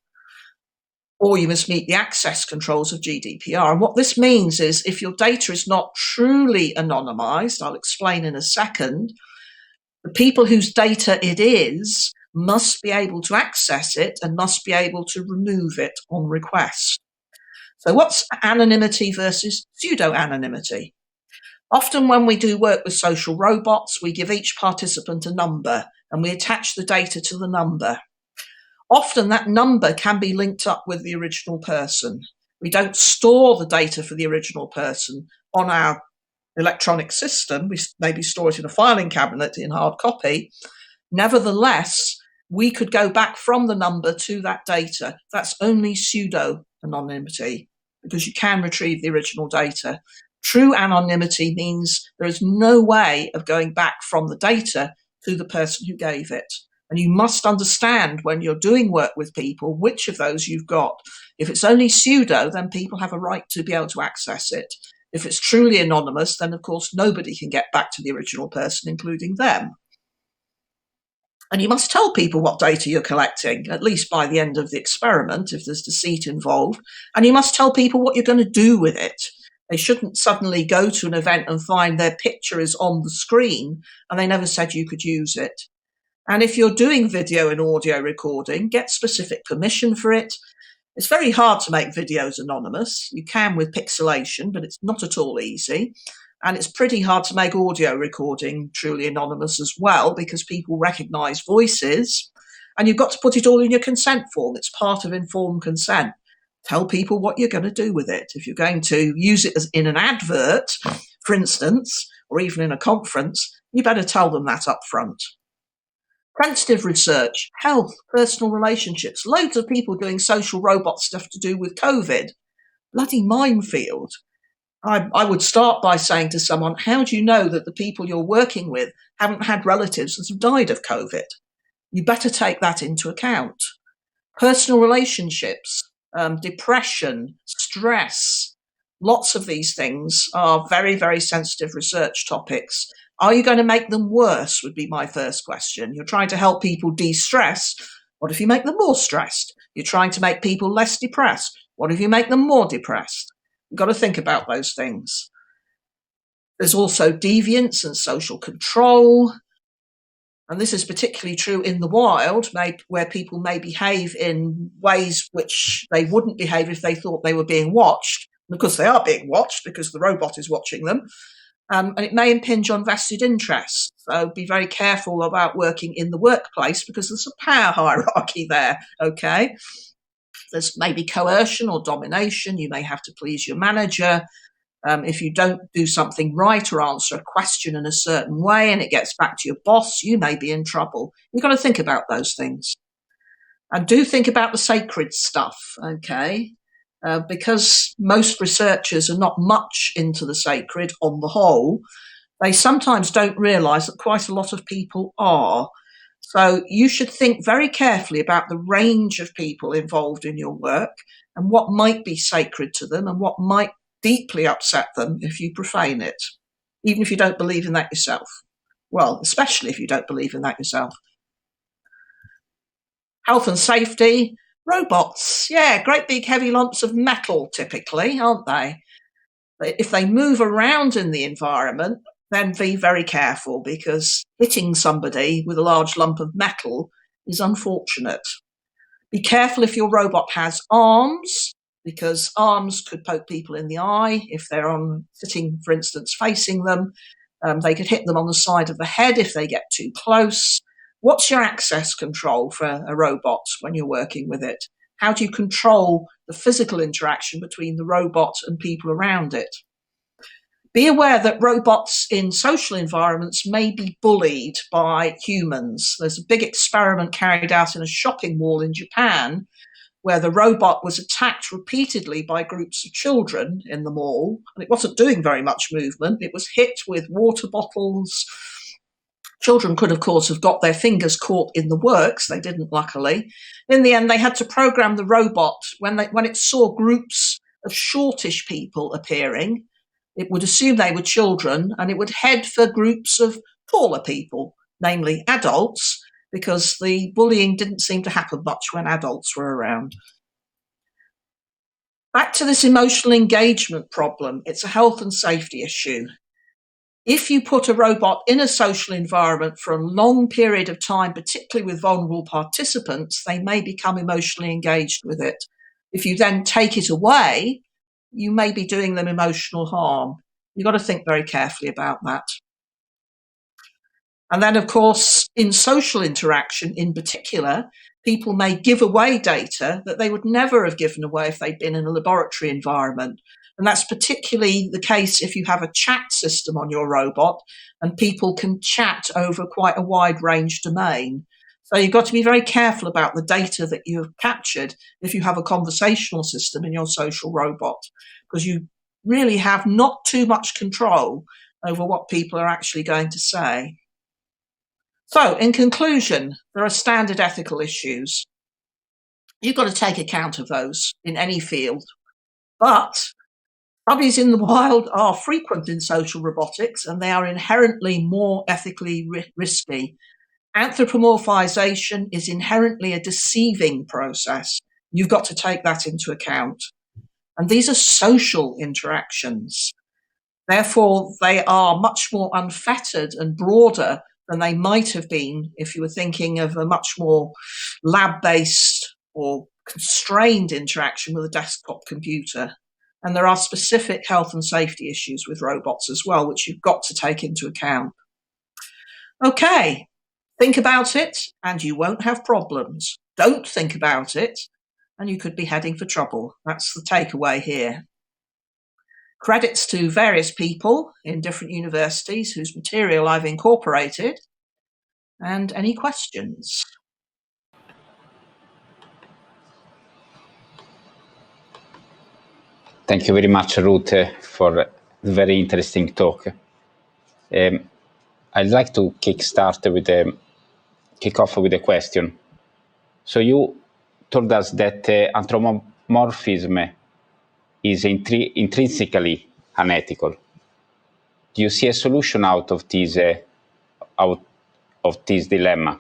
or you must meet the access controls of GDPR. And what this means is if your data is not truly anonymized, I'll explain in a second, The people whose data it is must be able to access it and must be able to remove it on request. So what's anonymity versus pseudo-anonymity? Often when we do work with social robots, we give each participant a number and we attach the data to the number. Often that number can be linked up with the original person. We don't store the data for the original person on our electronic system. We maybe store it in a filing cabinet in hard copy. Nevertheless, we could go back from the number to that data. That's only pseudo-anonymity because you can retrieve the original data. True anonymity means there is no way of going back from the data to the person who gave it. And you must understand when you're doing work with people, which of those you've got. If it's only pseudo, then people have a right to be able to access it. If it's truly anonymous, then of course nobody can get back to the original person, including them. And you must tell people what data you're collecting, at least by the end of the experiment, if there's deceit involved. And you must tell people what you're going to do with it. They shouldn't suddenly go to an event and find their picture is on the screen and they never said you could use it. And if you're doing video and audio recording, get specific permission for it. It's very hard to make videos anonymous. You can with pixelation, but it's not at all easy. And it's pretty hard to make audio recording truly anonymous as well, because people recognize voices. And you've got to put it all in your consent form. It's part of informed consent. Tell people what you're going to do with it. If you're going to use it as in an advert, for instance, or even in a conference, you better tell them that up front. Sensitive research, health, personal relationships, loads of people doing social robot stuff to do with COVID. Bloody minefield. I would start by saying to someone, how do you know that the people you're working with haven't had relatives that have died of COVID? You better take that into account. Personal relationships, depression, stress, lots of these things are very, very sensitive research topics. Are you going to make them worse would be my first question. You're trying to help people de-stress. What if you make them more stressed? You're trying to make people less depressed. What if you make them more depressed? You've got to think about those things. There's also deviance and social control. And this is particularly true in the wild, where people may behave in ways which they wouldn't behave if they thought they were being watched, because they are being watched because the robot is watching them. And it may impinge on vested interests. So be very careful about working in the workplace because there's a power hierarchy there, okay? There's maybe coercion or domination. You may have to please your manager. If you don't do something right or answer a question in a certain way and it gets back to your boss, you may be in trouble. You've got to think about those things. And do think about the sacred stuff, okay? Because most researchers are not much into the sacred on the whole, they sometimes don't realise that quite a lot of people are. So you should think very carefully about the range of people involved in your work and what might be sacred to them and what might deeply upset them if you profane it, even if you don't believe in that yourself. Well, especially if you don't believe in that yourself. Health and safety. Robots, yeah, great big heavy lumps of metal typically, aren't they? But if they move around in the environment, then be very careful because hitting somebody with a large lump of metal is unfortunate. Be careful if your robot has arms, because arms could poke people in the eye if they're sitting, for instance, facing them. They could hit them on the side of the head if they get too close. What's your access control for a robot when you're working with it? How do you control the physical interaction between the robot and people around it? Be aware that robots in social environments may be bullied by humans. There's a big experiment carried out in a shopping mall in Japan where the robot was attacked repeatedly by groups of children in the mall, and it wasn't doing very much movement. It was hit with water bottles. Children could, of course, have got their fingers caught in the works. They didn't, luckily. In the end, they had to program the robot when it saw groups of shortish people appearing. It would assume they were children, and it would head for groups of taller people, namely adults, because the bullying didn't seem to happen much when adults were around. Back to this emotional engagement problem. It's a health and safety issue. if you put a robot in a social environment for a long period of time, particularly with vulnerable participants, they may become emotionally engaged with it. If you then take it away, you may be doing them emotional harm. You've got to think very carefully about that. And then, of course, in social interaction in particular, people may give away data that they would never have given away if they'd been in a laboratory environment. And that's particularly the case if you have a chat system on your robot and people can chat over quite a wide range domain. So you've got to be very careful about the data that you have captured if you have a conversational system in your social robot, because you really have not too much control over what people are actually going to say. So, in conclusion, there are standard ethical issues. You've got to take account of those in any field. But puppies in the wild are frequent in social robotics, and they are inherently more ethically risky. Anthropomorphization is inherently a deceiving process. You've got to take that into account. And these are social interactions. Therefore, they are much more unfettered and broader than they might have been if you were thinking of a much more lab-based or constrained interaction with a desktop computer. And there are specific health and safety issues with robots as well, which you've got to take into account. Okay, think about it and you won't have problems. Don't think about it and you could be heading for trouble. That's the takeaway here. Credits to various people in different universities whose material I've incorporated. And any questions? Thank you very much, Ruth, for the very interesting talk. I'd like to kick off with a question. So you told us that anthropomorphism is intrinsically unethical. Do you see a solution out of this dilemma?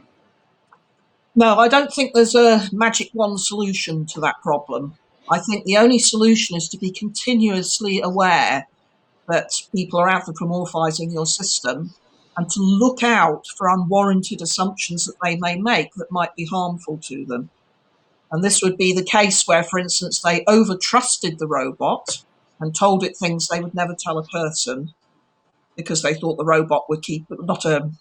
No, I don't think there's a magic wand solution to that problem. I think the only solution is to be continuously aware that people are anthropomorphizing your system and to look out for unwarranted assumptions that they may make that might be harmful to them. And this would be the case where, for instance, they over-trusted the robot and told it things they would never tell a person because they thought the robot would keep, not an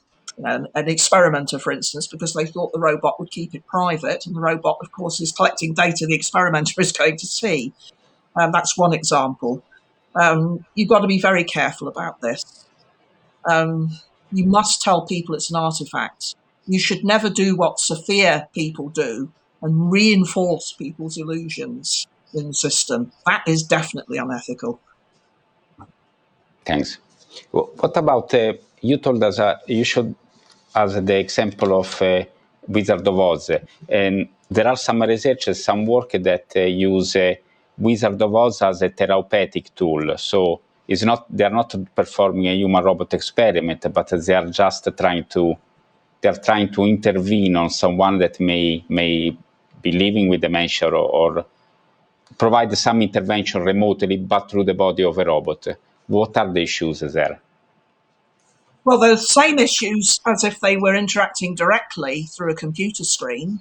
experimenter, for instance, because they thought the robot would keep it private. And the robot, of course, is collecting data the experimenter is going to see. That's one example. You've got to be very careful about this. You must tell people it's an artifact. You should never do what Sophia people do and reinforce people's illusions in the system. That is definitely unethical. Thanks. Well, what about, you told us, you showed us the example of Wizard of Oz. And there are some researchers, some work that use Wizard of Oz as a therapeutic tool. So they are not performing a human-robot experiment, but they are just trying to intervene on someone that may be living with dementia or provide some intervention remotely, but through the body of a robot. What are the issues there? Well, the same issues as if they were interacting directly through a computer screen,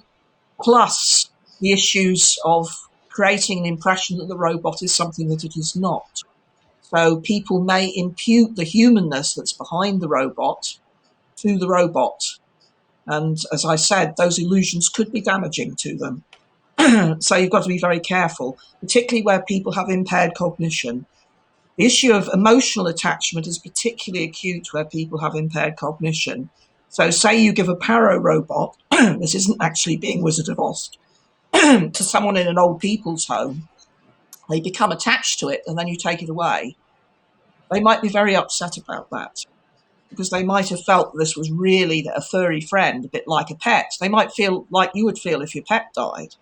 plus the issues of creating an impression that the robot is something that it is not. So people may impute the humanness that's behind the robot to the robot. And as I said, those illusions could be damaging to them. So you've got to be very careful, particularly where people have impaired cognition. The issue of emotional attachment is particularly acute where people have impaired cognition. So say you give a Paro robot, this isn't actually being Wizard of Oz, to someone in an old people's home, they become attached to it and then you take it away. They might be very upset about that because they might have felt that this was really a furry friend, a bit like a pet. They might feel like you would feel if your pet died.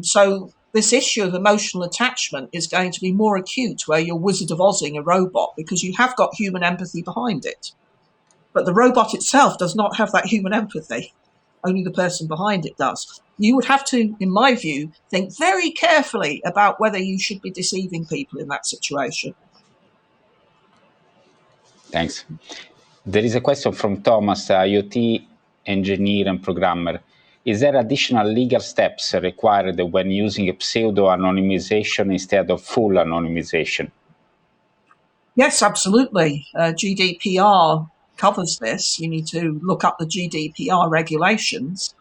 So this issue of emotional attachment is going to be more acute where you're Wizard of Ozing a robot because you have got human empathy behind it. But the robot itself does not have that human empathy. Only the person behind it does. You would have to, in my view, think very carefully about whether you should be deceiving people in that situation. Thanks. There is a question from Thomas, IoT engineer and programmer. Is there additional legal steps required when using a pseudo-anonymization instead of full anonymization? Yes, absolutely. GDPR covers this. You need to look up the GDPR regulations.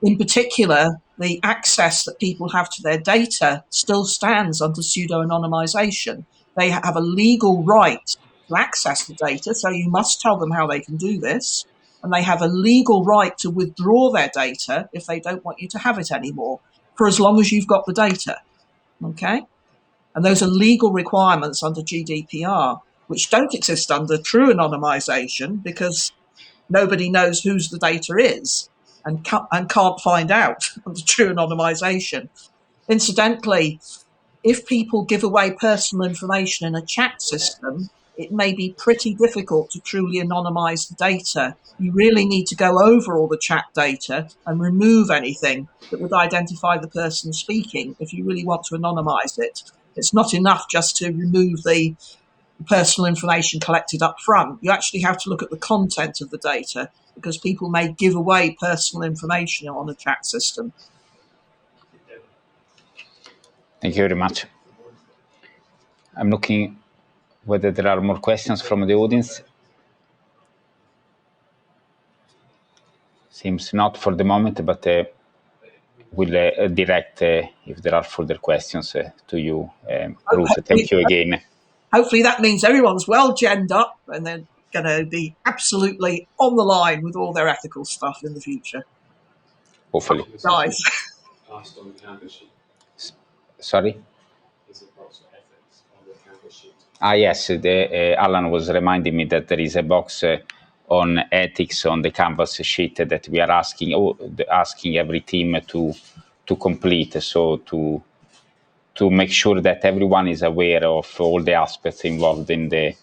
In particular, the access that people have to their data still stands under pseudo-anonymization. They have a legal right to access the data, so you must tell them how they can do this. And they have a legal right to withdraw their data if they don't want you to have it anymore, for as long as you've got the data. Okay? And those are legal requirements under GDPR, which don't exist under true anonymization because nobody knows whose the data is and can't find out under true anonymization. Incidentally, if people give away personal information in a chat system, it may be pretty difficult to truly anonymize the data. You really need to go over all the chat data and remove anything that would identify the person speaking if you really want to anonymize it. It's not enough just to remove the personal information collected up front. You actually have to look at the content of the data because people may give away personal information on a chat system. Thank you very much. I'm looking whether there are more questions from the audience. Seems not for the moment, but we'll direct if there are further questions to you, Ruth. Thank you again. Hopefully that means everyone's well genned up and they're going to be absolutely on the line with all their ethical stuff in the future. Hopefully. Guys. Sorry? Yes, Alan was reminding me that there is a box on ethics on the Canvas sheet that we are asking every team to complete, so to make sure that everyone is aware of all the aspects involved in the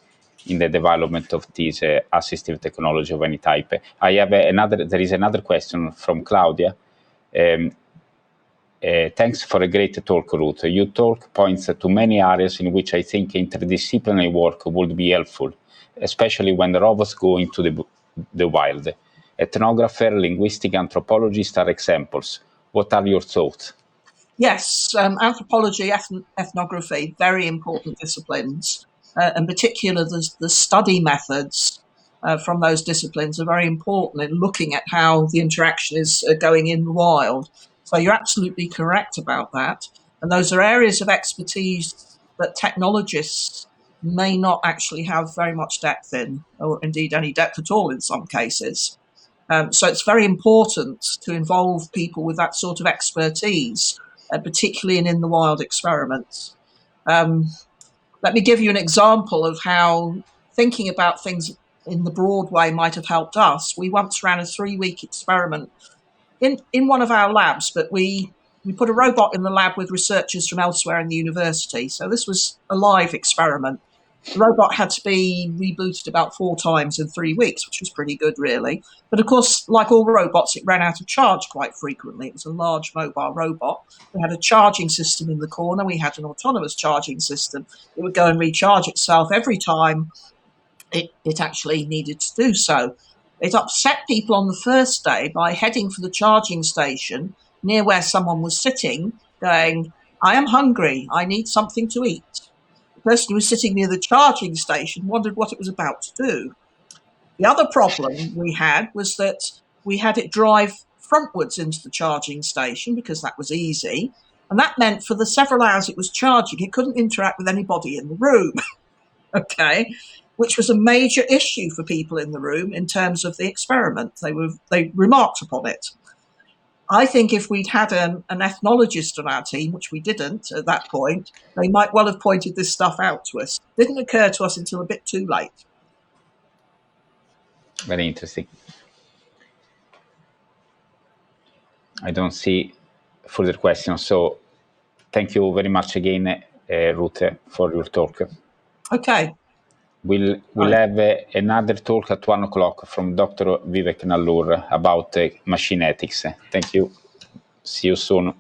development of this assistive technology of any type. There is another question from Claudia. Thanks for a great talk, Ruth. Your talk points to many areas in which I think interdisciplinary work would be helpful, especially when the robots go into the wild. Ethnographer, linguistic anthropologist are examples. What are your thoughts? Yes, anthropology, ethnography, very important disciplines. In particular, the study methods from those disciplines are very important in looking at how the interaction is going in the wild. So you're absolutely correct about that. And those are areas of expertise that technologists may not actually have very much depth in, or indeed any depth at all in some cases. So it's very important to involve people with that sort of expertise, particularly in the wild experiments. Let me give you an example of how thinking about things in the broad way might have helped us. We once ran a 3-week experiment in one of our labs, but we put a robot in the lab with researchers from elsewhere in the university. So this was a live experiment. The robot had to be rebooted about 4 times in 3 weeks, which was pretty good, really. But of course, like all robots, it ran out of charge quite frequently. It was a large mobile robot. We had a charging system in the corner. We had an autonomous charging system. It would go and recharge itself every time it actually needed to do so. It upset people on the first day by heading for the charging station near where someone was sitting, going, "I am hungry. I need something to eat." The person who was sitting near the charging station wondered what it was about to do. The other problem we had was that we had it drive frontwards into the charging station because that was easy. And that meant for the several hours it was charging, it couldn't interact with anybody in the room. Okay, which was a major issue for people in the room in terms of the experiment. They remarked upon it. I think if we'd had an ethnologist on our team, which we didn't at that point, they might well have pointed this stuff out to us. It didn't occur to us until a bit too late. Very interesting. I don't see further questions, so thank you very much again, Ruth, for your talk. Okay. We'll have another talk at 1 o'clock from Dr. Vivek Nallur about machine ethics. Thank you. See you soon.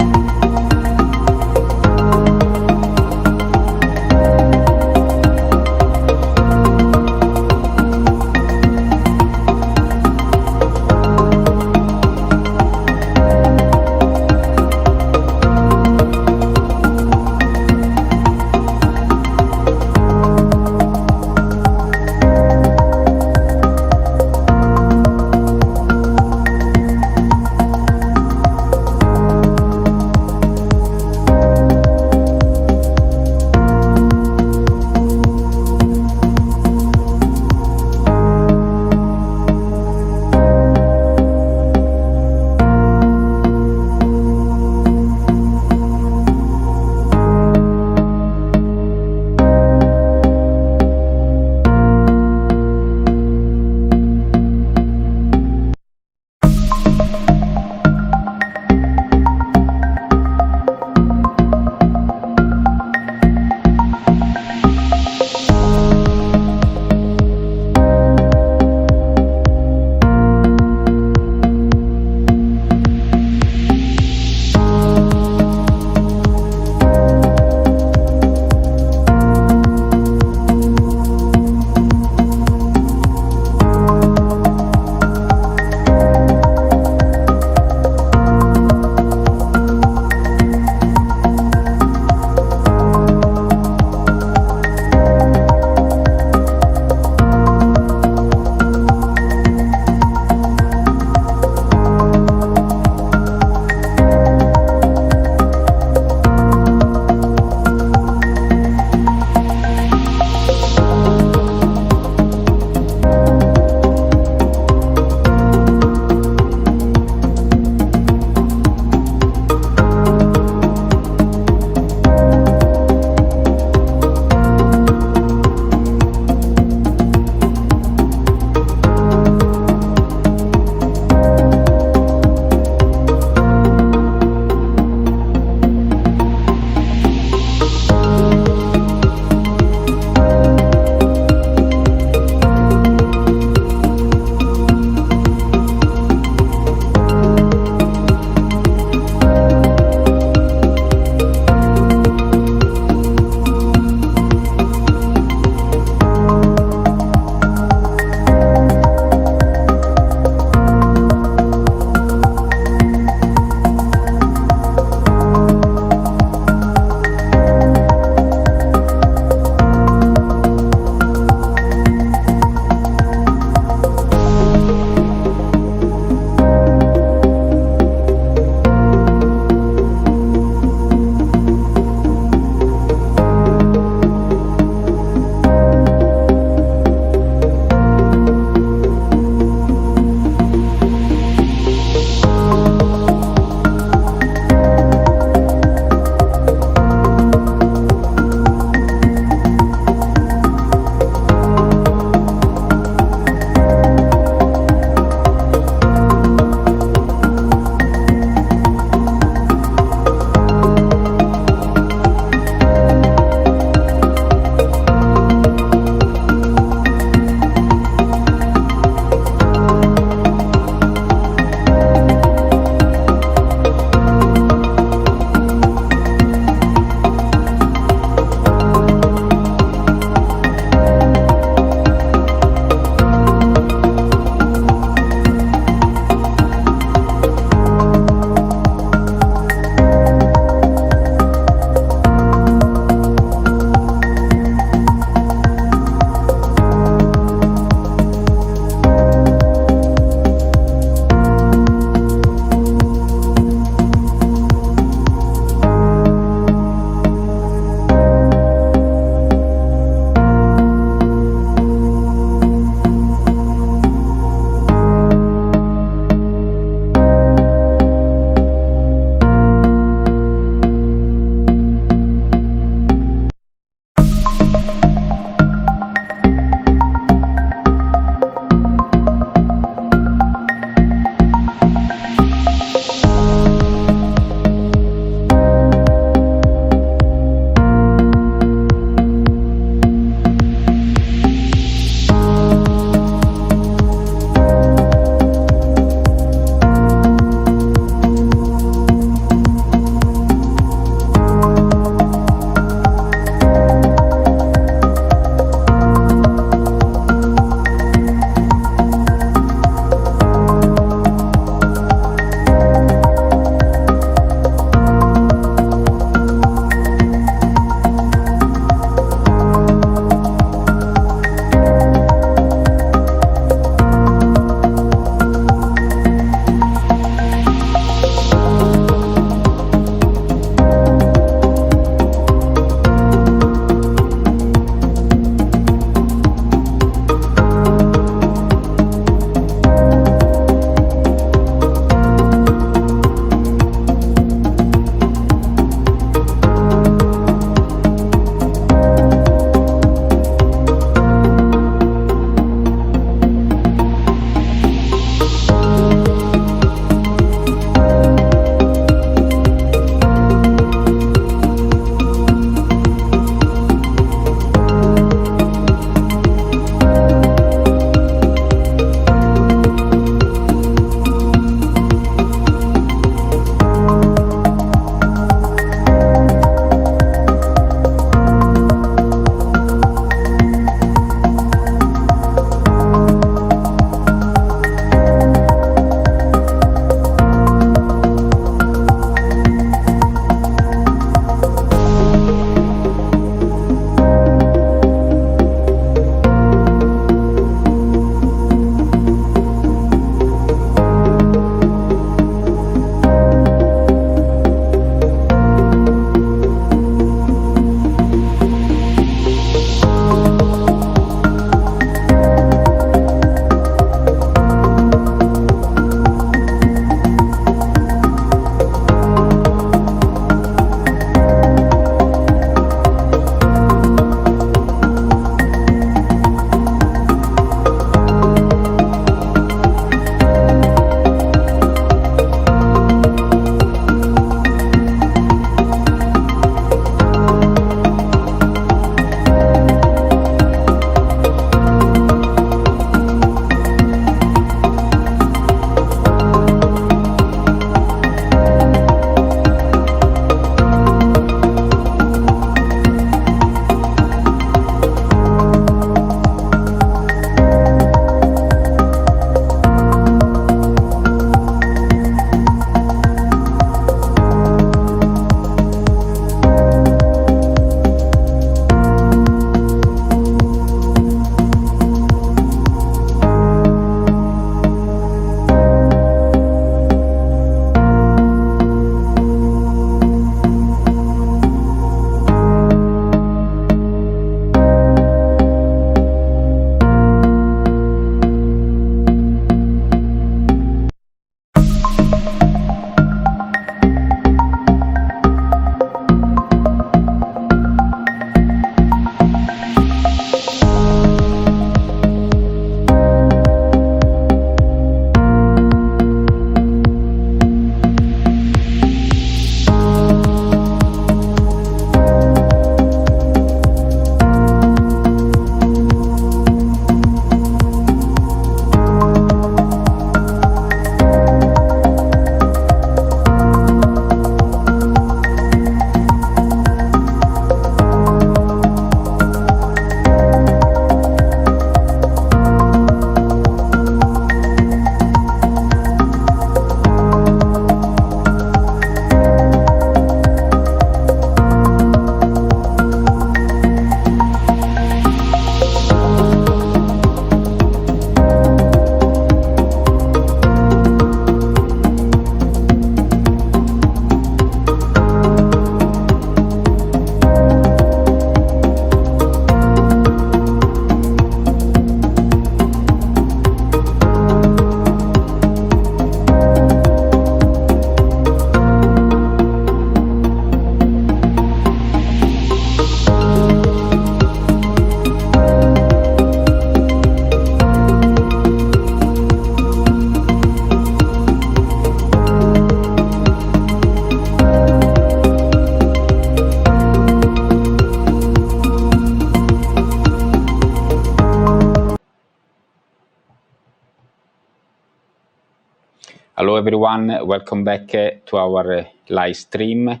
everyone. Welcome back to our live stream.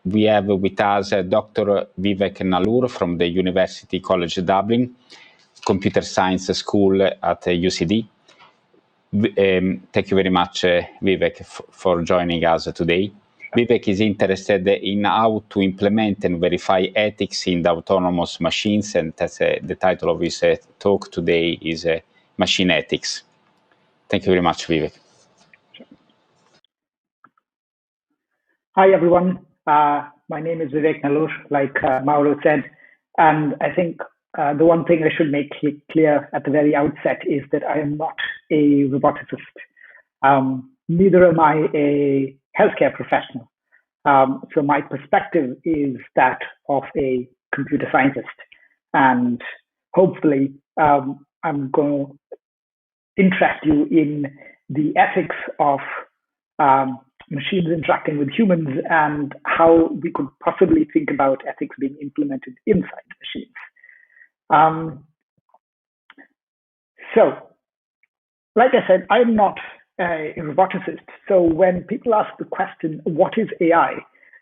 We have with us Dr. Vivek Nallur from the University College Dublin, Computer Science School at UCD. Thank you very much, Vivek, for joining us today. Vivek is interested in how to implement and verify ethics in the autonomous machines, and that's the title of his talk today is Machine Ethics. Thank you very much, Vivek. Hi, everyone. My name is Vivek Nallur, like Mauro said. And I think the one thing I should make clear at the very outset is that I am not a roboticist. Neither am I a healthcare professional. So my perspective is that of a computer scientist. And hopefully, I'm going to interest you in the ethics of machines interacting with humans and how we could possibly think about ethics being implemented inside machines. So, like I said, I'm not a roboticist. So when people ask the question, what is AI?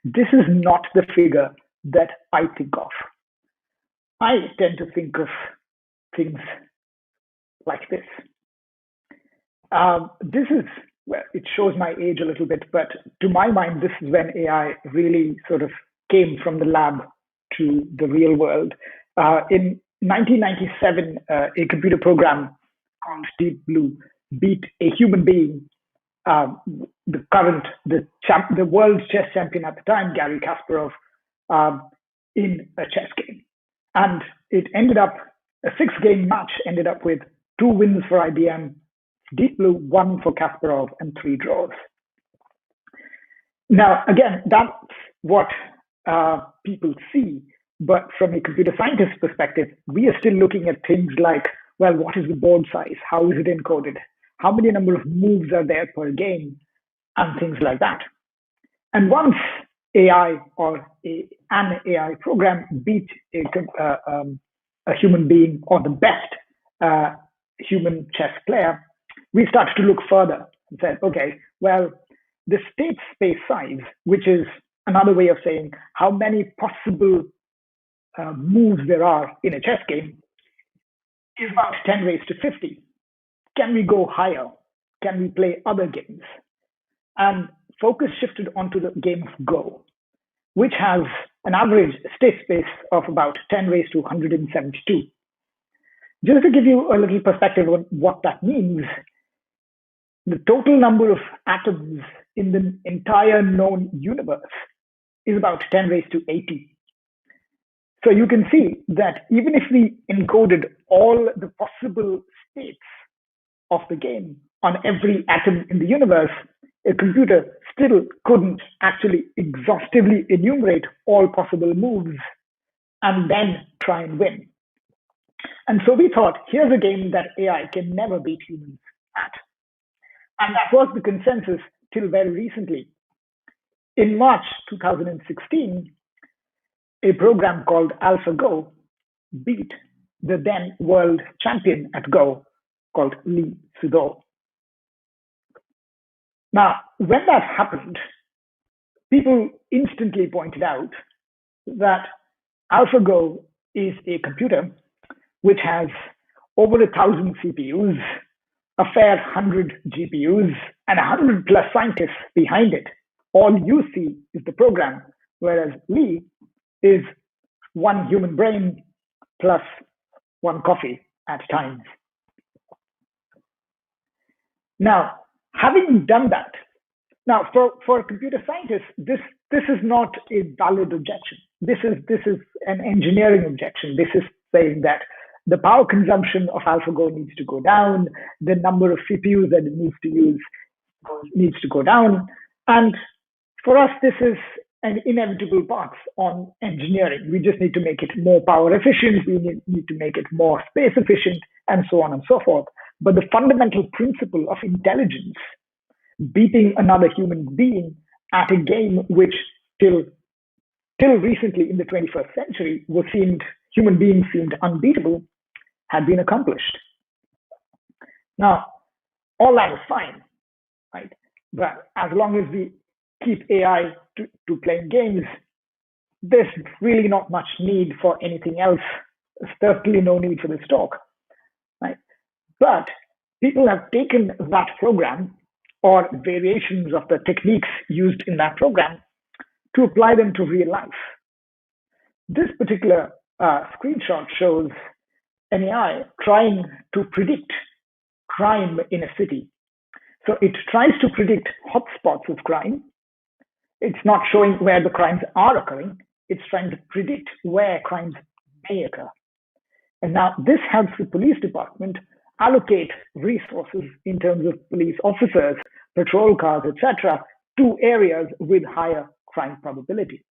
This is not the figure that I think of. I tend to think of things like this. This is, well, it shows my age a little bit, but to my mind, this is when AI really sort of came from the lab to the real world. In 1997, a computer program called Deep Blue beat a human being, the world chess champion at the time, Garry Kasparov, in a chess game. And it ended up, a 6-game match ended up with 2 wins for IBM, Deep Blue, 1 for Kasparov, and 3 draws. Now, again, that's what people see. But from a computer scientist perspective, we are still looking at things like, well, what is the board size? How is it encoded? How many number of moves are there per game? And things like that. And once AI or an AI program beat a human being or the best human chess player, we started to look further and said, okay, well, the state space size, which is another way of saying how many possible moves there are in a chess game, is about 10 raised to 50. Can we go higher? Can we play other games? And focus shifted onto the game of Go, which has an average state space of about 10 raised to 172. Just to give you a little perspective on what that means, the total number of atoms in the entire known universe is about 10 raised to 80. So you can see that even if we encoded all the possible states of the game on every atom in the universe, a computer still couldn't actually exhaustively enumerate all possible moves and then try and win. And so we thought, here's a game that AI can never beat humans at. And that was the consensus till very recently. In March 2016, a program called AlphaGo beat the then world champion at Go called Lee Sedol. Now, when that happened, people instantly pointed out that AlphaGo is a computer which has over 1,000 CPUs, a fair 100 GPUs, and 100 plus scientists behind it. All you see is the program, whereas Lee is one human brain plus one coffee at times. Now, having done that, now for computer scientists, this is not a valid objection. This is an engineering objection. This is saying that the power consumption of AlphaGo needs to go down, the number of CPUs that it needs to use needs to go down. And for us, this is an inevitable path on engineering. We just need to make it more power efficient, we need to make it more space efficient, and so on and so forth. But the fundamental principle of intelligence, beating another human being at a game which till recently in the 21st century human beings seemed unbeatable, had been accomplished. Now, all that is fine, right? But as long as we keep AI to playing games, there's really not much need for anything else. There's certainly no need for this talk, right? But people have taken that program or variations of the techniques used in that program to apply them to real life. This particular screenshot shows an AI trying to predict crime in a city. So it tries to predict hotspots of crime. It's not showing where the crimes are occurring. It's trying to predict where crimes may occur. And now this helps the police department allocate resources in terms of police officers, patrol cars, etc., to areas with higher crime probability.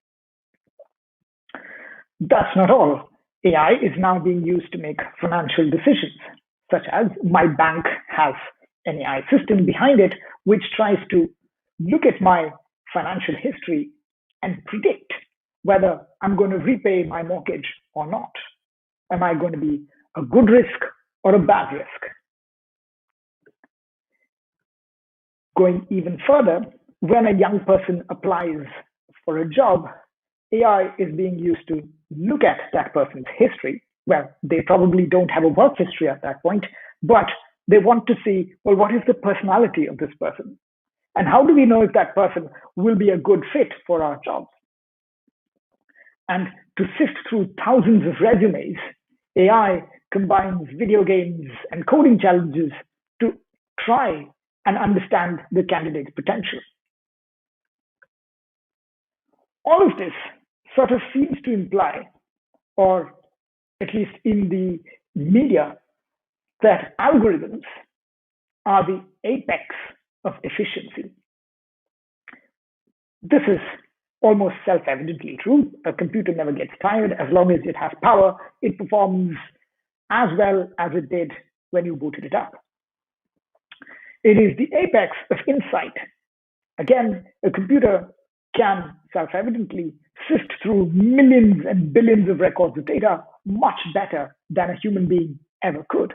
That's not all. AI is now being used to make financial decisions, such as my bank has an AI system behind it, which tries to look at my financial history and predict whether I'm going to repay my mortgage or not. Am I going to be a good risk or a bad risk? Going even further, when a young person applies for a job, AI is being used to look at that person's history. Well, they probably don't have a work history at that point, but they want to see, well, what is the personality of this person? And how do we know if that person will be a good fit for our jobs? And to sift through thousands of resumes, AI combines video games and coding challenges to try and understand the candidate's potential. All of this sort of seems to imply, or at least in the media, that algorithms are the apex of efficiency. This is almost self-evidently true. A computer never gets tired. As long as it has power, it performs as well as it did when you booted it up. It is the apex of insight. Again, a computer can self-evidently sift through millions and billions of records of data much better than a human being ever could.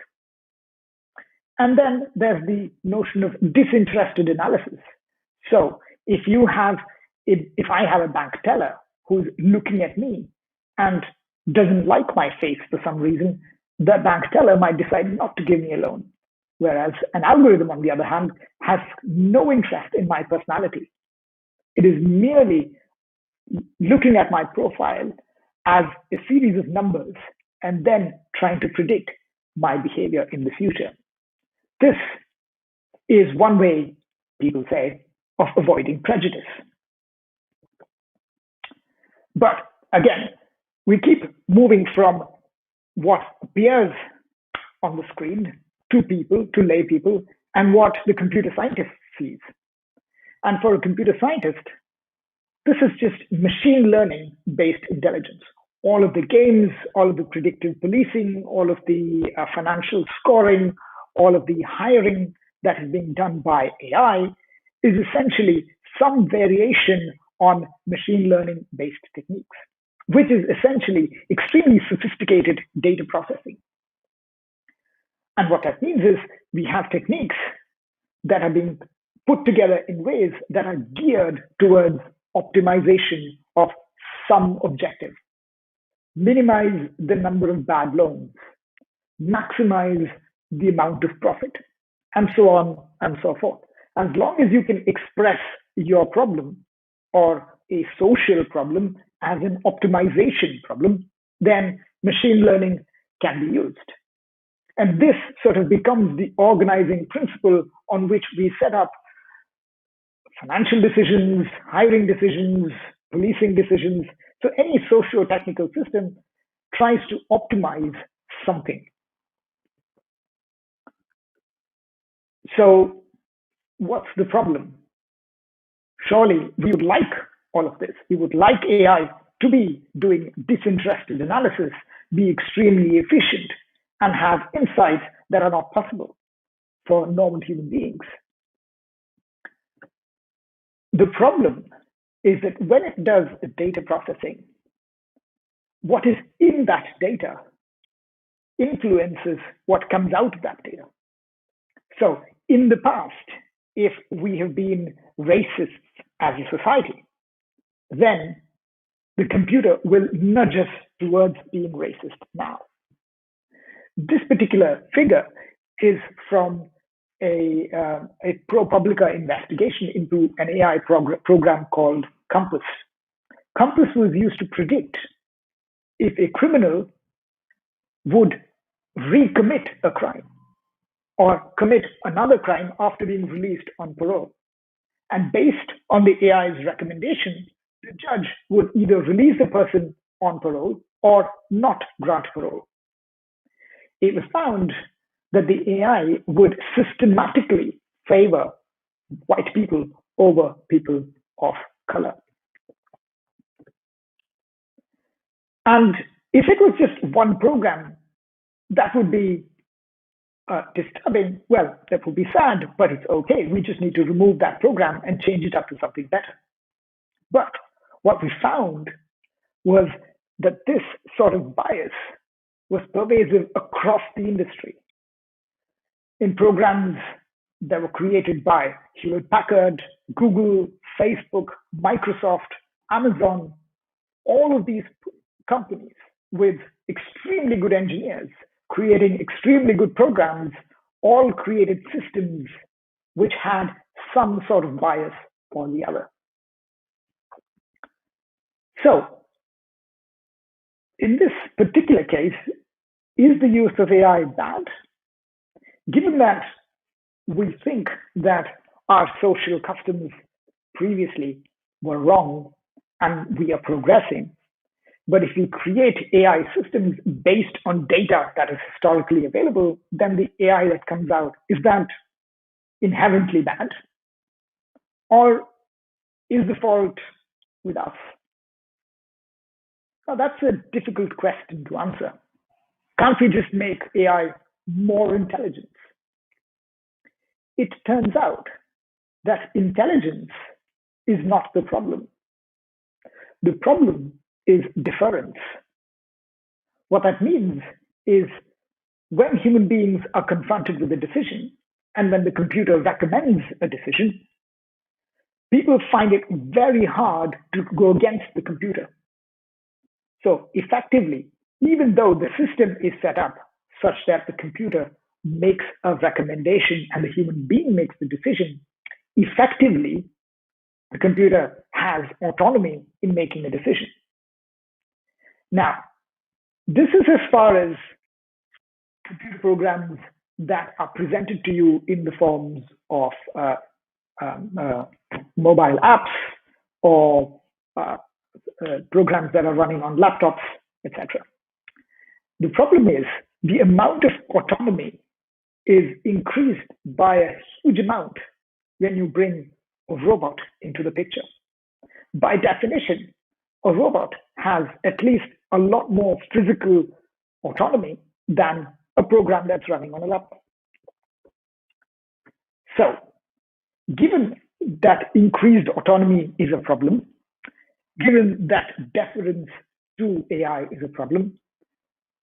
And then there's the notion of disinterested analysis. So if I have a bank teller who's looking at me and doesn't like my face for some reason, the bank teller might decide not to give me a loan. Whereas an algorithm, on the other hand, has no interest in my personality. It is merely looking at my profile as a series of numbers and then trying to predict my behavior in the future. This is one way, people say, of avoiding prejudice. But again, we keep moving from what appears on the screen to people, to lay people, and what the computer scientist sees. And for a computer scientist, this is just machine learning based intelligence. All of the games, all of the predictive policing, all of the financial scoring, all of the hiring that is being done by AI is essentially some variation on machine learning based techniques, which is essentially extremely sophisticated data processing. And what that means is we have techniques that are being put together in ways that are geared towards optimization of some objective. Minimize the number of bad loans, maximize the amount of profit, and so on and so forth. As long as you can express your problem or a social problem as an optimization problem, then machine learning can be used. And this sort of becomes the organizing principle on which we set up financial decisions, hiring decisions, policing decisions. So any socio-technical system tries to optimize something. So what's the problem? Surely we would like all of this. We would like AI to be doing disinterested analysis, be extremely efficient, and have insights that are not possible for normal human beings. The problem is that when it does data processing, what is in that data influences what comes out of that data. So in the past, if we have been racists as a society, then the computer will nudge us towards being racist now. This particular figure is from a ProPublica investigation into an AI program called Compass. Compass was used to predict if a criminal would recommit a crime or commit another crime after being released on parole. And based on the AI's recommendation, the judge would either release the person on parole or not grant parole. It was found that the AI would systematically favor white people over people of color. And if it was just one program, that would be disturbing. Well, that would be sad, but it's okay. We just need to remove that program and change it up to something better. But what we found was that this sort of bias was pervasive across the industry. In programs that were created by Hewlett-Packard, Google, Facebook, Microsoft, Amazon, all of these companies with extremely good engineers creating extremely good programs all created systems which had some sort of bias or the other. So, in this particular case, is the use of AI bad? Given that we think that our social customs previously were wrong and we are progressing, but if we create AI systems based on data that is historically available, then the AI that comes out, is that inherently bad? Or is the fault with us? Now, that's a difficult question to answer. Can't we just make AI more intelligent? It turns out that intelligence is not the problem. The problem is difference. What that means is when human beings are confronted with a decision, and when the computer recommends a decision, people find it very hard to go against the computer. So effectively, even though the system is set up such that the computer makes a recommendation and the human being makes the decision, effectively, the computer has autonomy in making a decision. Now, this is as far as computer programs that are presented to you in the forms of mobile apps or programs that are running on laptops, etc. The problem is the amount of autonomy is increased by a huge amount when you bring a robot into the picture. By definition, a robot has at least a lot more physical autonomy than a program that's running on a laptop. So, given that increased autonomy is a problem, given that deference to AI is a problem,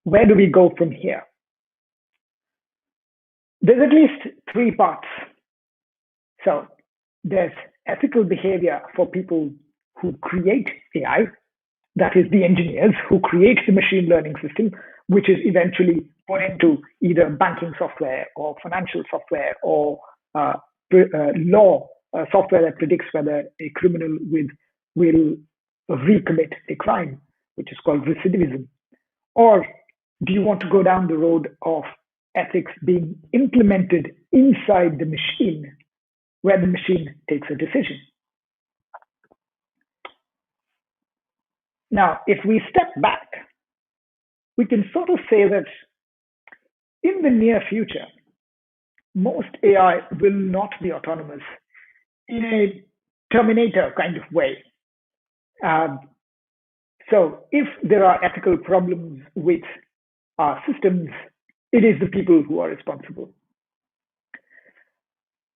where do we go from here? There's at least three parts. So, there's ethical behavior for people who create AI, that is the engineers who create the machine learning system, which is eventually put into either banking software or financial software or law software that predicts whether a criminal will recommit a crime, which is called recidivism. Or do you want to go down the road of ethics being implemented inside the machine, where the machine takes a decision? Now, if we step back, we can sort of say that in the near future, most AI will not be autonomous in a Terminator kind of way. So if there are ethical problems with our systems, it is the people who are responsible.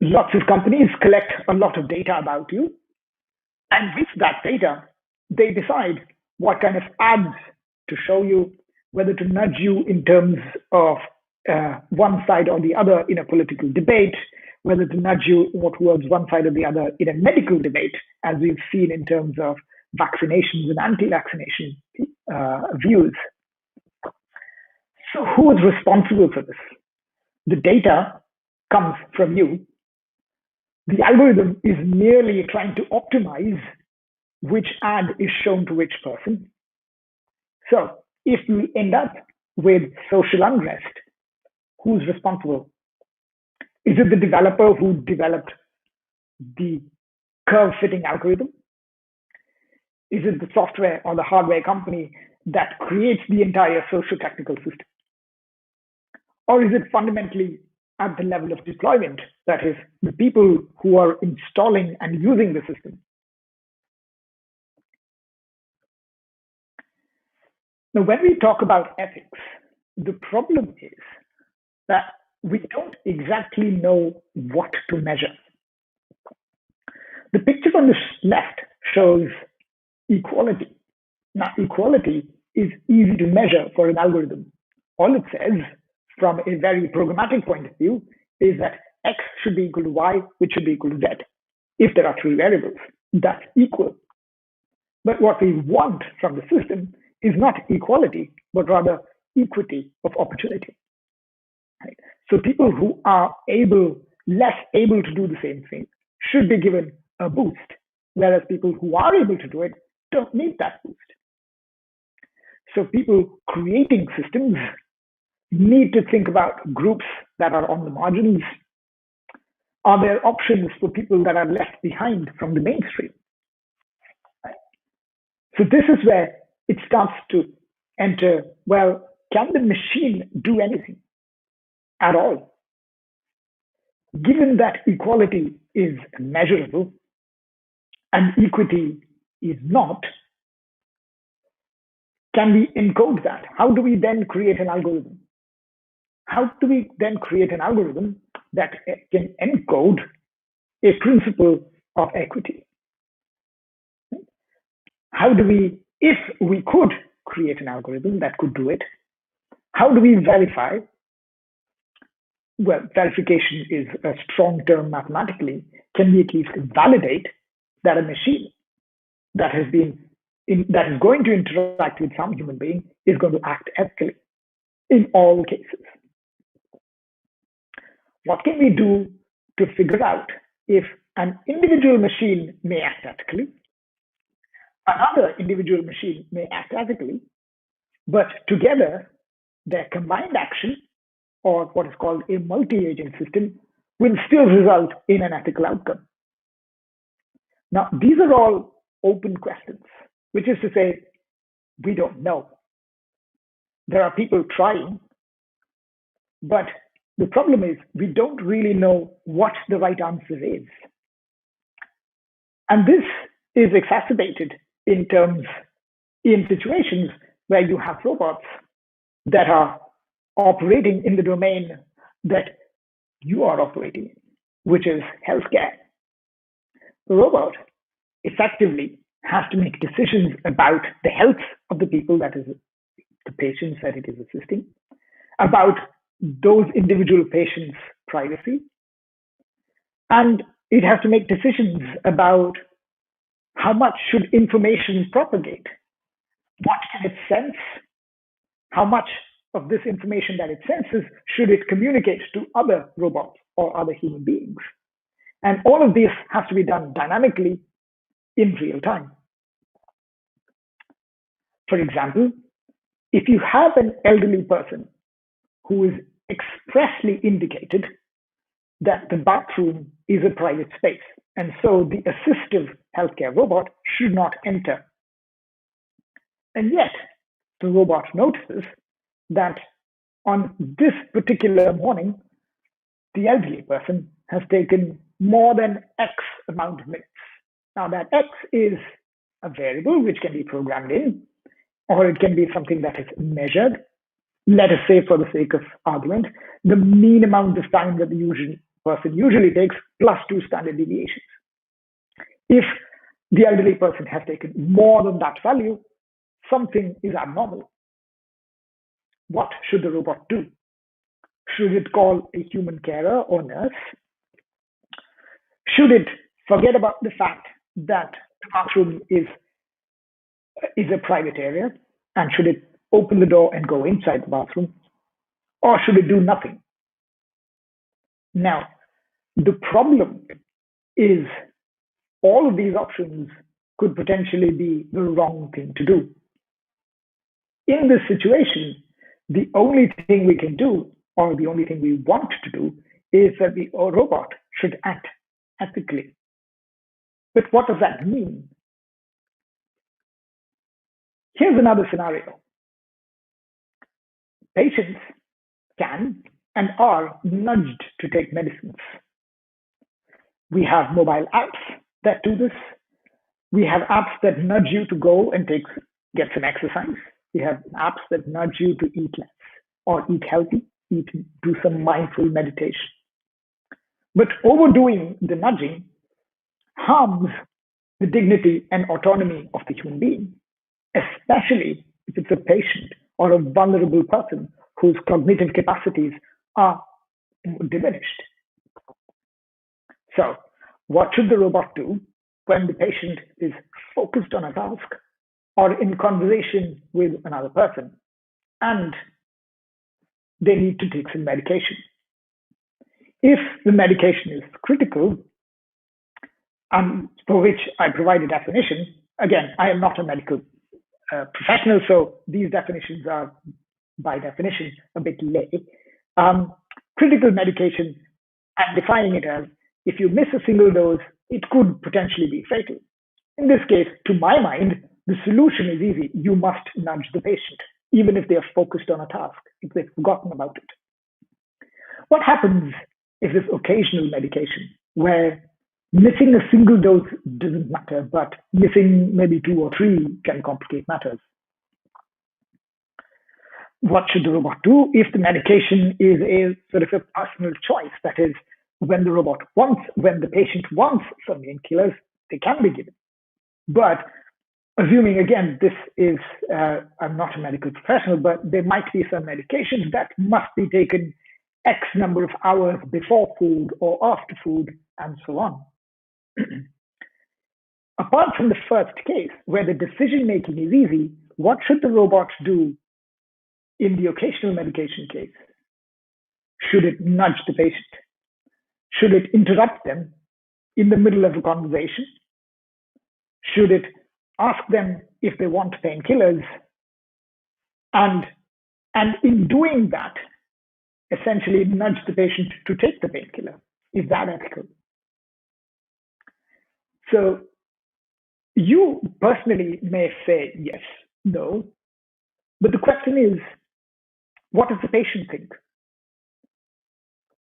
Lots of companies collect a lot of data about you, and with that data, they decide what kind of ads to show you, whether to nudge you in terms of one side or the other in a political debate, whether to nudge you more towards one side or the other in a medical debate, as we've seen in terms of vaccinations and anti-vaccination views. So who is responsible for this? The data comes from you. The algorithm is merely trying to optimize which ad is shown to which person. So if we end up with social unrest, who's responsible? Is it the developer who developed the curve-fitting algorithm? Is it the software or the hardware company that creates the entire socio-technical system? Or is it fundamentally at the level of deployment, that is, the people who are installing and using the system? Now, when we talk about ethics, the problem is that we don't exactly know what to measure. The picture on the left shows equality. Now, equality is easy to measure for an algorithm. All it says, from a very programmatic point of view, is that X should be equal to Y, which should be equal to Z. If there are three variables, that's equal. But what we want from the system is not equality, but rather equity of opportunity. Right? So people who are less able to do the same thing should be given a boost, whereas people who are able to do it don't need that boost. So people creating systems need to think about groups that are on the margins. Are there options for people that are left behind from the mainstream? Right? So this is where it starts to enter, well, can the machine do anything at all? Given that equality is measurable and equity is not, can we encode that? How do we then create an algorithm? How do we then create an algorithm that can encode a principle of equity? How do we, if we could create an algorithm that could do it, how do we verify? Well, verification is a strong term mathematically. Can we at least validate that a machine that is going to interact with some human being is going to act ethically in all cases? What can we do to figure out if an individual machine may act ethically, another individual machine may act ethically, but together their combined action, or what is called a multi-agent system, will still result in an ethical outcome? Now, these are all open questions, which is to say, we don't know. There are people trying, but the problem is we don't really know what the right answer is. And this is exacerbated in situations where you have robots that are operating in the domain that you are operating in, which is healthcare. The robot effectively has to make decisions about the health of the people, that is, the patients that it is assisting, about those individual patients' privacy, and it has to make decisions about how much should information propagate, what can it sense, how much of this information that it senses should it communicate to other robots or other human beings. And all of this has to be done dynamically in real time. For example, if you have an elderly person who is expressly indicated that the bathroom is a private space, and so the assistive healthcare robot should not enter. And yet, the robot notices that on this particular morning, the elderly person has taken more than X amount of minutes. Now, that X is a variable which can be programmed in, or it can be something that is measured. Let us say, for the sake of argument, the mean amount of time that the person usually takes plus 2 standard deviations. If the elderly person has taken more than that value, something is abnormal. What should the robot do? Should it call a human carer or nurse? Should it forget about the fact that the bathroom is a private area, and should it open the door and go inside the bathroom, or should it do nothing? Now, the problem is all of these options could potentially be the wrong thing to do. In this situation, the only thing we can do, or the only thing we want to do, is that the robot should act ethically. But what does that mean? Here's another scenario. Patients can and are nudged to take medicines. We have mobile apps that do this. We have apps that nudge you to go and get some exercise. We have apps that nudge you to eat less or eat healthy, do some mindful meditation. But overdoing the nudging harms the dignity and autonomy of the human being, especially if it's a patient or a vulnerable person whose cognitive capacities are diminished. So, what should the robot do when the patient is focused on a task or in conversation with another person and they need to take some medication? If the medication is critical, for which I provide a definition, again, I am not a medical professional, so these definitions are by definition a bit lay. Critical medication, I'm defining it as if you miss a single dose, it could potentially be fatal. In this case, to my mind, the solution is easy. You must nudge the patient, even if they are focused on a task, if they've forgotten about it. What happens if this occasional medication, where missing a single dose doesn't matter, but missing maybe 2 or 3 can complicate matters? What should the robot do if the medication is a sort of a personal choice? That is, when the patient wants some painkillers, they can be given. But assuming, again, this is, I'm not a medical professional, but there might be some medications that must be taken X number of hours before food or after food, and so on. Apart from the first case, where the decision-making is easy, what should the robot do in the occasional medication case? Should it nudge the patient? Should it interrupt them in the middle of a conversation? Should it ask them if they want painkillers? And in doing that, essentially nudge the patient to take the painkiller? Is that ethical? So you personally may say yes, no, but the question is, what does the patient think?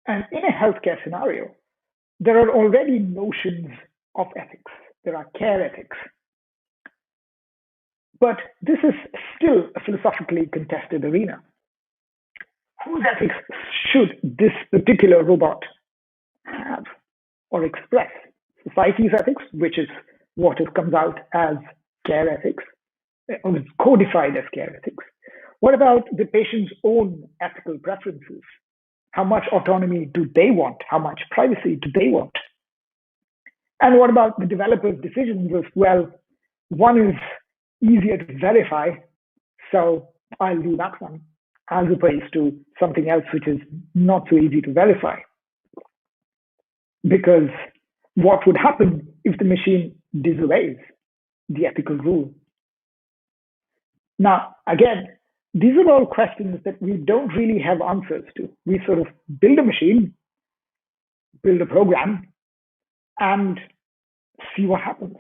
And in a healthcare scenario, there are already notions of ethics. There are care ethics. But this is still a philosophically contested arena. Whose ethics should this particular robot have or express? Society's ethics, which is what comes out as care ethics, or is codified as care ethics. What about the patient's own ethical preferences? How much autonomy do they want? How much privacy do they want? And what about the developer's decisions of, well, one is easier to verify, so I'll do that one, as opposed to something else which is not so easy to verify? Because what would happen if the machine disobeys the ethical rule? Now, again, these are all questions that we don't really have answers to. We sort of build a machine, build a program, and see what happens.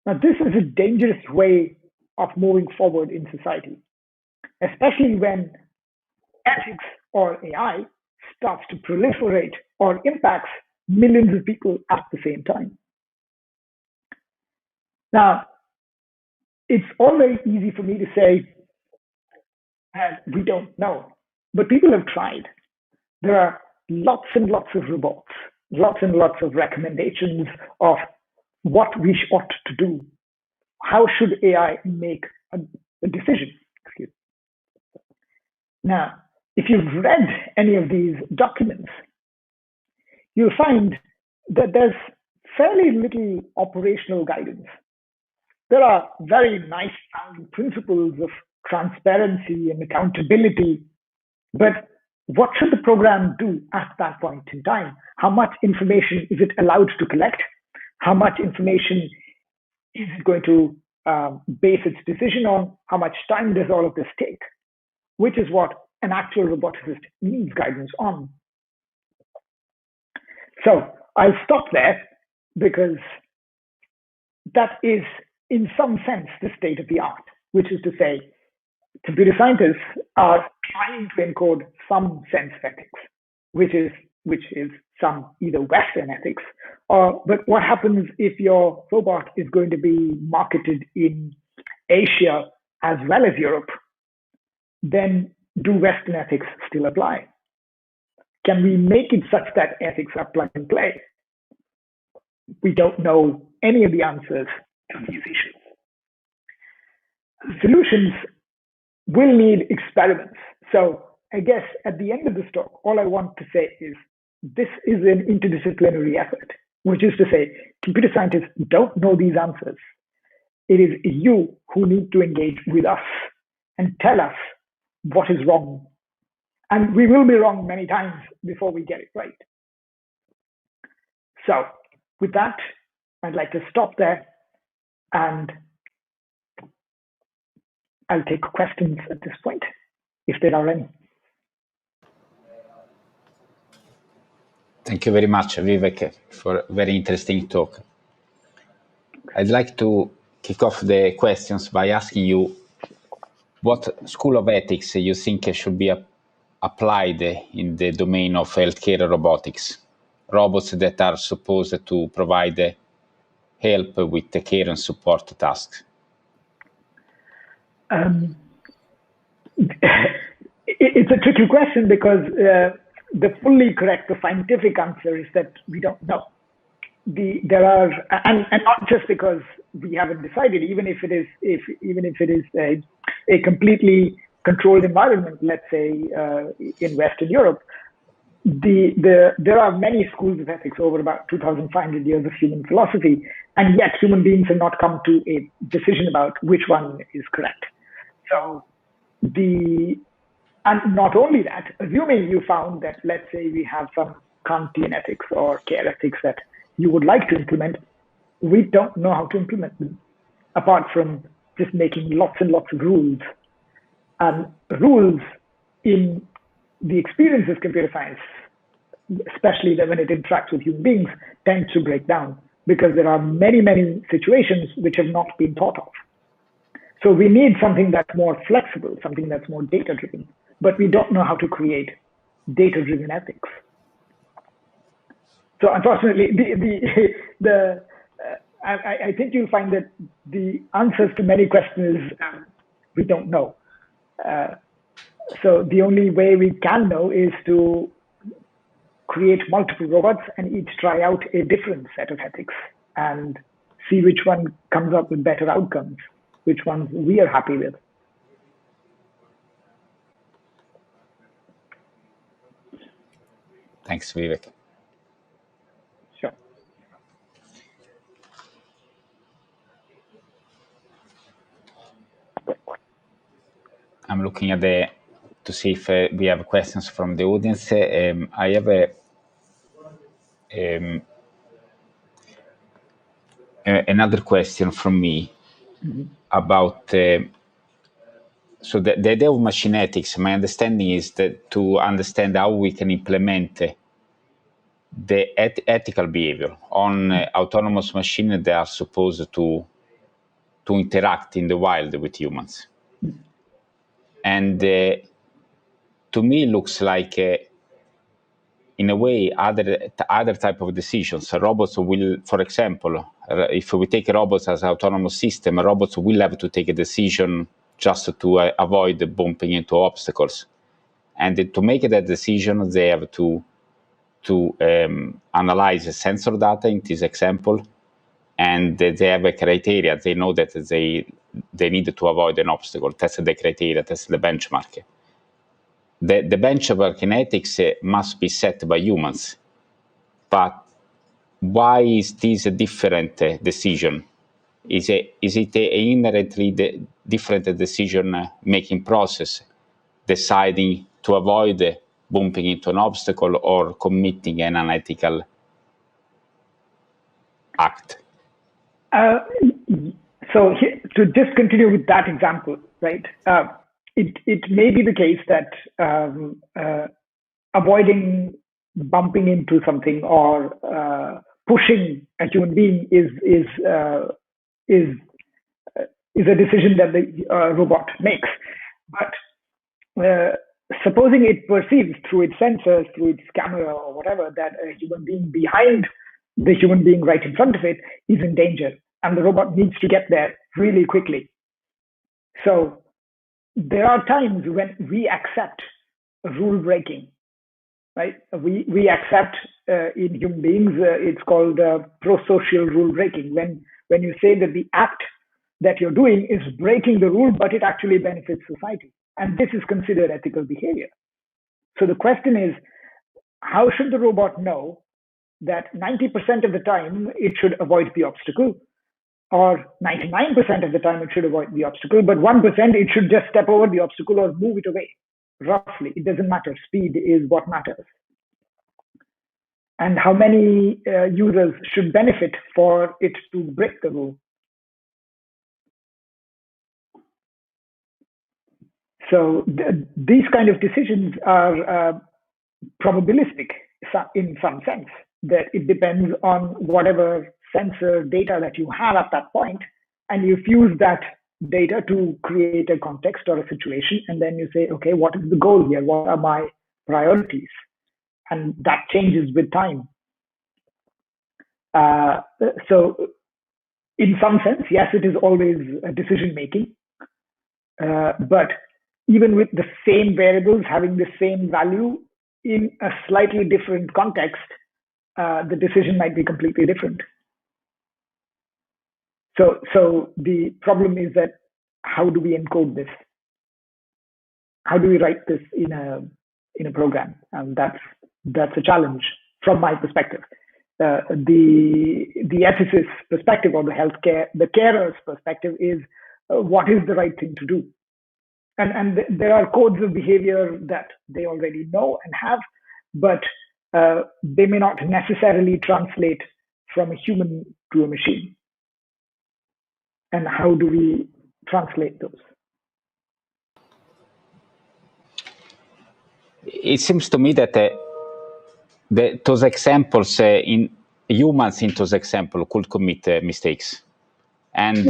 Now, this is a dangerous way of moving forward in society, especially when ethics or AI starts to proliferate or impacts millions of people at the same time. Now, it's all very easy for me to say, we don't know, but people have tried. There are lots and lots of reports, lots and lots of recommendations of what we ought to do. How should AI make a decision? Excuse me. Now, if you've read any of these documents, you'll find there's fairly little operational guidance. There are very nice sounding principles of transparency and accountability, but what should the program do at that point in time? How much information is it allowed to collect? How much information is it going to base its decision on? How much time does all of this take? Which is what an actual roboticist needs guidance on. So I'll stop there because that is, in some sense, the state of the art, which is to say, computer scientists are trying to encode some sense of ethics, which is some either Western ethics, but what happens if your robot is going to be marketed in Asia as well as Europe? Then do Western ethics still apply? Can we make it such that ethics are plug and play? We don't know any of the answers to these issues. Solutions will need experiments. So I guess at the end of this talk, all I want to say is this is an interdisciplinary effort, which is to say computer scientists don't know these answers. It is you who need to engage with us and tell us what is wrong. And we will be wrong many times before we get it right. So with that, I'd like to stop there and I'll take questions at this point, if there are any. Thank you very much, Vivek, for a very interesting talk. I'd like to kick off the questions by asking you what school of ethics you think should be applied in the domain of healthcare robotics, robots that are supposed to provide help with the care and support tasks. It's a tricky question because the fully correct, the scientific answer is that we don't know. There are, and not just because we haven't decided, even if it is a completely controlled environment, let's say in Western Europe, there are many schools of ethics over about 2,500 years of human philosophy, and yet human beings have not come to a decision about which one is correct. So and not only that, assuming you found that, let's say we have some Kantian ethics or care ethics that you would like to implement, we don't know how to implement them, apart from just making lots and lots of rules. And rules in the experience of computer science, especially when it interacts with human beings, tends to break down because there are many, many situations which have not been thought of. So we need something that's more flexible, something that's more data-driven, but we don't know how to create data-driven ethics. So unfortunately, I think you'll find that the answers to many questions we don't know. So the only way we can know is to create multiple robots and each try out a different set of ethics and see which one comes up with better outcomes, which ones we are happy with. Thanks, Vivek. Sure. I'm looking at to see if we have questions from the audience. I have another question from me about so the idea of machine ethics. My understanding is that to understand how we can implement the ethical behavior on autonomous machines that are supposed to interact in the wild with humans. And to me, it looks like, in a way, other type of decisions. Robots will, for example, if we take robots as an autonomous system, robots will have to take a decision just to avoid bumping into obstacles. And to make that decision, they have to analyze sensor data in this example, and they have a criteria. They know that they need to avoid an obstacle. That's the criteria. That's the benchmark. The benchmark in ethics must be set by humans, but why is this a different decision? Is it an inherently different decision-making process, deciding to avoid bumping into an obstacle or committing an unethical act? So to just continue with that example, right? It may be the case that avoiding bumping into something or pushing a human being is a decision that the robot makes. But supposing it perceives through its sensors, through its camera or whatever, that a human being behind the human being right in front of it is in danger, and the robot needs to get there really quickly. So there are times when we accept rule breaking, right? We accept in human beings, it's called pro-social rule breaking. When you say that the act that you're doing is breaking the rule, but it actually benefits society. And this is considered ethical behavior. So the question is, how should the robot know that 90% of the time it should avoid the obstacle, or 99% of the time it should avoid the obstacle, but 1% it should just step over the obstacle or move it away? Roughly, it doesn't matter. Speed is what matters. And how many users should benefit for it to break the rule? So these kind of decisions are probabilistic in some sense, that it depends on whatever sensor data that you have at that point, and you fuse that data to create a context or a situation, and then you say, okay, what is the goal here? What are my priorities? And that changes with time. So in some sense, yes, it is always a decision making, but even with the same variables having the same value in a slightly different context, the decision might be completely different. So the problem is that how do we encode this? How do we write this in a program? And that's a challenge from my perspective. The ethicist perspective, or the carer's perspective, is what is the right thing to do? And there are codes of behavior that they already know and have, but they may not necessarily translate from a human to a machine. And how do we translate those? It seems to me that those examples, in humans in those examples could commit mistakes. And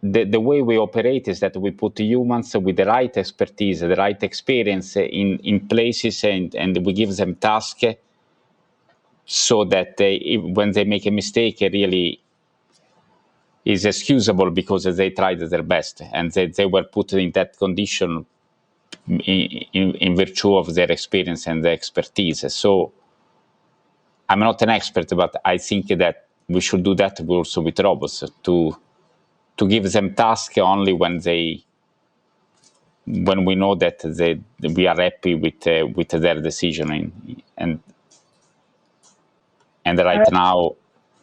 the way we operate is that we put humans with the right expertise, the right experience in places, and we give them tasks so that when they make a mistake, it really is excusable because they tried their best and they were put in that condition in virtue of their experience and their expertise. So I'm not an expert, but I think that we should do that also with robots, to give them tasks only when we know that we are happy with their decision. And right now,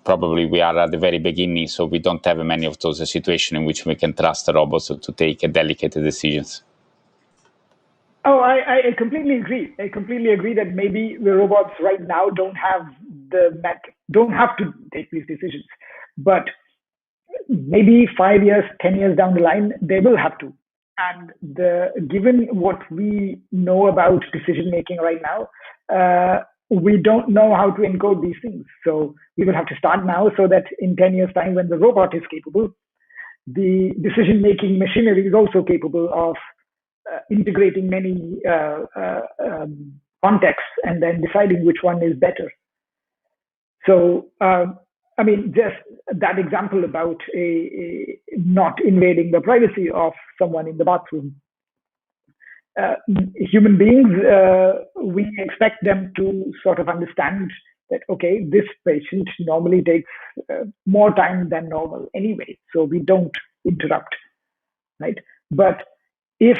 probably we are at the very beginning, so we don't have many of those situations in which we can trust robots to take delicate decisions. Oh, I completely agree. I completely agree that maybe the robots right now don't have to take these decisions, but maybe 5 years, 10 years down the line, they will have to. And given what we know about decision making right now, we don't know how to encode these things. So we will have to start now, so that in 10 years' time, when the robot is capable, the decision making machinery is also capable of integrating many contexts and then deciding which one is better. So, I mean, just that example about not invading the privacy of someone in the bathroom. Human beings, we expect them to sort of understand that, okay, this patient normally takes more time than normal anyway, so we don't interrupt, right? But if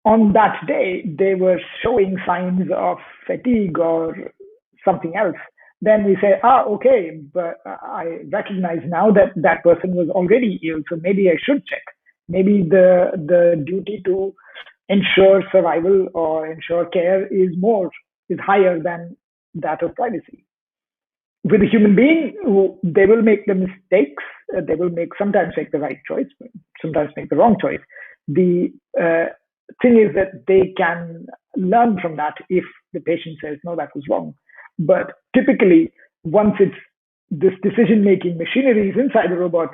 on that day they were showing signs of fatigue or something else, then we say, okay, but I recognize now that that person was already ill, so maybe I should check. Maybe the duty to ensure survival or ensure care is higher than that of privacy. With a human being, they will make the mistakes. They will sometimes make the right choice, but sometimes make the wrong choice. The thing is that they can learn from that if the patient says, no, that was wrong. But typically, once it's this decision-making machinery is inside the robot,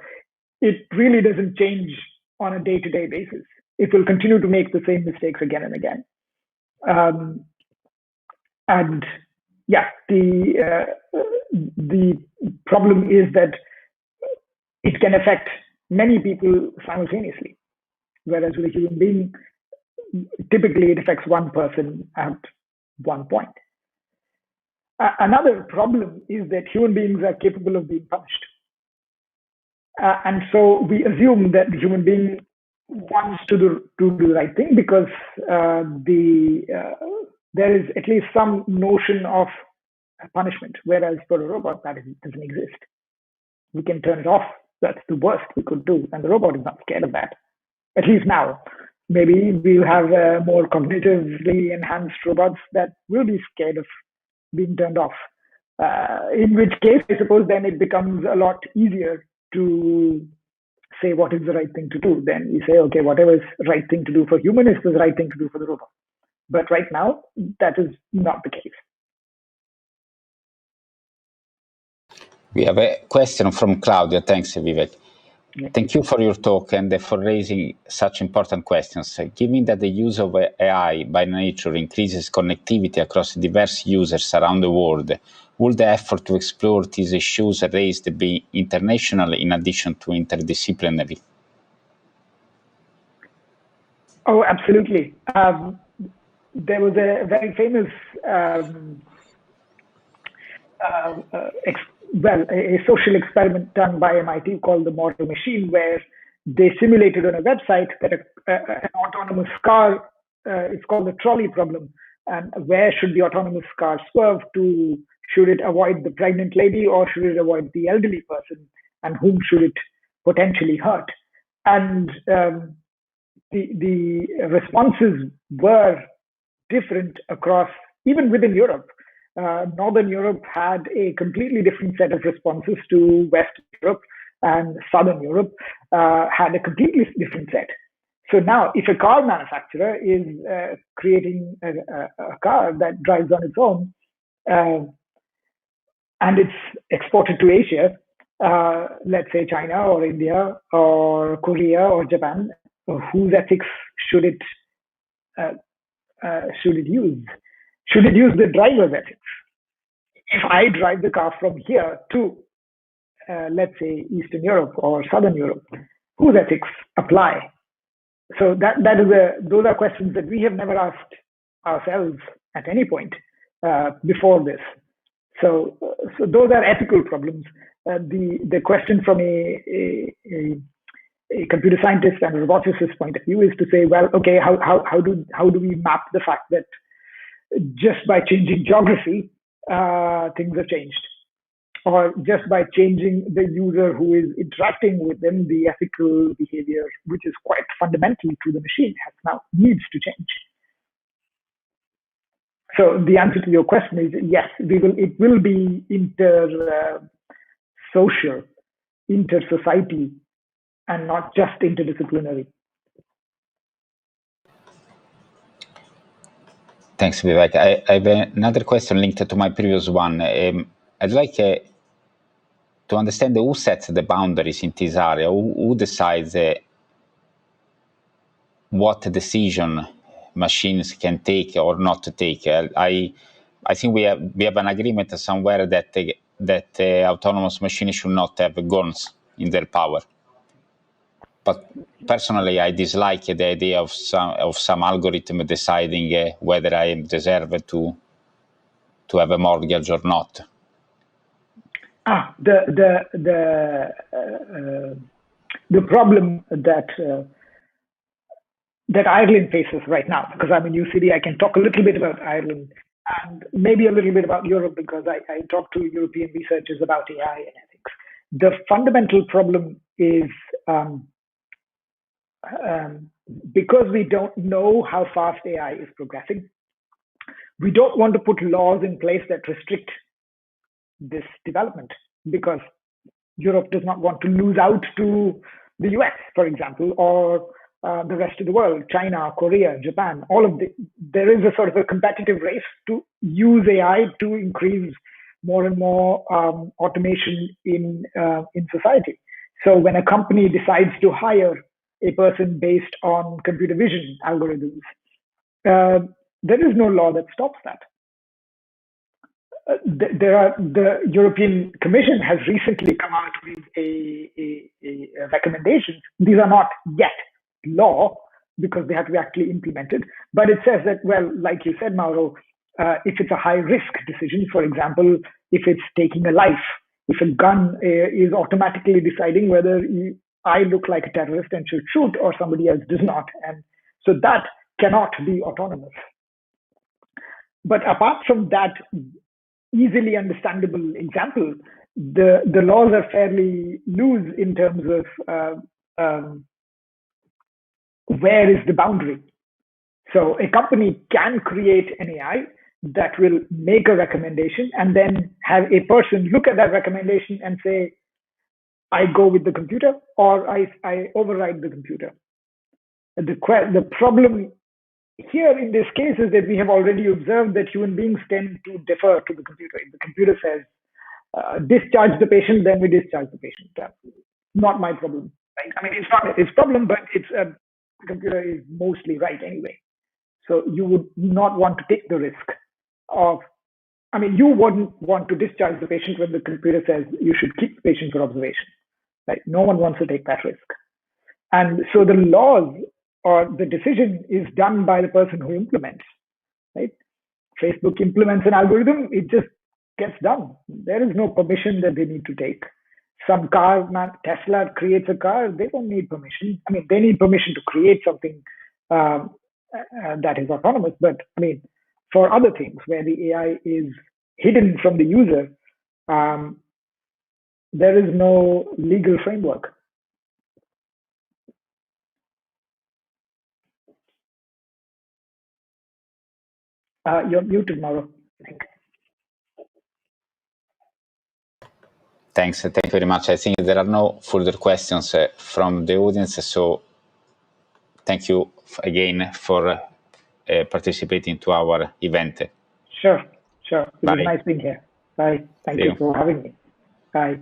it really doesn't change on a day-to-day basis. It will continue to make the same mistakes again and again. And yeah, the problem is that it can affect many people simultaneously, whereas with a human being, typically it affects one person at one point. Another problem is that human beings are capable of being punished. And so we assume that the human being wants to do the right thing because there is at least some notion of punishment, whereas for a robot that doesn't exist. We can turn it off. That's the worst we could do, and the robot is not scared of that. At least now. Maybe we'll have more cognitively enhanced robots that will be scared of being turned off. In which case, I suppose then it becomes a lot easier to say what is the right thing to do. Then you say, okay, whatever is the right thing to do for human is the right thing to do for the robot. But right now, that is not the case. We have a question from Claudia. Thanks, Vivek. Yeah. Thank you for your talk and for raising such important questions. Given that the use of AI by nature increases connectivity across diverse users around the world, will the effort to explore these issues raised be international in addition to interdisciplinary? Oh, absolutely. There was a very famous a social experiment done by MIT called the Model Machine, where they simulated on a website that an autonomous car, it's called the trolley problem, and where should the autonomous car swerve to? Should it avoid the pregnant lady or should it avoid the elderly person? And whom should it potentially hurt? And the responses were different across, even within Europe. Northern Europe had a completely different set of responses to Western Europe, and Southern Europe had a completely different set. So now, if a car manufacturer is creating a car that drives on its own, and it's exported to Asia, let's say China or India or Korea or Japan, whose ethics should it use? Should it use the driver's ethics? If I drive the car from here to, let's say, Eastern Europe or Southern Europe, whose ethics apply? So those are questions that we have never asked ourselves at any point before this. So those are ethical problems. The question from a computer scientist and a roboticist point of view is to say, well, okay, how do we map the fact that just by changing geography, things have changed, or just by changing the user who is interacting with them, the ethical behavior, which is quite fundamental to the machine, needs to change. So the answer to your question is yes, it will be inter-social, inter-society, and not just interdisciplinary. Thanks, Vivek. I have another question linked to my previous one. I'd like to understand who sets the boundaries in this area, who decides what decision machines can take or not take. I think we have an agreement somewhere that autonomous machines should not have guns in their power. But personally, I dislike the idea of some algorithm deciding whether I deserve to have a mortgage or not. The problem that Ireland faces right now, because I'm in UCD, I can talk a little bit about Ireland, and maybe a little bit about Europe, because I talk to European researchers about AI and ethics. The fundamental problem is because we don't know how fast AI is progressing, we don't want to put laws in place that restrict this development, because Europe does not want to lose out to the US, for example, or the rest of the world, China, Korea, Japan, all of there is a sort of a competitive race to use AI to increase more and more automation in society. So when a company decides to hire a person based on computer vision algorithms, there is no law that stops that. The European Commission has recently come out with a recommendation. These are not yet law because they have to be actually implemented, but it says that, well, like you said, Mauro, if it's a high risk decision, for example, if it's taking a life, if a gun is automatically deciding whether I look like a terrorist and should shoot or somebody else does not, and so that cannot be autonomous. But apart from that easily understandable example, the laws are fairly loose in terms of where is the boundary. So a company can create an AI that will make a recommendation and then have a person look at that recommendation and say, I go with the computer or I override the computer. The problem here in this case is that we have already observed that human beings tend to defer to the computer. If the computer says, discharge the patient, then we discharge the patient. That's not my problem. Right? I mean, it's not his problem, but it's the computer is mostly right anyway. So you would not want to take the risk of, I mean, you wouldn't want to discharge the patient when the computer says you should keep the patient for observation. Right? No one wants to take that risk. And so the laws or the decision is done by the person who implements, right? Facebook implements an algorithm, it just gets done. There is no permission that they need to take. Some car, Tesla creates a car, they don't need permission. I mean, they need permission to create something that is autonomous. But I mean, for other things where the AI is hidden from the user, there is no legal framework. You're muted, Mauro, I think. Thanks. Thank you very much. I think there are no further questions from the audience. So thank you again for participating to our event. Sure. It Bye. was nice being here. Bye. Thank you for having me. Bye.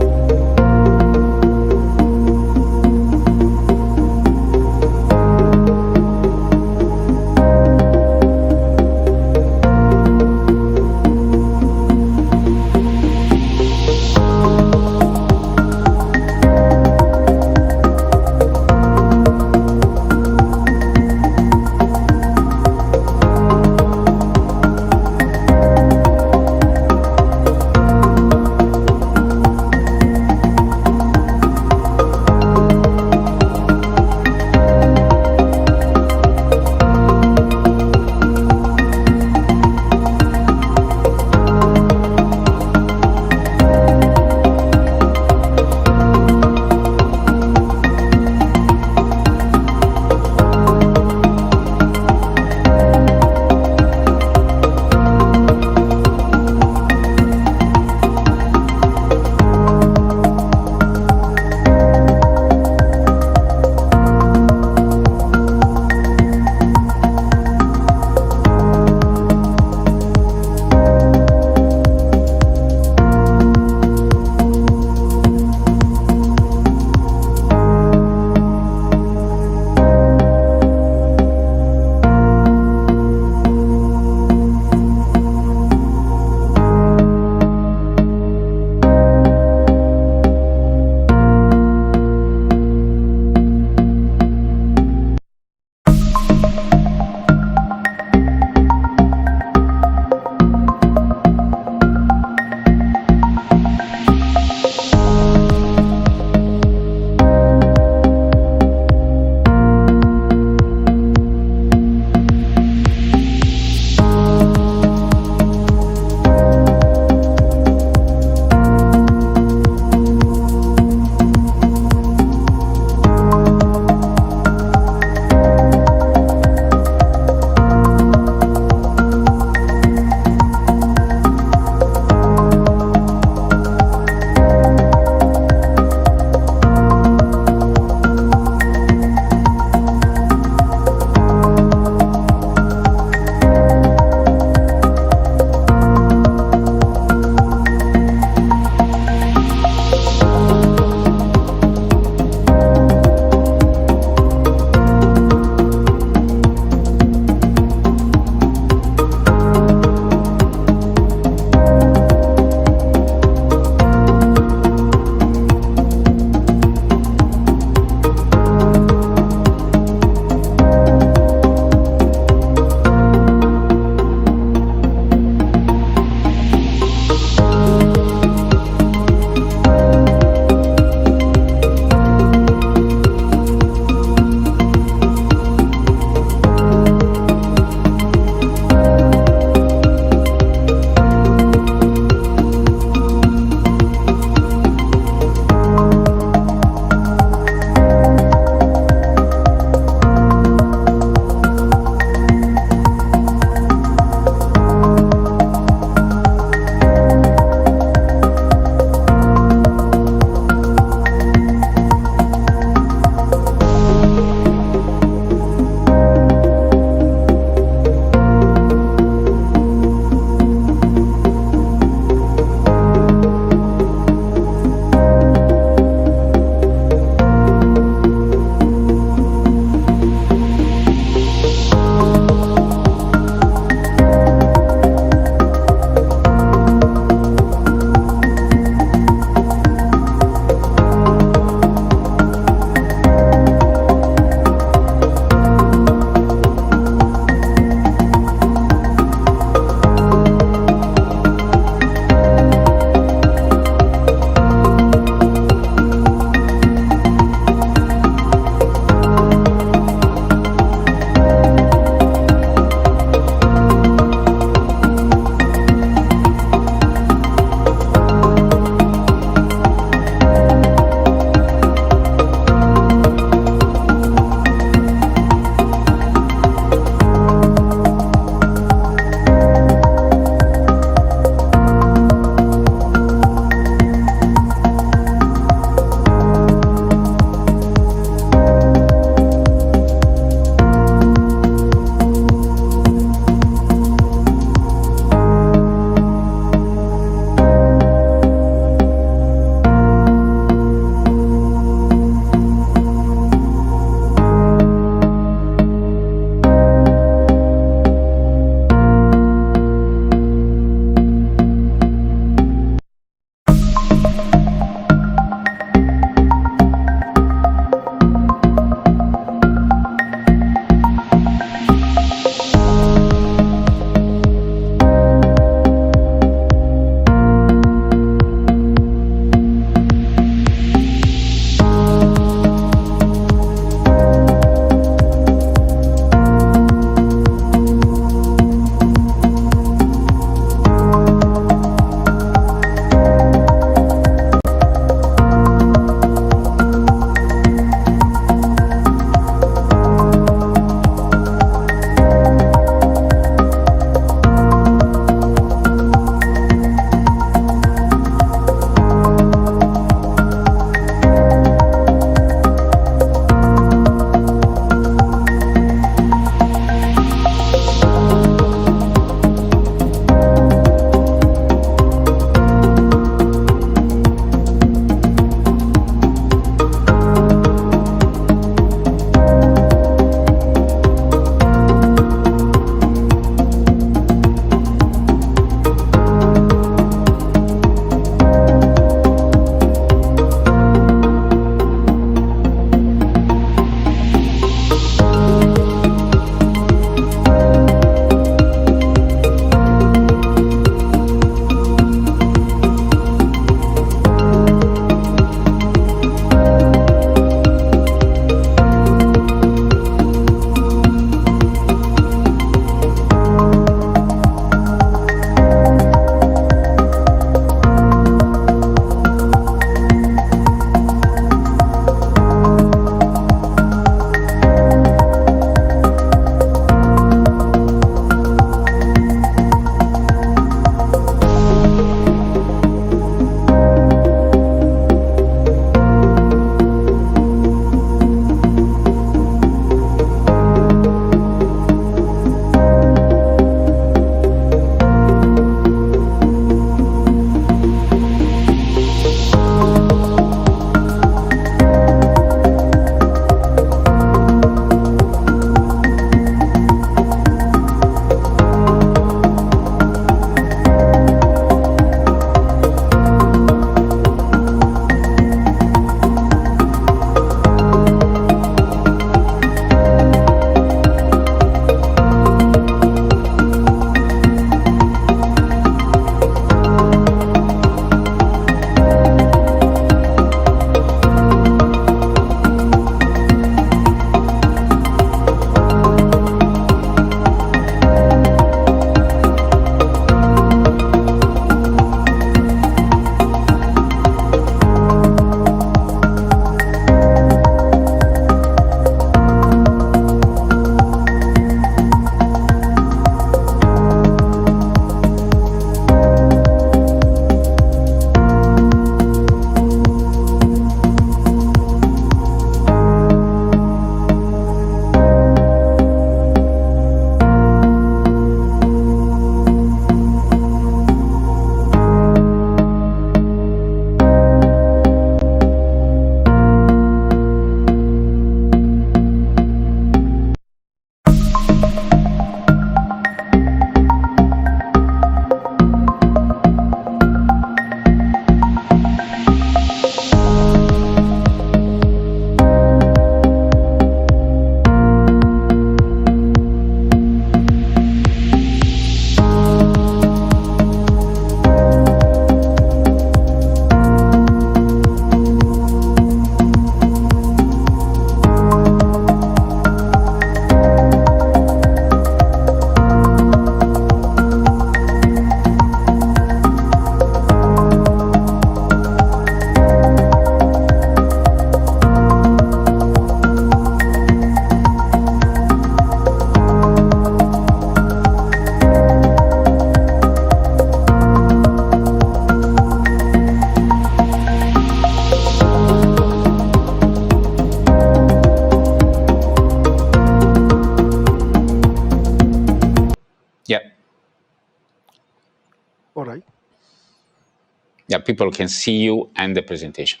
yeah, people can see you and the presentation.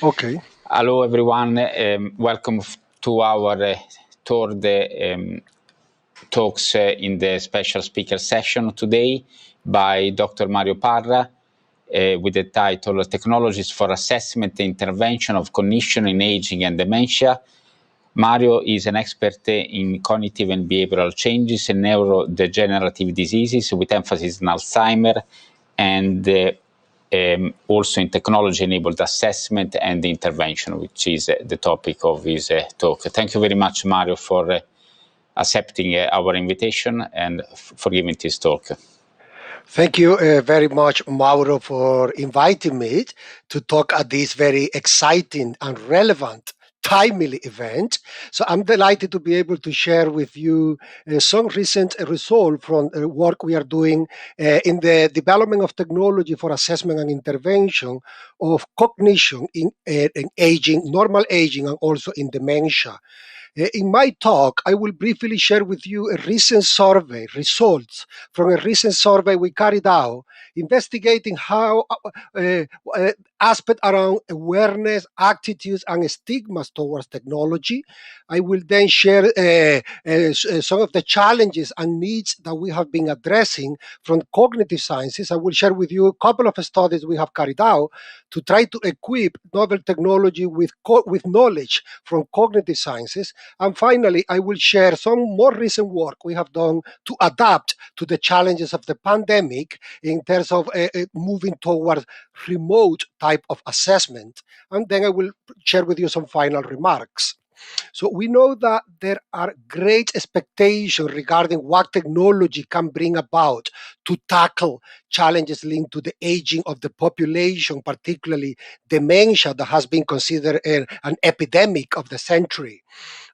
Okay. Hello, everyone. Welcome to our third talks in the special speaker session today by Dr. Mario Parra with the title Technologies for Assessment and Intervention of Cognition in Aging and Dementia. Mario is an expert in cognitive and behavioral changes and neurodegenerative diseases with emphasis in Alzheimer and also in technology-enabled assessment and intervention, which is the topic of his talk. Thank you very much, Mario, for accepting our invitation and for giving this talk. Thank you very much, Mauro, for inviting me to talk at this very exciting and relevant, timely event. So I'm delighted to be able to share with you some recent results from work we are doing in the development of technology for assessment and intervention of cognition in aging, normal aging, and also in dementia. In my talk, I will briefly share with you a recent survey, results from a recent survey we carried out, investigating how aspects around awareness, attitudes, and stigmas towards technology. I will then share some of the challenges and needs that we have been addressing from cognitive sciences. I will share with you a couple of studies we have carried out to try to equip novel technology with knowledge from cognitive sciences. And finally, I will share some more recent work we have done to adapt to the challenges of the pandemic in terms of moving towards remote type of assessment. And then I will share with you some final remarks. So we know that there are great expectations regarding what technology can bring about to tackle challenges linked to the aging of the population, particularly dementia that has been considered an epidemic of the century.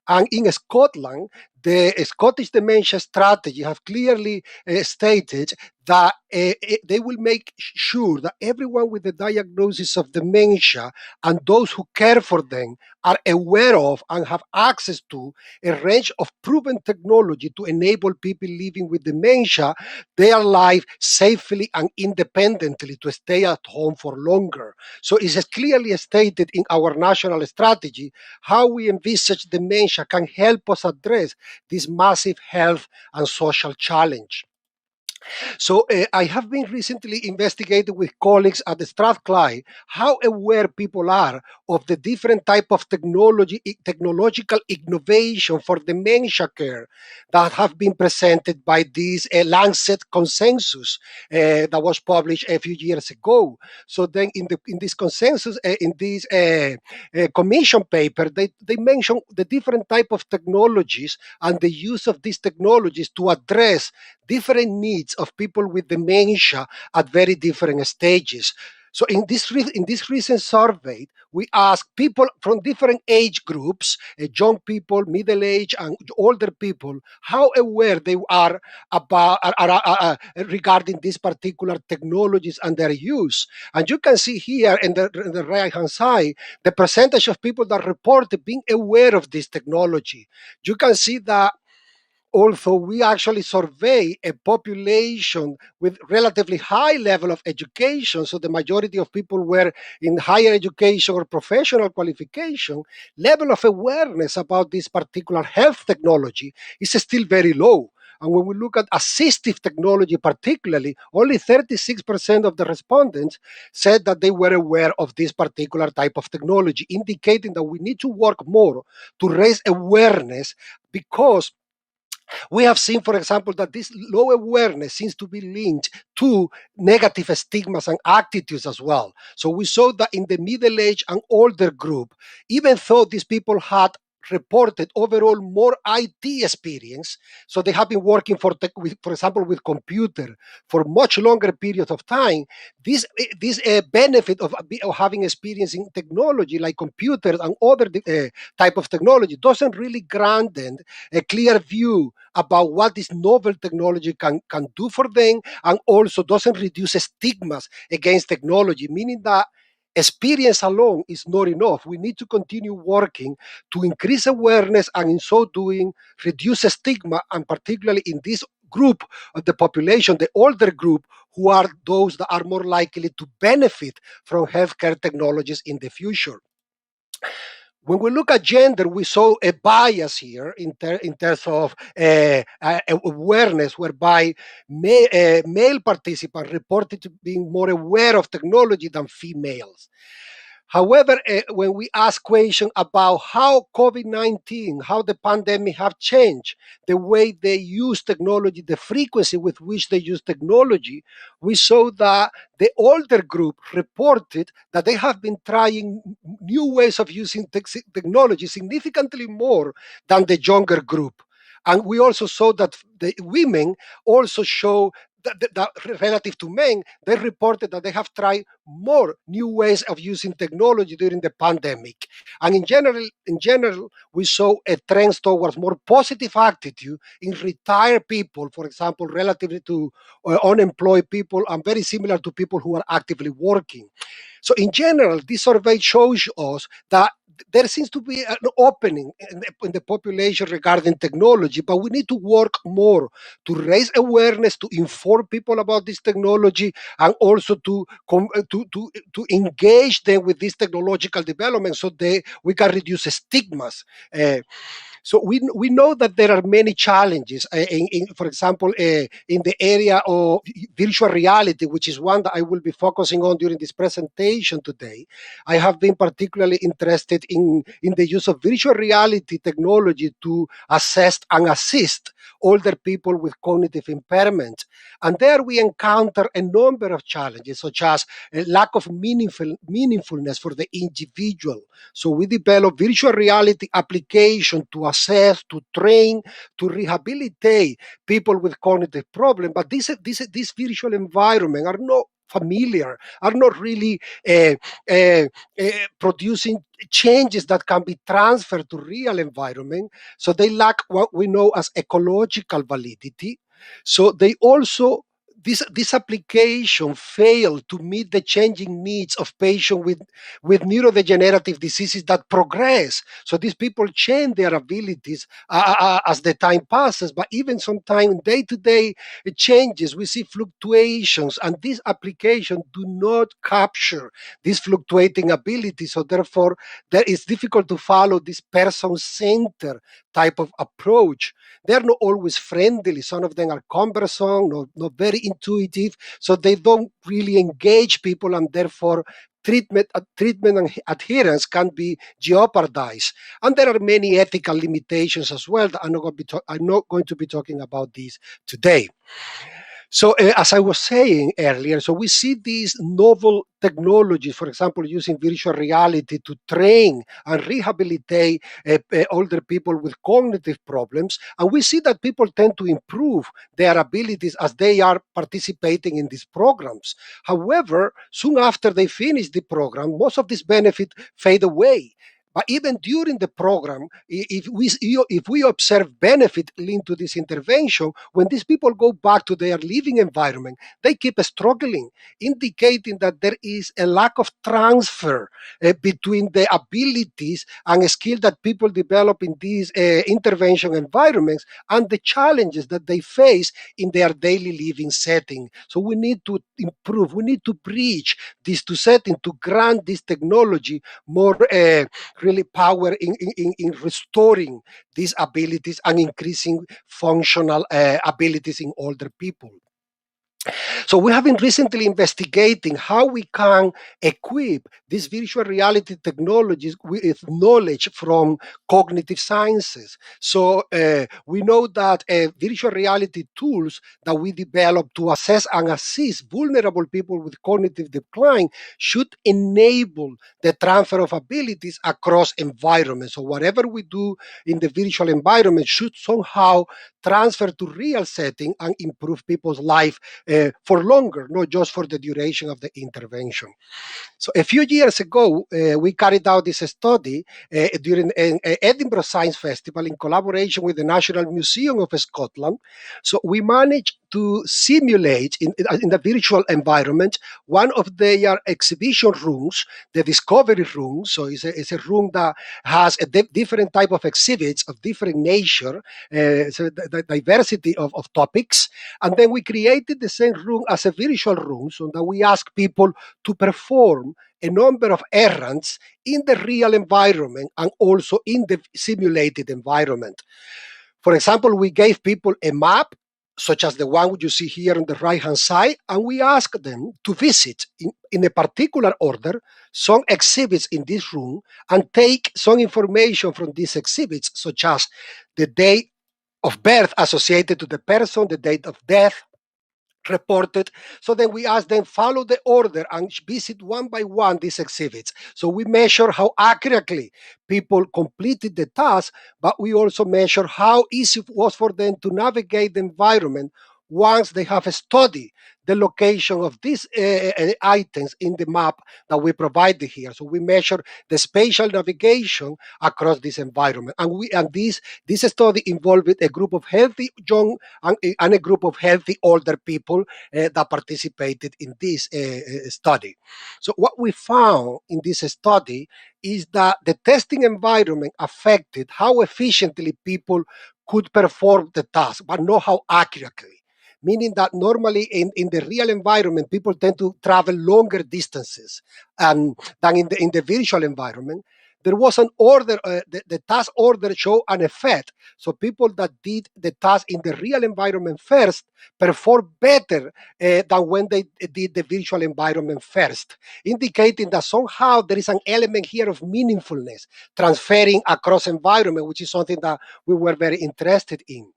And in Scotland, the Scottish Dementia Strategy have clearly stated that they will make sure that everyone with the diagnosis of dementia and those who care for them are aware of and have access to a range of proven technology to enable people living with dementia their life safely and independently to stay at home for longer. So it is clearly stated in our national strategy how we envisage dementia can help us address this massive health and social challenge. So I have been recently investigating with colleagues at the Strathclyde how aware people are of the different type of technological innovation for dementia care that have been presented by this Lancet consensus that was published a few years ago. So then in this consensus, in this commission paper, they mention the different type of technologies and the use of these technologies to address different needs of people with dementia at very different stages. So in this recent survey, we asked people from different age groups, young people, middle age, and older people, how aware they are about regarding these particular technologies and their use. And you can see here in the right-hand side the percentage of people that reported being aware of this technology. You can see that although we actually survey a population with relatively high level of education, so the majority of people were in higher education or professional qualification, level of awareness about this particular health technology is still very low. And when we look at assistive technology particularly, only 36% of the respondents said that they were aware of this particular type of technology, indicating that we need to work more to raise awareness, because we have seen, for example, that this low awareness seems to be linked to negative stigmas and attitudes as well. So we saw that in the middle age and older group, even though these people had reported overall more IT experience, so they have been working for example, with computer for much longer periods of time. This benefit of having experience in technology like computers and other type of technology doesn't really grant them a clear view about what this novel technology can do for them, and also doesn't reduce stigmas against technology, meaning that experience alone is not enough. We need to continue working to increase awareness, and in so doing, reduce stigma, and particularly in this group of the population, the older group, who are those that are more likely to benefit from healthcare technologies in the future. When we look at gender, we saw a bias here in terms of awareness, whereby male participants reported to being more aware of technology than females. However, when we ask questions about how COVID-19, how the pandemic have changed the way they use technology, the frequency with which they use technology, we saw that the older group reported that they have been trying new ways of using technology significantly more than the younger group. And we also saw that the women also show that relative to men, they reported that they have tried more new ways of using technology during the pandemic. And in general, we saw a trend towards more positive attitude in retired people, for example, relatively to unemployed people, and very similar to people who are actively working. So in general, this survey shows us that there seems to be an opening in the population regarding technology, but we need to work more to raise awareness, to inform people about this technology, and also to engage them with this technological development so we can reduce stigmas. So we know that there are many challenges, for example, in the area of virtual reality, which is one that I will be focusing on during this presentation today. I have been particularly interested in the use of virtual reality technology to assess and assist older people with cognitive impairment. And there we encounter a number of challenges, such as a lack of meaningfulness for the individual. So we develop virtual reality application to assess, to train, to rehabilitate people with cognitive problems. But this virtual environment are not familiar, are not really producing changes that can be transferred to real environment. So they lack what we know as ecological validity. So they also this application failed to meet the changing needs of patients with neurodegenerative diseases that progress. So these people change their abilities as the time passes, but even sometimes day-to-day changes, we see fluctuations, and these applications do not capture these fluctuating abilities. So therefore, it's difficult to follow this person-centered type of approach. They're not always friendly. Some of them are cumbersome, not very intuitive, so they don't really engage people, and therefore treatment and adherence can be jeopardized. And there are many ethical limitations as well that I'm not going to be talking about these today. So as I was saying earlier, so we see these novel technologies, for example, using virtual reality to train and rehabilitate older people with cognitive problems. And we see that people tend to improve their abilities as they are participating in these programs. However, soon after they finish the program, most of these benefits fade away. But even during the program, if we observe benefit linked to this intervention, when these people go back to their living environment, they keep struggling, indicating that there is a lack of transfer between the abilities and skill that people develop in these intervention environments and the challenges that they face in their daily living setting. So we need to improve, we need to bridge these two settings to grant this technology more really power in restoring these abilities and increasing functional abilities in older people. So we have been recently investigating how we can equip these virtual reality technologies with knowledge from cognitive sciences. So we know that virtual reality tools that we develop to assess and assist vulnerable people with cognitive decline should enable the transfer of abilities across environments. So whatever we do in the virtual environment should somehow transfer to real setting and improve people's life for longer, not just for the duration of the intervention. So a few years ago, we carried out this study during an Edinburgh Science Festival in collaboration with the National Museum of Scotland. So we managed to simulate in the virtual environment one of their exhibition rooms, the discovery room. So it's a room that has a different type of exhibits of different nature, so the diversity of topics. And then we created the same room as a virtual room, so that we ask people to perform a number of errands in the real environment and also in the simulated environment. For example, we gave people a map, such as the one you see here on the right-hand side, and we asked them to visit in a particular order some exhibits in this room and take some information from these exhibits, such as the date of birth associated to the person, the date of death reported. So then we ask them follow the order and visit one by one these exhibits. So we measure how accurately people completed the task, but we also measure how easy it was for them to navigate the environment once they have studied the location of these items in the map that we provided here. So we measure the spatial navigation across this environment. And this study involved a group of healthy young and a group of healthy older people that participated in this study. So what we found in this study is that the testing environment affected how efficiently people could perform the task, but not how accurately. Meaning that normally in the real environment, people tend to travel longer distances than in the virtual environment. There was an order, the task order showed an effect. So people that did the task in the real environment first performed better than when they did the virtual environment first, indicating that somehow there is an element here of meaningfulness transferring across environment, which is something that we were very interested in.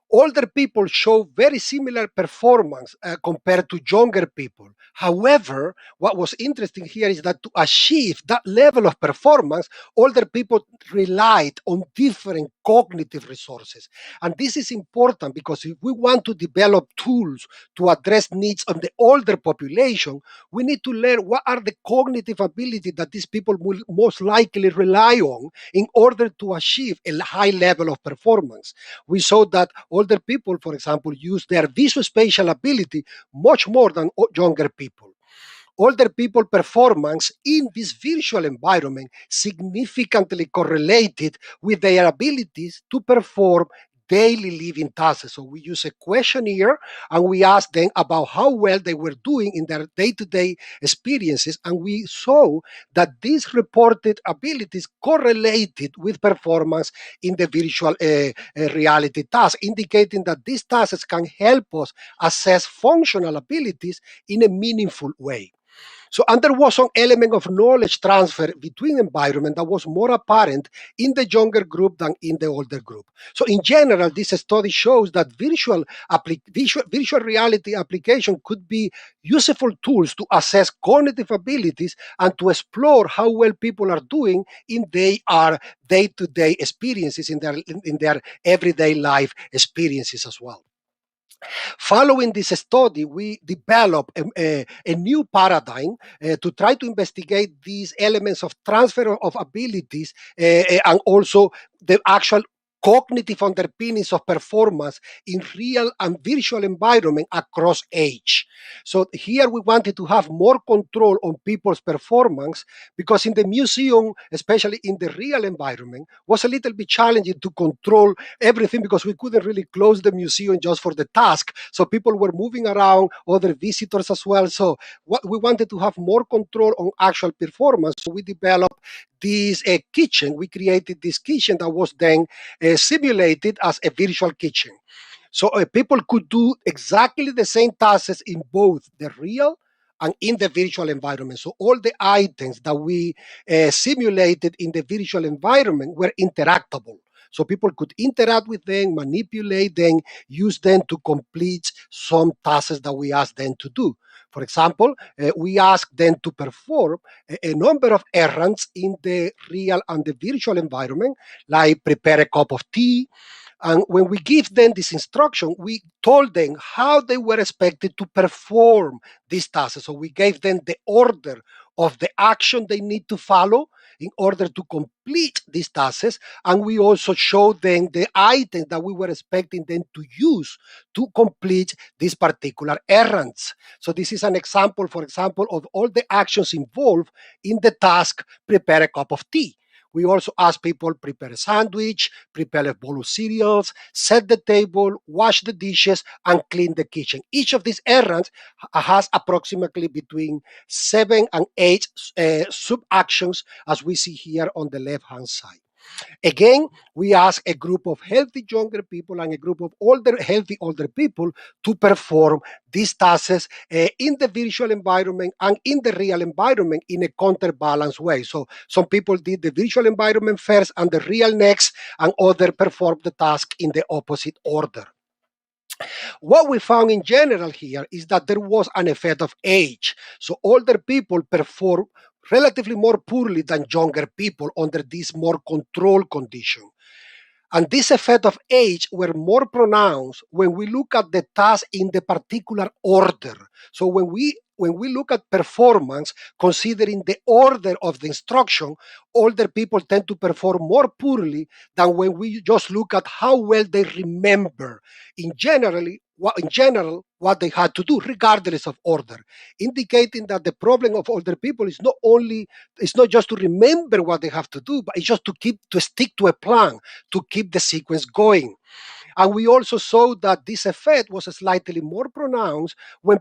Older people show very similar performance compared to younger people. However, what was interesting here is that to achieve that level of performance, older people relied on different cognitive resources. And this is important because if we want to develop tools to address needs of the older population, we need to learn what are the cognitive abilities that these people will most likely rely on in order to achieve a high level of performance. We saw that older people, for example, use their visuospatial ability much more than younger people. Older people performance in this virtual environment significantly correlated with their abilities to perform daily living tasks. So we use a questionnaire and we ask them about how well they were doing in their day-to-day experiences. And we saw that these reported abilities correlated with performance in the virtual reality task, indicating that these tasks can help us assess functional abilities in a meaningful way. So, and there was some element of knowledge transfer between environment that was more apparent in the younger group than in the older group. So, in general, this study shows that virtual reality application could be useful tools to assess cognitive abilities and to explore how well people are doing in their day-to-day experiences, in their everyday life experiences as well. Following this study, we developed a new paradigm to try to investigate these elements of transfer of abilities and also the actual cognitive underpinnings of performance in real and virtual environment across age. So here we wanted to have more control on people's performance because in the museum, especially in the real environment, was a little bit challenging to control everything because we couldn't really close the museum just for the task. So people were moving around, other visitors as well. So what we wanted to have more control on actual performance. So we developed this kitchen. We created this kitchen that was then simulated as a virtual kitchen. So people could do exactly the same tasks in both the real and in the virtual environment. So all the items that we simulated in the virtual environment were interactable. So people could interact with them, manipulate them, use them to complete some tasks that we asked them to do. For example, we asked them to perform a number of errands in the real and the virtual environment, like prepare a cup of tea. And when we give them this instruction, we told them how they were expected to perform these tasks. So we gave them the order of the action they need to follow in order to complete these tasks. And we also showed them the items that we were expecting them to use to complete these particular errands. So this is an example, for example, of all the actions involved in the task, prepare a cup of tea. We also ask people prepare a sandwich, prepare a bowl of cereals, set the table, wash the dishes, and clean the kitchen. Each of these errands has approximately between 7 and 8 sub-actions, as we see here on the left-hand side. Again, we ask a group of healthy younger people and a group of healthy older people to perform these tasks in the virtual environment and in the real environment in a counterbalanced way. So some people did the virtual environment first and the real next, and others performed the task in the opposite order. What we found in general here is that there was an effect of age. So older people perform relatively more poorly than younger people under this more controlled condition. And this effect of age were more pronounced when we look at the task in the particular order. So when we look at performance, considering the order of the instruction, older people tend to perform more poorly than when we just look at how well they remember in general what they had to do, regardless of order, indicating that the problem of older people is not just to remember what they have to do, but it's just to stick to a plan, to keep the sequence going. And we also saw that this effect was slightly more pronounced when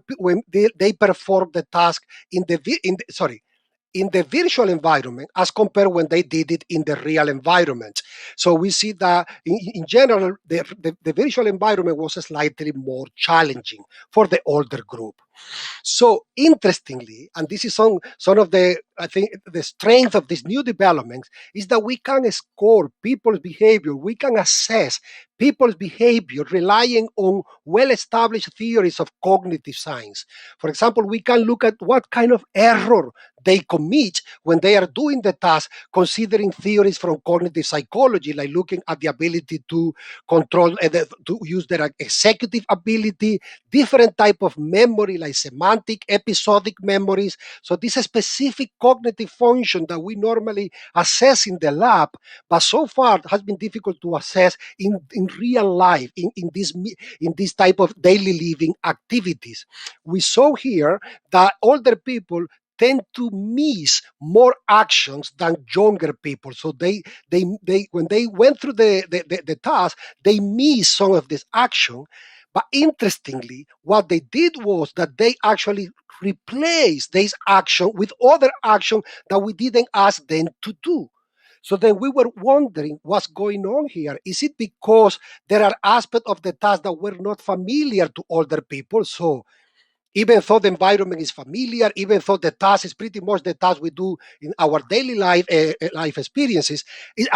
they performed the task in the virtual environment as compared when they did it in the real environment. So we see that in general, the virtual environment was slightly more challenging for the older group. So interestingly, and this is some of the, I think, the strength of these new developments, is that we can score people's behavior, we can assess people's behavior relying on well-established theories of cognitive science. For example, we can look at what kind of error they commit when they are doing the task, considering theories from cognitive psychology, like looking at the ability to control, to use their executive ability, different type of memory, like semantic, episodic memories. So this is a specific cognitive function that we normally assess in the lab, but so far it has been difficult to assess in real life, in this type of daily living activities. We saw here that older people tend to miss more actions than younger people. So they when they went through the task, they missed some of this action. But interestingly, what they did was that they actually replaced this action with other action that we didn't ask them to do. So then we were wondering what's going on here. Is it because there are aspects of the task that were not familiar to older people? So even though the environment is familiar, even though the task is pretty much the task we do in our daily life experiences,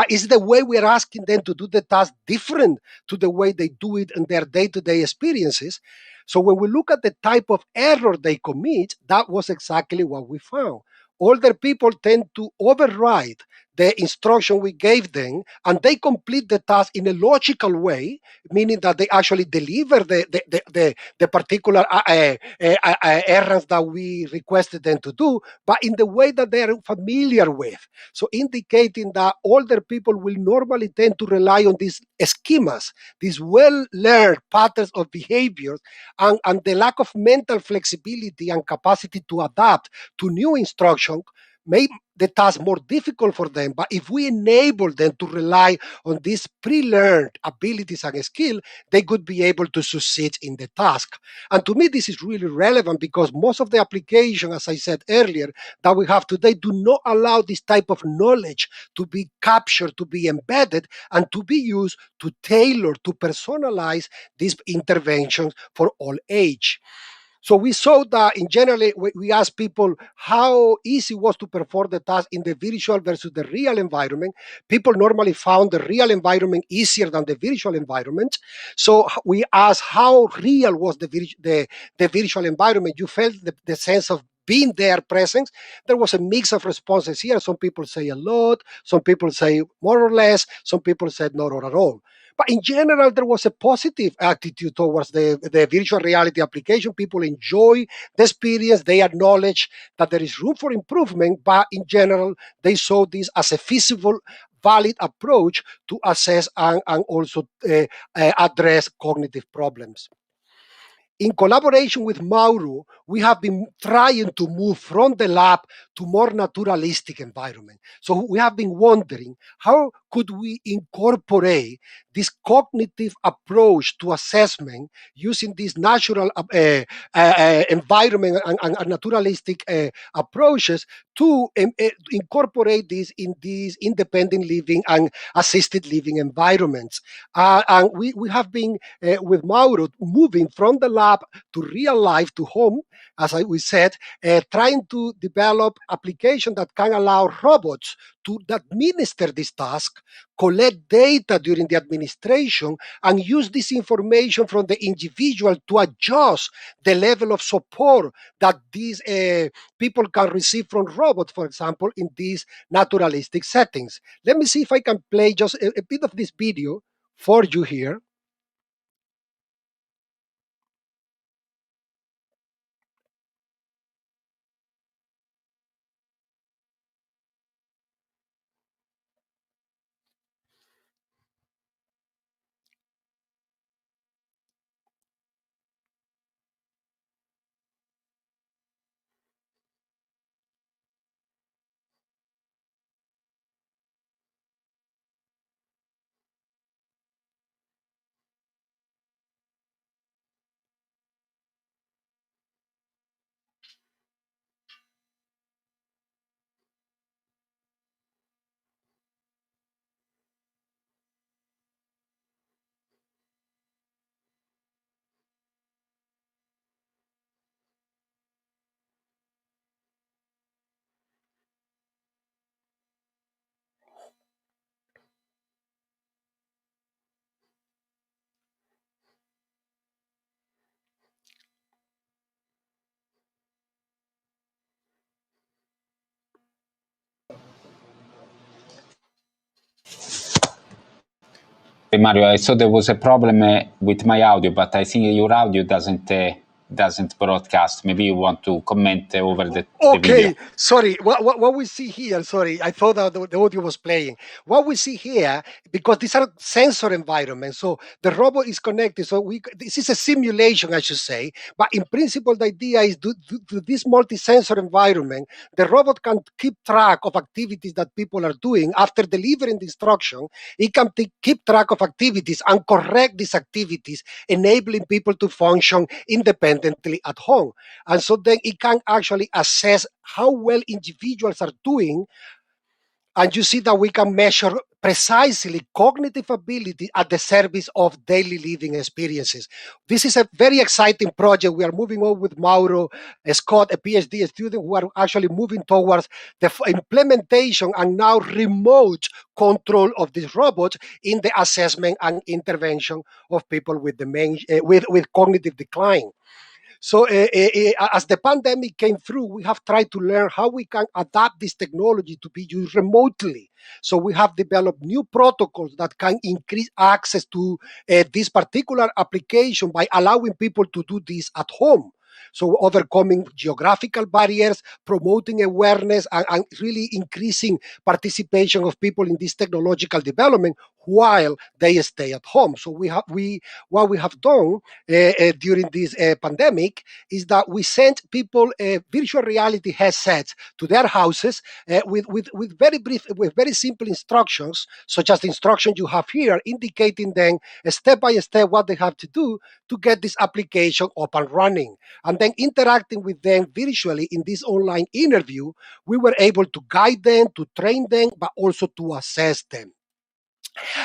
is the way we are asking them to do the task different to the way they do it in their day-to-day experiences? So when we look at the type of error they commit, that was exactly what we found. Older people tend to override the instruction we gave them, and they complete the task in a logical way, meaning that they actually deliver the particular errands that we requested them to do, but in the way that they are familiar with. So indicating that older people will normally tend to rely on these schemas, these well-learned patterns of behaviors, and the lack of mental flexibility and capacity to adapt to new instruction make the task more difficult for them. But if we enable them to rely on these pre-learned abilities and skills, they could be able to succeed in the task. And to me, this is really relevant because most of the applications, as I said earlier, that we have today do not allow this type of knowledge to be captured, to be embedded, and to be used to tailor, to personalize these interventions for all age. So we saw that in general, we asked people how easy it was to perform the task in the virtual versus the real environment. People normally found the real environment easier than the virtual environment. So we asked how real was the virtual environment. You felt the sense of being there, presence. There was a mix of responses here. Some people say a lot, some people say more or less, some people said not at all. But in general, there was a positive attitude towards the virtual reality application. People enjoy the experience. They acknowledge that there is room for improvement, but in general, they saw this as a feasible, valid approach to assess and also address cognitive problems. In collaboration with Mauro, we have been trying to move from the lab to more naturalistic environment. So we have been wondering, how could we incorporate this cognitive approach to assessment using this natural environment and naturalistic approaches to incorporate this in these independent living and assisted living environments. And we have been with Mauro moving from the lab to real life, to home, as we said, trying to develop application that can allow robots to administer this task, collect data during the administration, and use this information from the individual to adjust the level of support that these people can receive from robots, for example, in these naturalistic settings. Let me see if I can play just a bit of this video for you here. Hey Mario, I thought there was a problem with my audio, but I think your audio doesn't broadcast. Maybe you want to comment over the video. Okay, sorry. What we see here, sorry, I thought that the audio was playing. What we see here, because these are sensor environments, so the robot is connected. So this is a simulation, I should say. But in principle, the idea is to this multi-sensor environment, the robot can keep track of activities that people are doing. After delivering the instruction, it can keep track of activities and correct these activities, enabling people to function independently at home. And so then it can actually assess how well individuals are doing. And you see that we can measure precisely cognitive ability at the service of daily living experiences. This is a very exciting project. We are moving on with Mauro Scott, a PhD student, who are actually moving towards the implementation and now remote control of these robots in the assessment and intervention of people with with cognitive decline. So as the pandemic came through, we have tried to learn how we can adapt this technology to be used remotely. So we have developed new protocols that can increase access to this particular application by allowing people to do this at home. So overcoming geographical barriers, promoting awareness, and really increasing participation of people in this technological development while they stay at home. So what we have done during this pandemic is that we sent people virtual reality headsets to their houses with very brief, with very simple instructions, such as the instruction you have here, indicating them step by step what they have to do to get this application up and running. And then interacting with them virtually in this online interview, we were able to guide them, to train them, but also to assess them.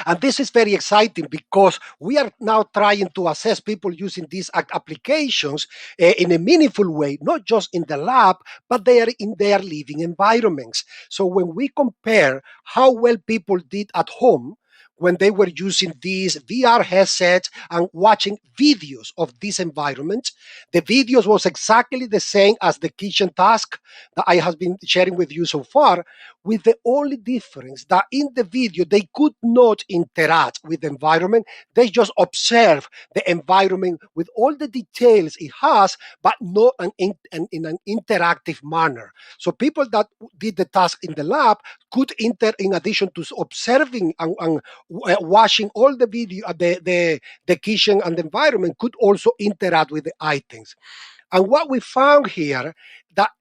And this is very exciting because we are now trying to assess people using these applications in a meaningful way, not just in the lab, but they are in their living environments. So when we compare how well people did at home when they were using these VR headsets and watching videos of this environment. The videos was exactly the same as the kitchen task that I have been sharing with you so far, with the only difference that in the video they could not interact with the environment. They just observe the environment with all the details it has, but not in an interactive manner. So people that did the task in the lab could in addition to observing and watching all the video, the kitchen and the environment, could also interact with the items. And what we found here that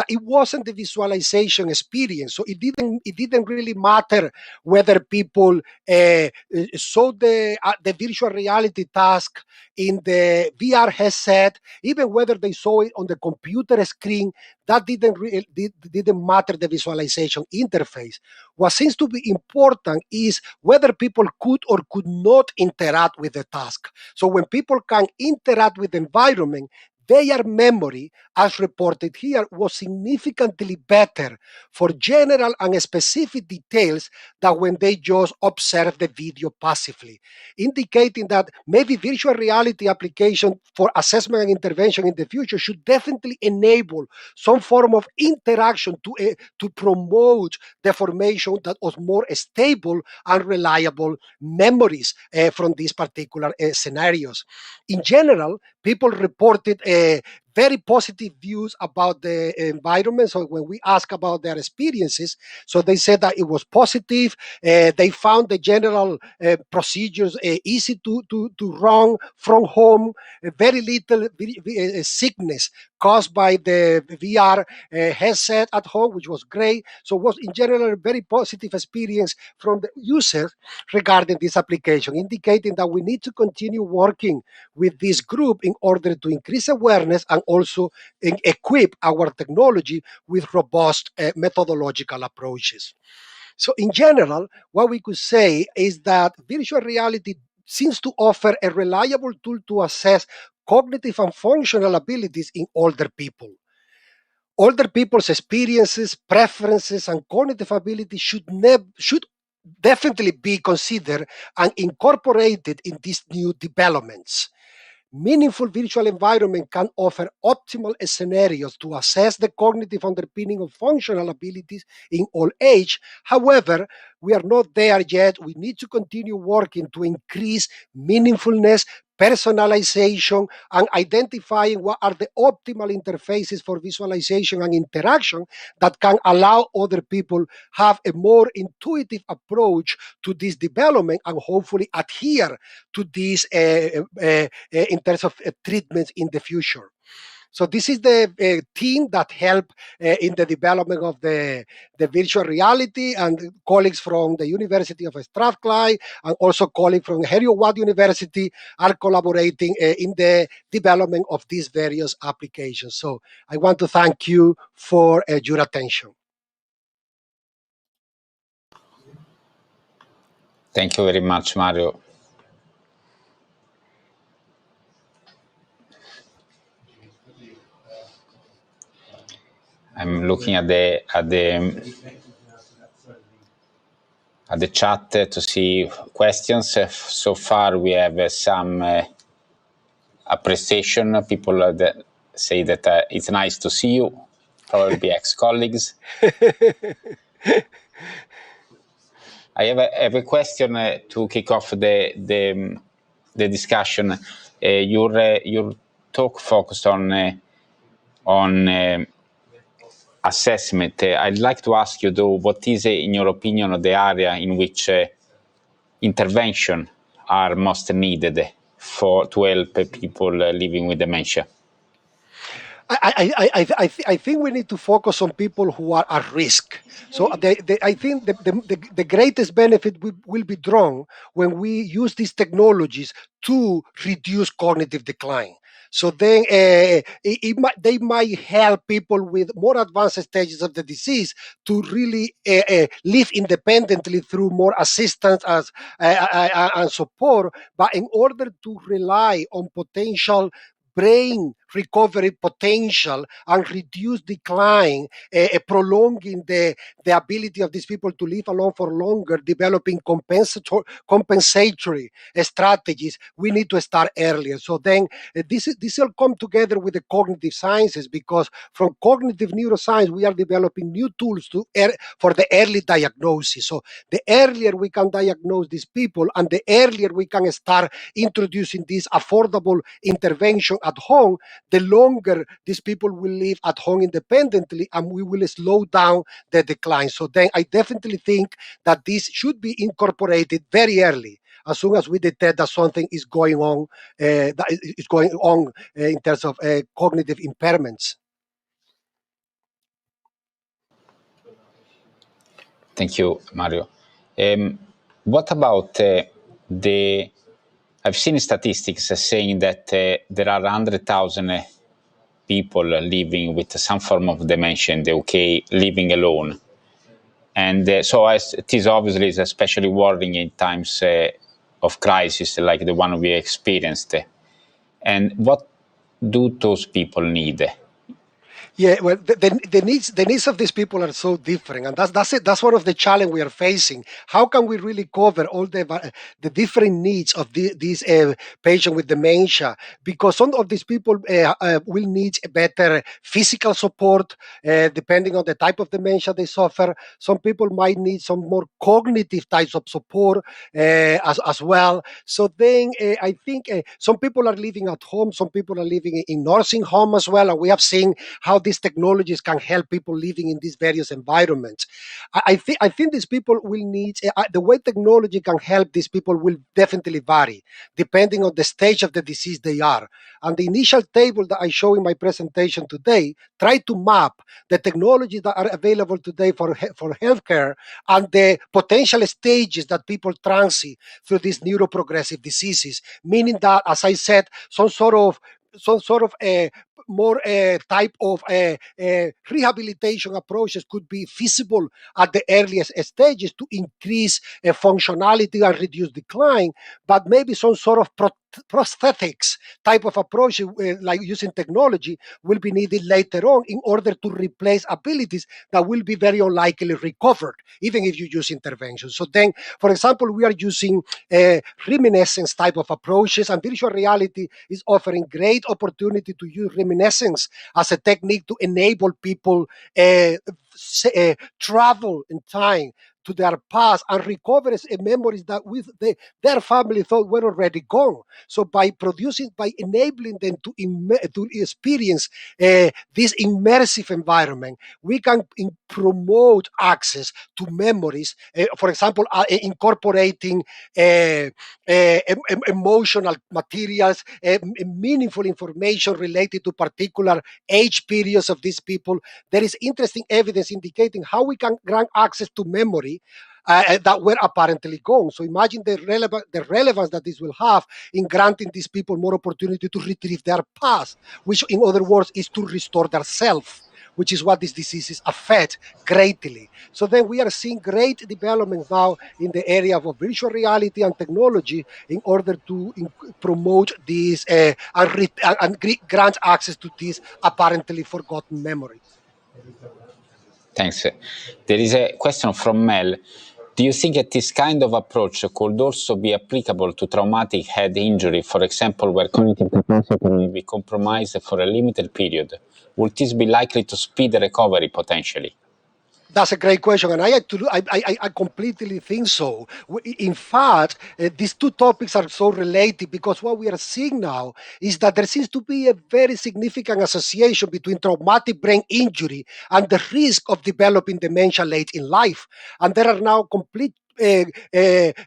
it wasn't the visualization experience. So it didn't really matter whether people saw the virtual reality task in the VR headset, even whether they saw it on the computer screen. That didn't matter, the visualization interface. What seems to be important is whether people could or could not interact with the task. So when people can interact with the environment, their memory, as reported here, was significantly better for general and specific details than when they just observe the video passively, indicating that maybe virtual reality application for assessment and intervention in the future should definitely enable some form of interaction to promote the formation that was more stable and reliable memories from these particular scenarios. In general, people reported very positive views about the environment. So when we ask about their experiences, so they said that it was positive. They found the general procedures easy to run from home. Very little sickness caused by the VR headset at home, which was great. So it was in general a very positive experience from the users regarding this application, indicating that we need to continue working with this group in order to increase awareness and also equip our technology with robust methodological approaches. So in general, what we could say is that virtual reality seems to offer a reliable tool to assess cognitive and functional abilities in older people. Older people's experiences, preferences, and cognitive abilities should definitely be considered and incorporated in these new developments. Meaningful virtual environment can offer optimal scenarios to assess the cognitive underpinning of functional abilities in old age. However, we are not there yet. We need to continue working to increase meaningfulness, personalization, and identifying what are the optimal interfaces for visualization and interaction that can allow other people have a more intuitive approach to this development and hopefully adhere to this in terms of treatments in the future. So this is the team that helped in the development of the virtual reality, and colleagues from the University of Strathclyde and also colleagues from Heriot-Watt University are collaborating in the development of these various applications. So I want to thank you for your attention. Thank you very much, Mario. I'm looking at the chat to see questions. So far, we have some appreciation. People that say that it's nice to see you, probably ex-colleagues. I have a question to kick off the discussion. Your talk focused on assessment. I'd like to ask you, though, what is, in your opinion, the area in which intervention are most needed to help people living with dementia? I think we need to focus on people who are at risk. So I think the greatest benefit will be drawn when we use these technologies to reduce cognitive decline. So then they might help people with more advanced stages of the disease to really live independently through more assistance and support. But in order to rely on potential brain recovery potential and reduce decline, prolonging the ability of these people to live along for longer, developing compensatory strategies, we need to start earlier. So then this will come together with the cognitive sciences, because from cognitive neuroscience, we are developing new tools for the early diagnosis. So the earlier we can diagnose these people and the earlier we can start introducing this affordable intervention at home, the longer these people will live at home independently, and we will slow down the decline. So then I definitely think that this should be incorporated very early, as soon as we detect that something is going on, in terms of cognitive impairments. Thank you, Mario. What about the? I've seen statistics saying that there are 100,000 people living with some form of dementia in the UK, living alone. And so it is obviously especially worrying in times of crisis like the one we experienced. And what do those people need? Yeah, well, the needs of these people are so different, and that's it. That's one of the challenge we are facing. How can we really cover all the different needs of these patient with dementia? Because some of these people will need a better physical support, depending on the type of dementia they suffer. Some people might need some more cognitive types of support as well. So then I think some people are living at home, some people are living in nursing home as well, and we have seen how these technologies can help people living in these various environments. I think these people will need the way technology can help these people will definitely vary depending on the stage of the disease they are. And the initial table that I show in my presentation today try to map the technologies that are available today for healthcare and the potential stages that people transit through these neuroprogressive diseases. Meaning that, as I said, some sort of more type of rehabilitation approaches could be feasible at the earliest stages to increase functionality and reduce decline, but maybe some sort of prosthetics type of approach, like using technology, will be needed later on in order to replace abilities that will be very unlikely recovered, even if you use intervention. So then, for example, we are using reminiscence type of approaches, and virtual reality is offering great opportunity to use reminiscence as a technique to enable people travel in time to their past and recover memories that their family thought were already gone. So by enabling them to experience this immersive environment, we can promote access to memories. For example, incorporating emotional materials, meaningful information related to particular age periods of these people. There is interesting evidence indicating how we can grant access to memory that were apparently gone. So imagine the relevance that this will have in granting these people more opportunity to retrieve their past, which in other words is to restore their self, which is what these diseases affect greatly. So then we are seeing great developments now in the area of virtual reality and technology in order to promote these and grant access to these apparently forgotten memories. Thanks. There is a question from Mel. Do you think that this kind of approach could also be applicable to traumatic head injury, for example, where cognitive capacity will be compromised for a limited period? Would this be likely to speed the recovery potentially? That's a great question, and I completely think so. In fact, these two topics are so related because what we are seeing now is that there seems to be a very significant association between traumatic brain injury and the risk of developing dementia late in life. And there are now complete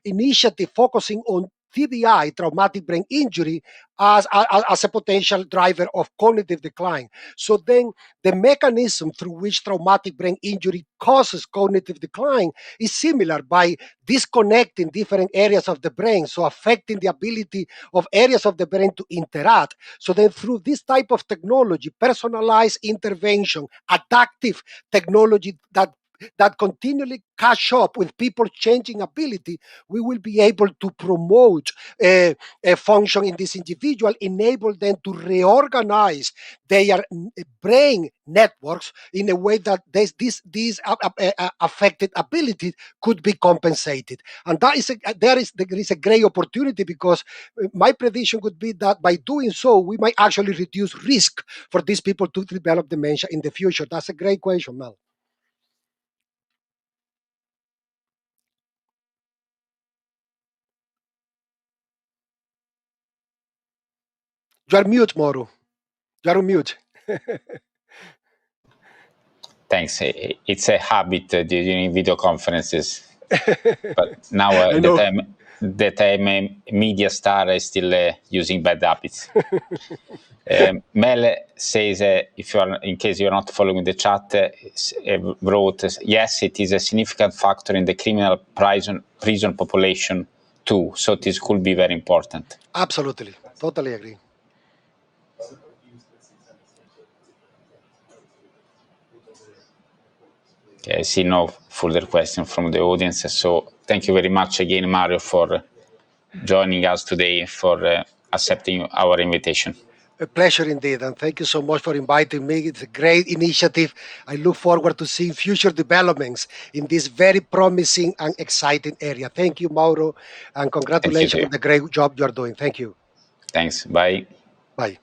initiatives focusing on TBI, traumatic brain injury, as a potential driver of cognitive decline. So then the mechanism through which traumatic brain injury causes cognitive decline is similar by disconnecting different areas of the brain, so affecting the ability of areas of the brain to interact. So then through this type of technology, personalized intervention, adaptive technology that that continually catch up with people changing ability, we will be able to promote a function in this individual, enable them to reorganize their brain networks in a way that these affected abilities could be compensated. And there is a great opportunity, because my prediction would be that by doing so, we might actually reduce risk for these people to develop dementia in the future. That's a great question, Mel. You are mute, Moro. You are on mute. Thanks. It's a habit during video conferences. But now that I'm a media star, I still using bad habits. Mel says, if you are, in case you're not following the chat, wrote, yes, it is a significant factor in the criminal prison population too. So this could be very important. Absolutely. Totally agree. Okay, I see no further questions from the audience. So thank you very much again, Mario, for joining us today, for accepting our invitation. A pleasure indeed, and thank you so much for inviting me. It's a great initiative. I look forward to seeing future developments in this very promising and exciting area. Thank you, Mauro, and congratulations on the great job you are doing. Thank you. Thanks. Bye. Bye.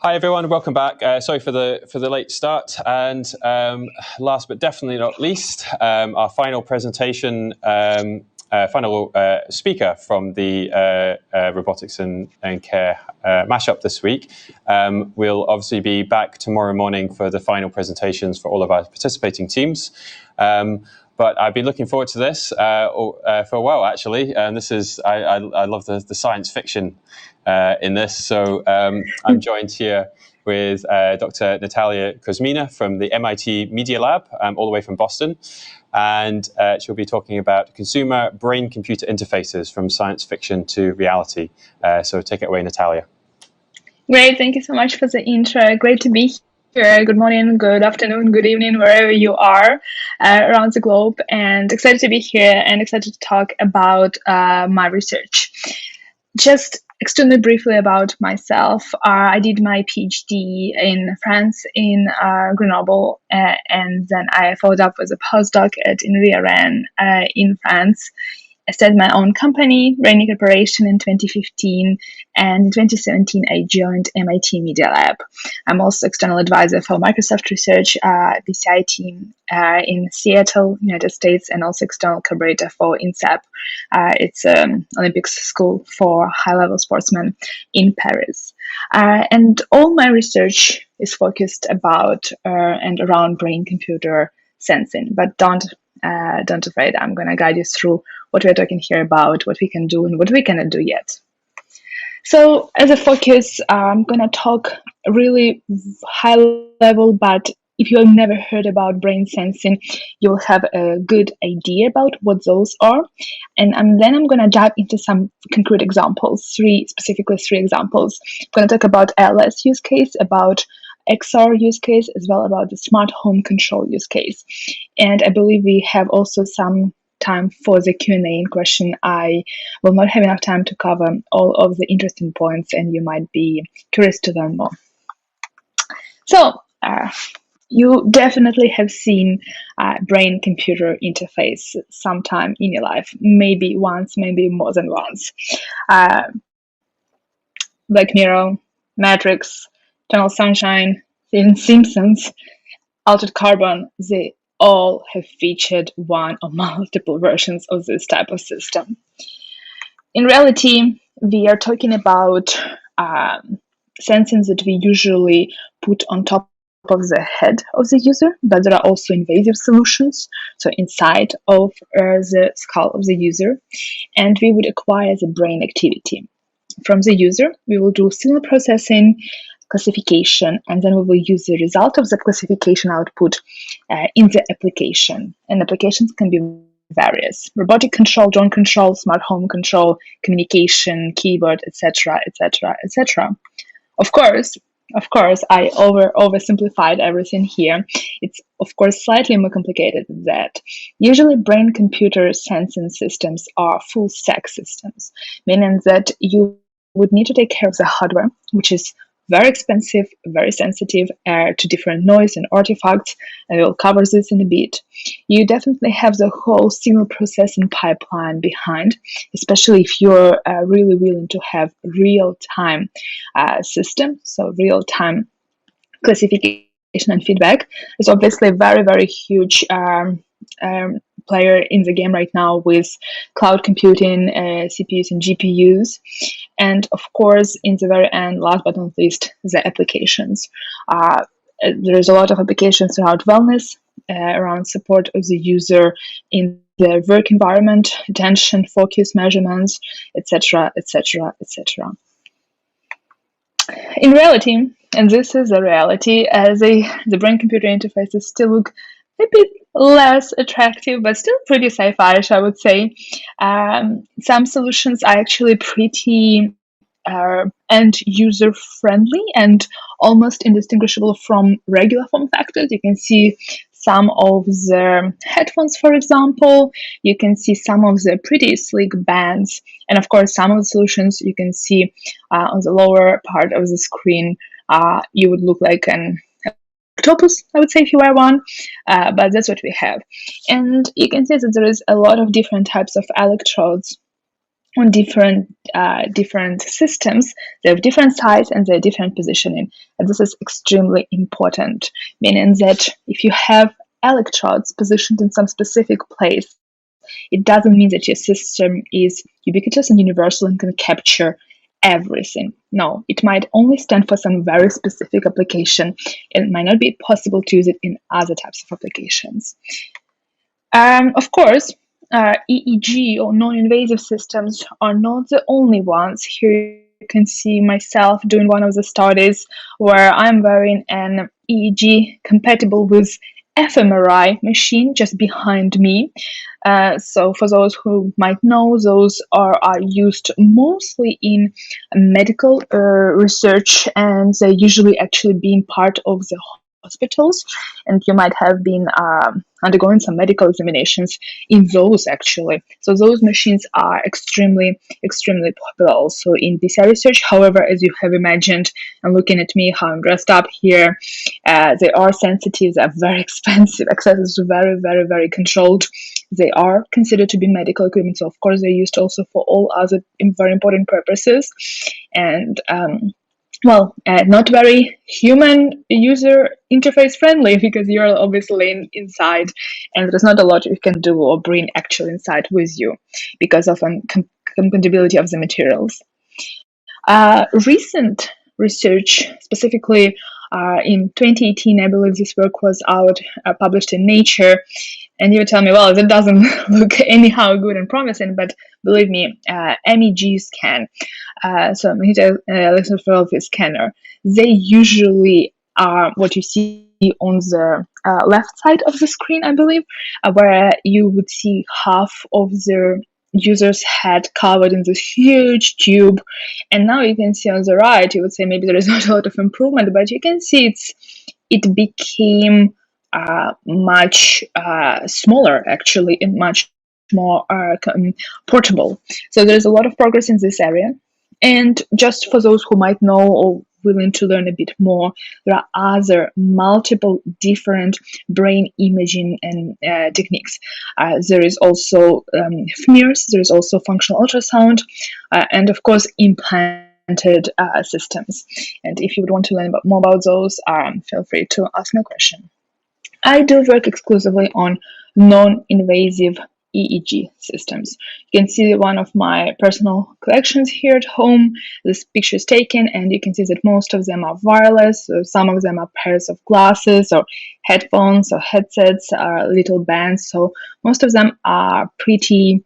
Hi everyone, welcome back. Sorry for the late start, and last but definitely not least, our final presentation, final speaker from the Robotics and Care Mashup this week. We'll obviously be back tomorrow morning for the final presentations for all of our participating teams. But I've been looking forward to this for a while, actually. And this is I love the science fiction in this. So I'm joined here with Dr. Natalia Kuzmina from the MIT Media Lab, all the way from Boston. And she'll be talking about consumer brain-computer interfaces from science fiction to reality. So take it away, Natalia. Great, thank you so much for the intro. Great to be here. Good morning, good afternoon, good evening, wherever you are around the globe. And excited to be here and excited to talk about my research. Just extremely briefly about myself. I did my PhD in France in Grenoble, and then I followed up with a postdoc at INRIA in France. I started my own company, Rainy Corporation, in 2015, and in 2017 I joined MIT Media Lab. I'm also external advisor for Microsoft Research BCI team in Seattle, United States, and also external collaborator for INSEP. It's Olympics school for high-level sportsmen in Paris. And all my research is focused about and around brain-computer sensing, but don't afraid. I'm going to guide you through what we're talking here about, what we can do and what we cannot do yet. So as a focus, I'm going to talk really high level, but if you have never heard about brain sensing, you'll have a good idea about what those are. And then I'm going to dive into some concrete examples, specifically three examples. I'm going to talk about ALS use case, about XR use case, as well about the smart home control use case. And I believe we have also some time for the Q&A question. I will not have enough time to cover all of the interesting points, and you might be curious to learn more. So, you definitely have seen brain-computer interface sometime in your life, maybe once, maybe more than once. Black Mirror, Matrix, Eternal Sunshine, The Simpsons, Altered Carbon, they all have featured one or multiple versions of this type of system. In reality, we are talking about sensors that we usually put on top of the head of the user, but there are also invasive solutions, so inside of the skull of the user, and we would acquire the brain activity. From the user, we will do signal processing, classification, and then we will use the result of the classification output in the application. And applications can be various: robotic control, drone control, smart home control, communication, keyboard, etc., etc., etc. Of course, I oversimplified everything here. It's of course slightly more complicated than that. Usually, brain-computer sensing systems are full-stack systems, meaning that you would need to take care of the hardware, which is very expensive, very sensitive to different noise and artifacts, and we'll cover this in a bit. You definitely have the whole signal processing pipeline behind, especially if you're really willing to have real-time system, so real-time classification and feedback. It's obviously a very, very huge player in the game right now with cloud computing, CPUs and GPUs. And of course, in the very end, last but not least, the applications. There's a lot of applications around wellness, around support of the user in the work environment, attention, focus, measurements, etc., etc., etc. In reality, and this is the reality, the brain-computer interfaces still look a bit less attractive, but still pretty sci-fi-ish, I would say. Some solutions are actually pretty end-user friendly and almost indistinguishable from regular form factors. You can see some of the headphones, for example. You can see some of the pretty sleek bands. And of course, some of the solutions you can see on the lower part of the screen, you would look like an octopus, I would say, if you wear one, but that's what we have. And you can see that there is a lot of different types of electrodes on different systems. They have different size and they're different positioning, and this is extremely important, meaning that if you have electrodes positioned in some specific place, it doesn't mean that your system is ubiquitous and universal and can capture everything. No, it might only stand for some very specific application. It might not be possible to use it in other types of applications. Of course, EEG or non-invasive systems are not the only ones. Here you can see myself doing one of the studies where I'm wearing an EEG compatible with fMRI machine just behind me. So for those who might know, those are used mostly in medical research, and they usually actually being part of the hospitals, and you might have been undergoing some medical examinations in those actually. So those machines are extremely popular also in PCR research. However, as you have imagined, and looking at me how I'm dressed up here, they are sensitive, they are very expensive, access is very controlled. They are considered to be medical equipment, so of course they're used also for all other very important purposes. And not very human user interface friendly, because you're obviously inside and there's not a lot you can do or bring actually inside with you because of compatibility of the materials. Recent research, specifically in 2018, I believe this work was published in Nature, and you would tell me, well, that doesn't look anyhow good and promising, but believe me, MEG scan, so magnetic electrophoreography scanner, they usually are what you see on the left side of the screen, I believe, where you would see half of the user's head covered in this huge tube, and now you can see on the right, you would say maybe there is not a lot of improvement, but you can see it became much smaller actually, and much more portable. So there's a lot of progress in this area. And just for those who might know or willing to learn a bit more, there are other multiple different brain imaging and techniques. There is also FMIRS, there is also functional ultrasound, and of course implanted systems. And if you would want to learn more about those, feel free to ask me a question. I do work exclusively on non-invasive EEG systems. You can see one of my personal collections here at home. This picture is taken, and you can see that most of them are wireless. So some of them are pairs of glasses or headphones or headsets, little bands. So most of them are pretty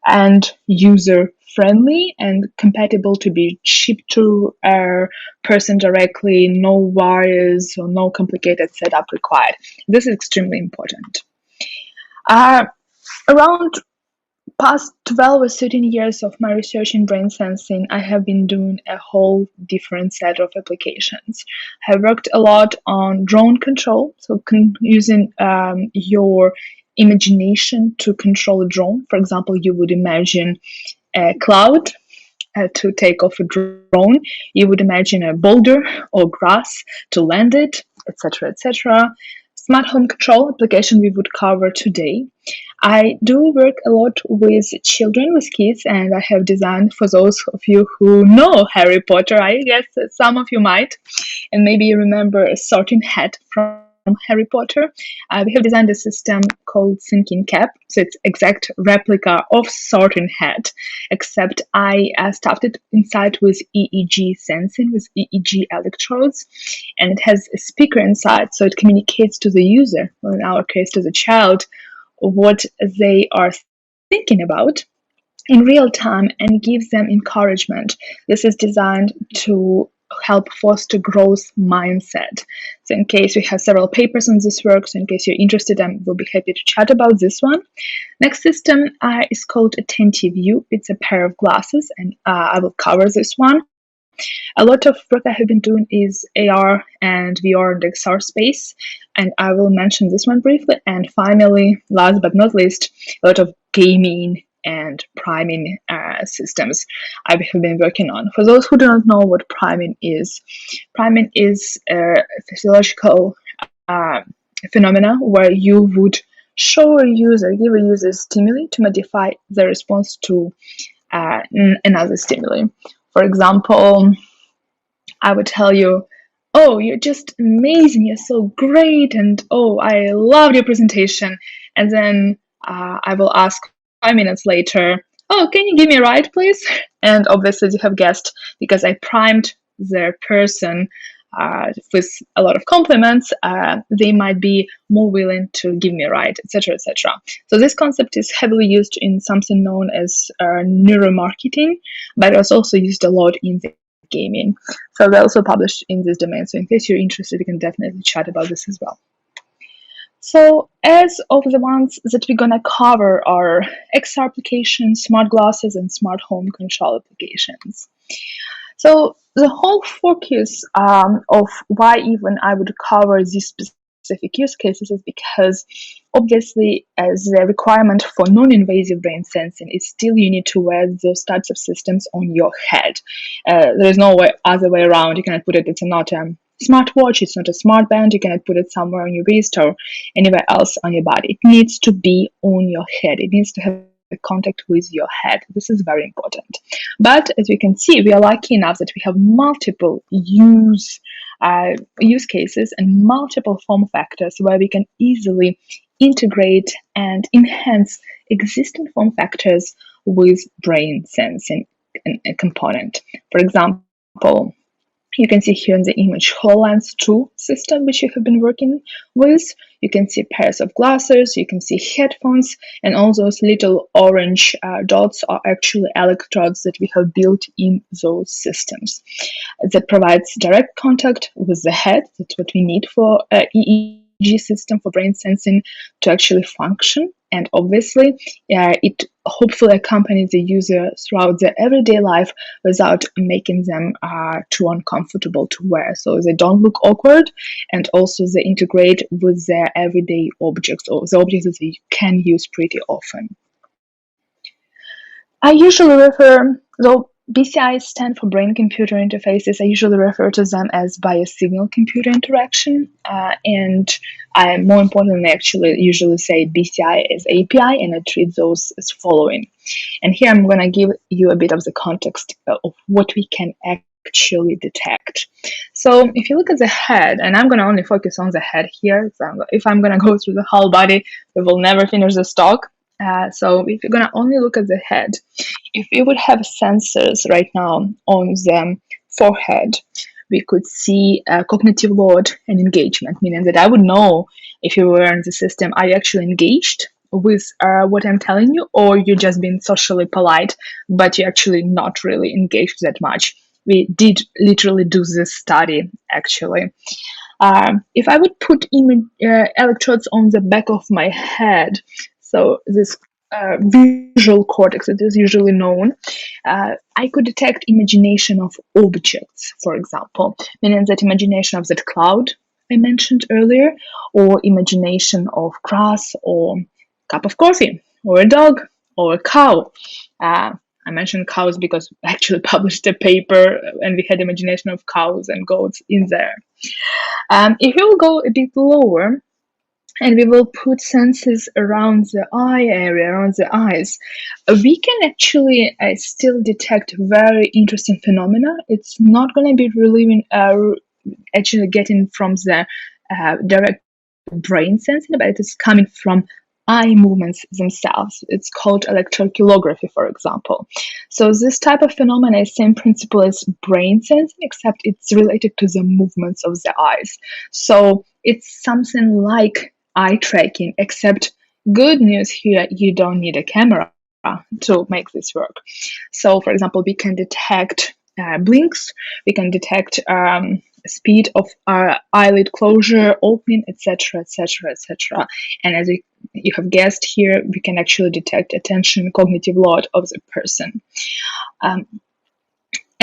and user friendly and compatible to be shipped to a person directly, no wires or no complicated setup required. This is extremely important. Around past 12 or 13 years of my research in brain sensing, I have been doing a whole different set of applications. I have worked a lot on drone control, so using your imagination to control a drone. For example, you would imagine a cloud to take off a drone. You would imagine a boulder or grass to land it, etc., etc. Smart home control application we would cover today. I do work a lot with children, with kids, and I have designed, for those of you who know Harry Potter, I guess some of you might, and maybe you remember a sorting hat from Harry Potter. We have designed a system called Thinking Cap, so it's exact replica of sorting hat, except I stuffed it inside with EEG sensing, with EEG electrodes, and it has a speaker inside, so it communicates to the user, well, in our case to the child, what they are thinking about in real time and gives them encouragement. This is designed to help foster growth mindset. So in case we have several papers on this work, so in case you're interested, I will be happy to chat about this one. Next system is called Attentive View. It's a pair of glasses, and I will cover this one. A lot of work I have been doing is AR and VR and XR space, and I will mention this one briefly. And finally, last but not least, a lot of gaming and priming systems I have been working on. For those who do not know what priming is a physiological phenomena where you would show a user, give a user stimuli to modify the response to another stimuli. For example, I would tell you, oh, you're just amazing, you're so great, and oh, I loved your presentation. And then I will ask 5 minutes later, oh, can you give me a ride, please? And obviously, as you have guessed, because I primed the person with a lot of compliments, they might be more willing to give me a ride, etc., etc. So this concept is heavily used in something known as neuromarketing, but it was also used a lot in the gaming. So they also published in this domain. So in case you're interested, we can definitely chat about this as well. So as of the ones that we're going to cover are XR applications, smart glasses, and smart home control applications. So the whole focus of why even I would cover these specific use cases is because obviously as the requirement for non-invasive brain sensing is still you need to wear those types of systems on your head. There is no other way around. You cannot put it, it's not a smartwatch, it's not a smart band, you cannot put it somewhere on your wrist or anywhere else on your body. It needs to be on your head. It needs to have contact with your head. This is very important. But as we can see, we are lucky enough that we have multiple use cases and multiple form factors where we can easily integrate and enhance existing form factors with brain sensing a component. For example, you can see here in the image HoloLens 2 system, which you have been working with. You can see pairs of glasses, you can see headphones, and all those little orange dots are actually electrodes that we have built in those systems. That provides direct contact with the head. That's what we need for EEG system for brain sensing to actually function. And obviously, it hopefully accompanies the user throughout their everyday life without making them too uncomfortable to wear. So they don't look awkward, and also they integrate with their everyday objects or the objects that they can use pretty often. I usually refer, though BCI stand for brain-computer interfaces, I usually refer to them as biosignal-computer interaction, and I, more importantly, actually usually say BCI as API, and I treat those as following. And here I'm going to give you a bit of the context of what we can actually detect. So if you look at the head, and I'm going to only focus on the head here, so if I'm going to go through the whole body, we will never finish this talk. So if you're going to only look at the head, if we would have sensors right now on the forehead, we could see cognitive load and engagement, meaning that I would know if you were in the system, are you actually engaged with what I'm telling you, or you're just being socially polite, but you're actually not really engaged that much. We did literally do this study, actually. If I would put electrodes on the back of my head, so this visual cortex, it is usually known, I could detect imagination of objects, for example, meaning that imagination of that cloud I mentioned earlier, or imagination of grass, or cup of coffee, or a dog, or a cow. I mentioned cows because I actually published a paper and we had imagination of cows and goats in there. If you will go a bit lower, and we will put senses around the eye area, around the eyes, we can actually still detect very interesting phenomena. It's not going to be relieving, actually getting from the direct brain sensing, but it is coming from eye movements themselves. It's called electroculography, for example. So this type of phenomena is same principle as brain sensing, except it's related to the movements of the eyes. So it's something like eye tracking, except good news here, you don't need a camera to make this work. So for example, we can detect blinks, we can detect speed of eyelid closure, opening, etc., etc., etc. And as you have guessed here, we can actually detect attention, cognitive load of the person.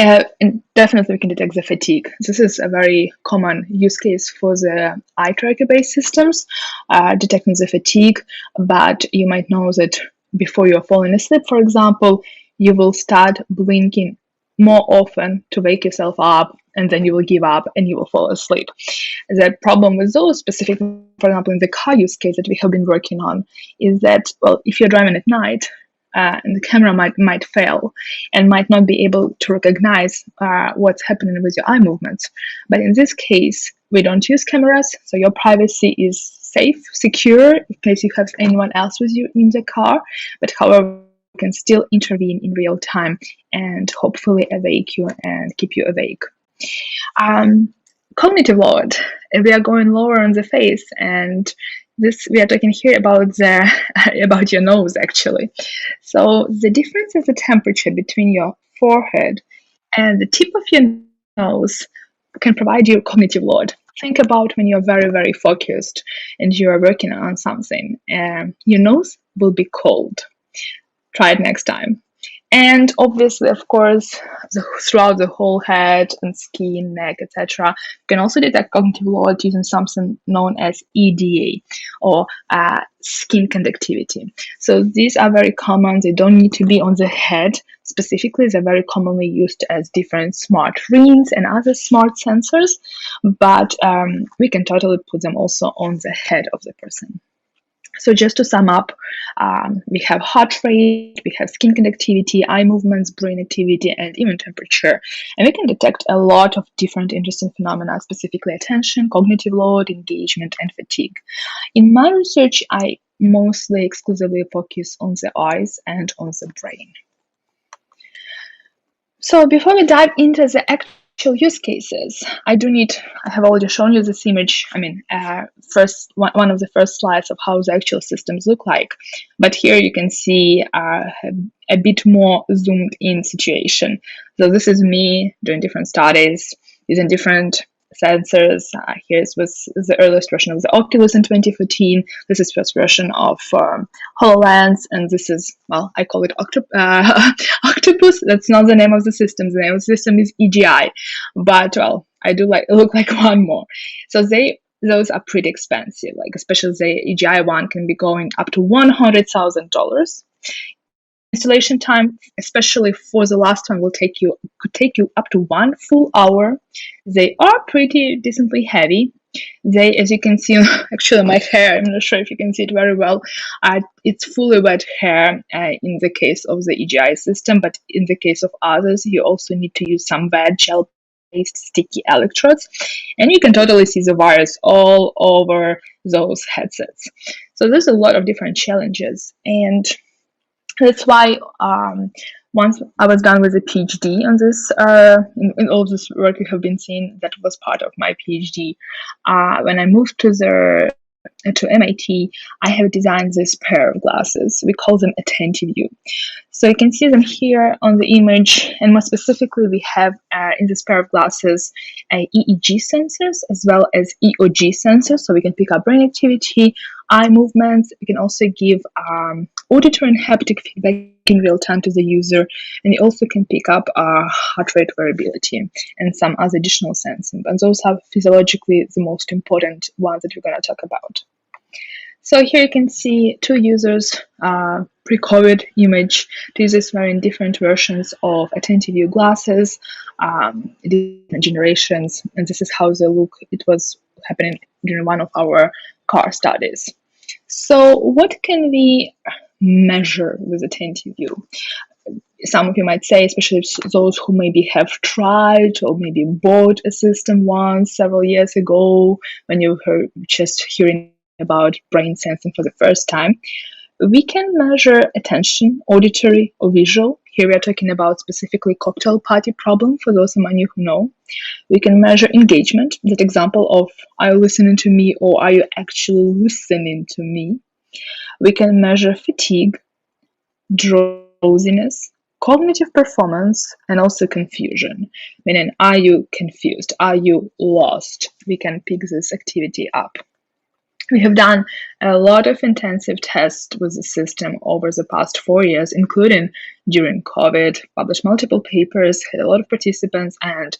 And definitely we can detect the fatigue. This is a very common use case for the eye tracker-based systems, detecting the fatigue, but you might know that before you're falling asleep, for example, you will start blinking more often to wake yourself up, and then you will give up and you will fall asleep. The problem with those specific, for example, in the car use case that we have been working on, is that, well, if you're driving at night, and the camera might fail and might not be able to recognize what's happening with your eye movements. But in this case, we don't use cameras, so your privacy is safe, secure, in case you have anyone else with you in the car. But however, we can still intervene in real time and hopefully awake you and keep you awake. Cognitive load. We are going lower on the face, and this we are talking here about the about your nose actually. So the difference is the temperature between your forehead and the tip of your nose can provide you cognitive load. Think about when you're very, very focused and you are working on something, and your nose will be cold. Try it next time. And obviously, of course, throughout the whole head and skin, neck, etc., you can also detect cognitive load using something known as EDA, or skin conductivity. So these are very common. They don't need to be on the head. Specifically, they're very commonly used as different smart rings and other smart sensors, but we can totally put them also on the head of the person. So just to sum up, we have heart rate, we have skin conductivity, eye movements, brain activity, and even temperature. And we can detect a lot of different interesting phenomena, specifically attention, cognitive load, engagement, and fatigue. In my research, I mostly exclusively focus on the eyes and on the brain. So before we dive into the actual use cases, I have already shown you this image. I mean, one of the first slides of how the actual systems look like. But here you can see a bit more zoomed in situation. So this is me doing different studies using different sensors. Here was the earliest version of the Oculus in 2014. This is first version of HoloLens, and this is, well, I call it Octopus. That's not the name of the system. The name of the system is EGI, but well, I do look like one more. So those are pretty expensive. Like especially the EGI one can be going up to $100,000. Installation time, especially for the last one, could take you up to 1 full hour. They are pretty decently heavy. They, as you can see, actually my hair, I'm not sure if you can see it very well, it's fully wet hair in the case of the EGI system, but in the case of others, you also need to use some wet gel-based sticky electrodes, and you can totally see the wires all over those headsets. So there's a lot of different challenges, and that's why once I was done with a PhD on this, in all this work you have been seeing, that was part of my PhD. When I moved to MIT, I have designed this pair of glasses. We call them Attentive View. So you can see them here on the image, and more specifically, we have in this pair of glasses EEG sensors as well as EOG sensors, so we can pick up brain activity, eye movements. We can also give auditory and haptic feedback in real time to the user, and you also can pick up heart rate variability and some other additional sensing. And those are physiologically the most important ones that we're going to talk about. So here you can see two users, pre-COVID image. Two users wearing different versions of Attentive View glasses, different generations, and this is how they look. It was happening during one of our car studies. So what can we measure with Attentive View? Some of you might say, especially those who maybe have tried or maybe bought a system once several years ago, when you were just hearing about brain sensing for the first time, we can measure attention, auditory or visual. Here we are talking about specifically cocktail party problem for those among you who know. We can measure engagement, that example of are you listening to me or are you actually listening to me? We can measure fatigue, drowsiness, cognitive performance, and also confusion, meaning are you confused, are you lost? We can pick this activity up. We have done a lot of intensive tests with the system over the past 4 years, including during COVID, published multiple papers, had a lot of participants, and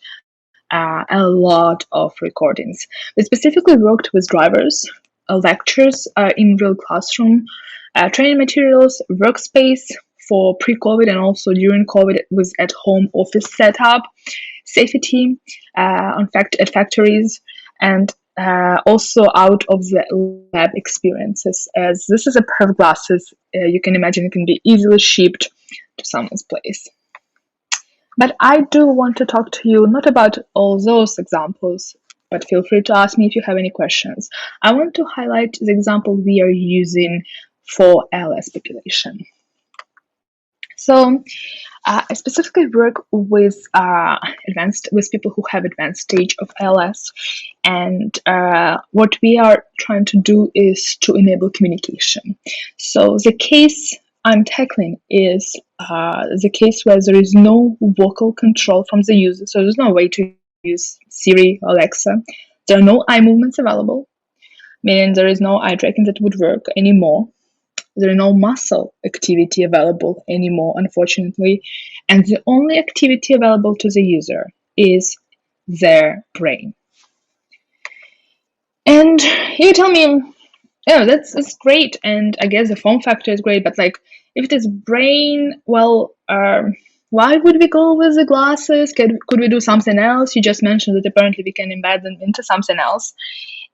a lot of recordings. We specifically worked with drivers, lectures in real classroom, training materials, workspace for pre-COVID and also during COVID with at-home office setup, safety at factories, and also out of the lab experiences, as this is a pair of glasses you can imagine it can be easily shipped to someone's place. But I do want to talk to you not about all those examples, but feel free to ask me if you have any questions. I want to highlight the example we are using for ALS population. So I specifically work with people who have advanced stage of ALS, and what we are trying to do is to enable communication. So the case I'm tackling is the case where there is no vocal control from the user, so there's no way to use Siri or Alexa. There are no eye movements available, meaning there is no eye tracking that would work anymore. There is no muscle activity available anymore, unfortunately, and the only activity available to the user is their brain. And you tell me, yeah, that's great, and I guess the form factor is great, but like, if it is brain, well, why would we go with the glasses? Could we do something else? You just mentioned that apparently we can embed them into something else.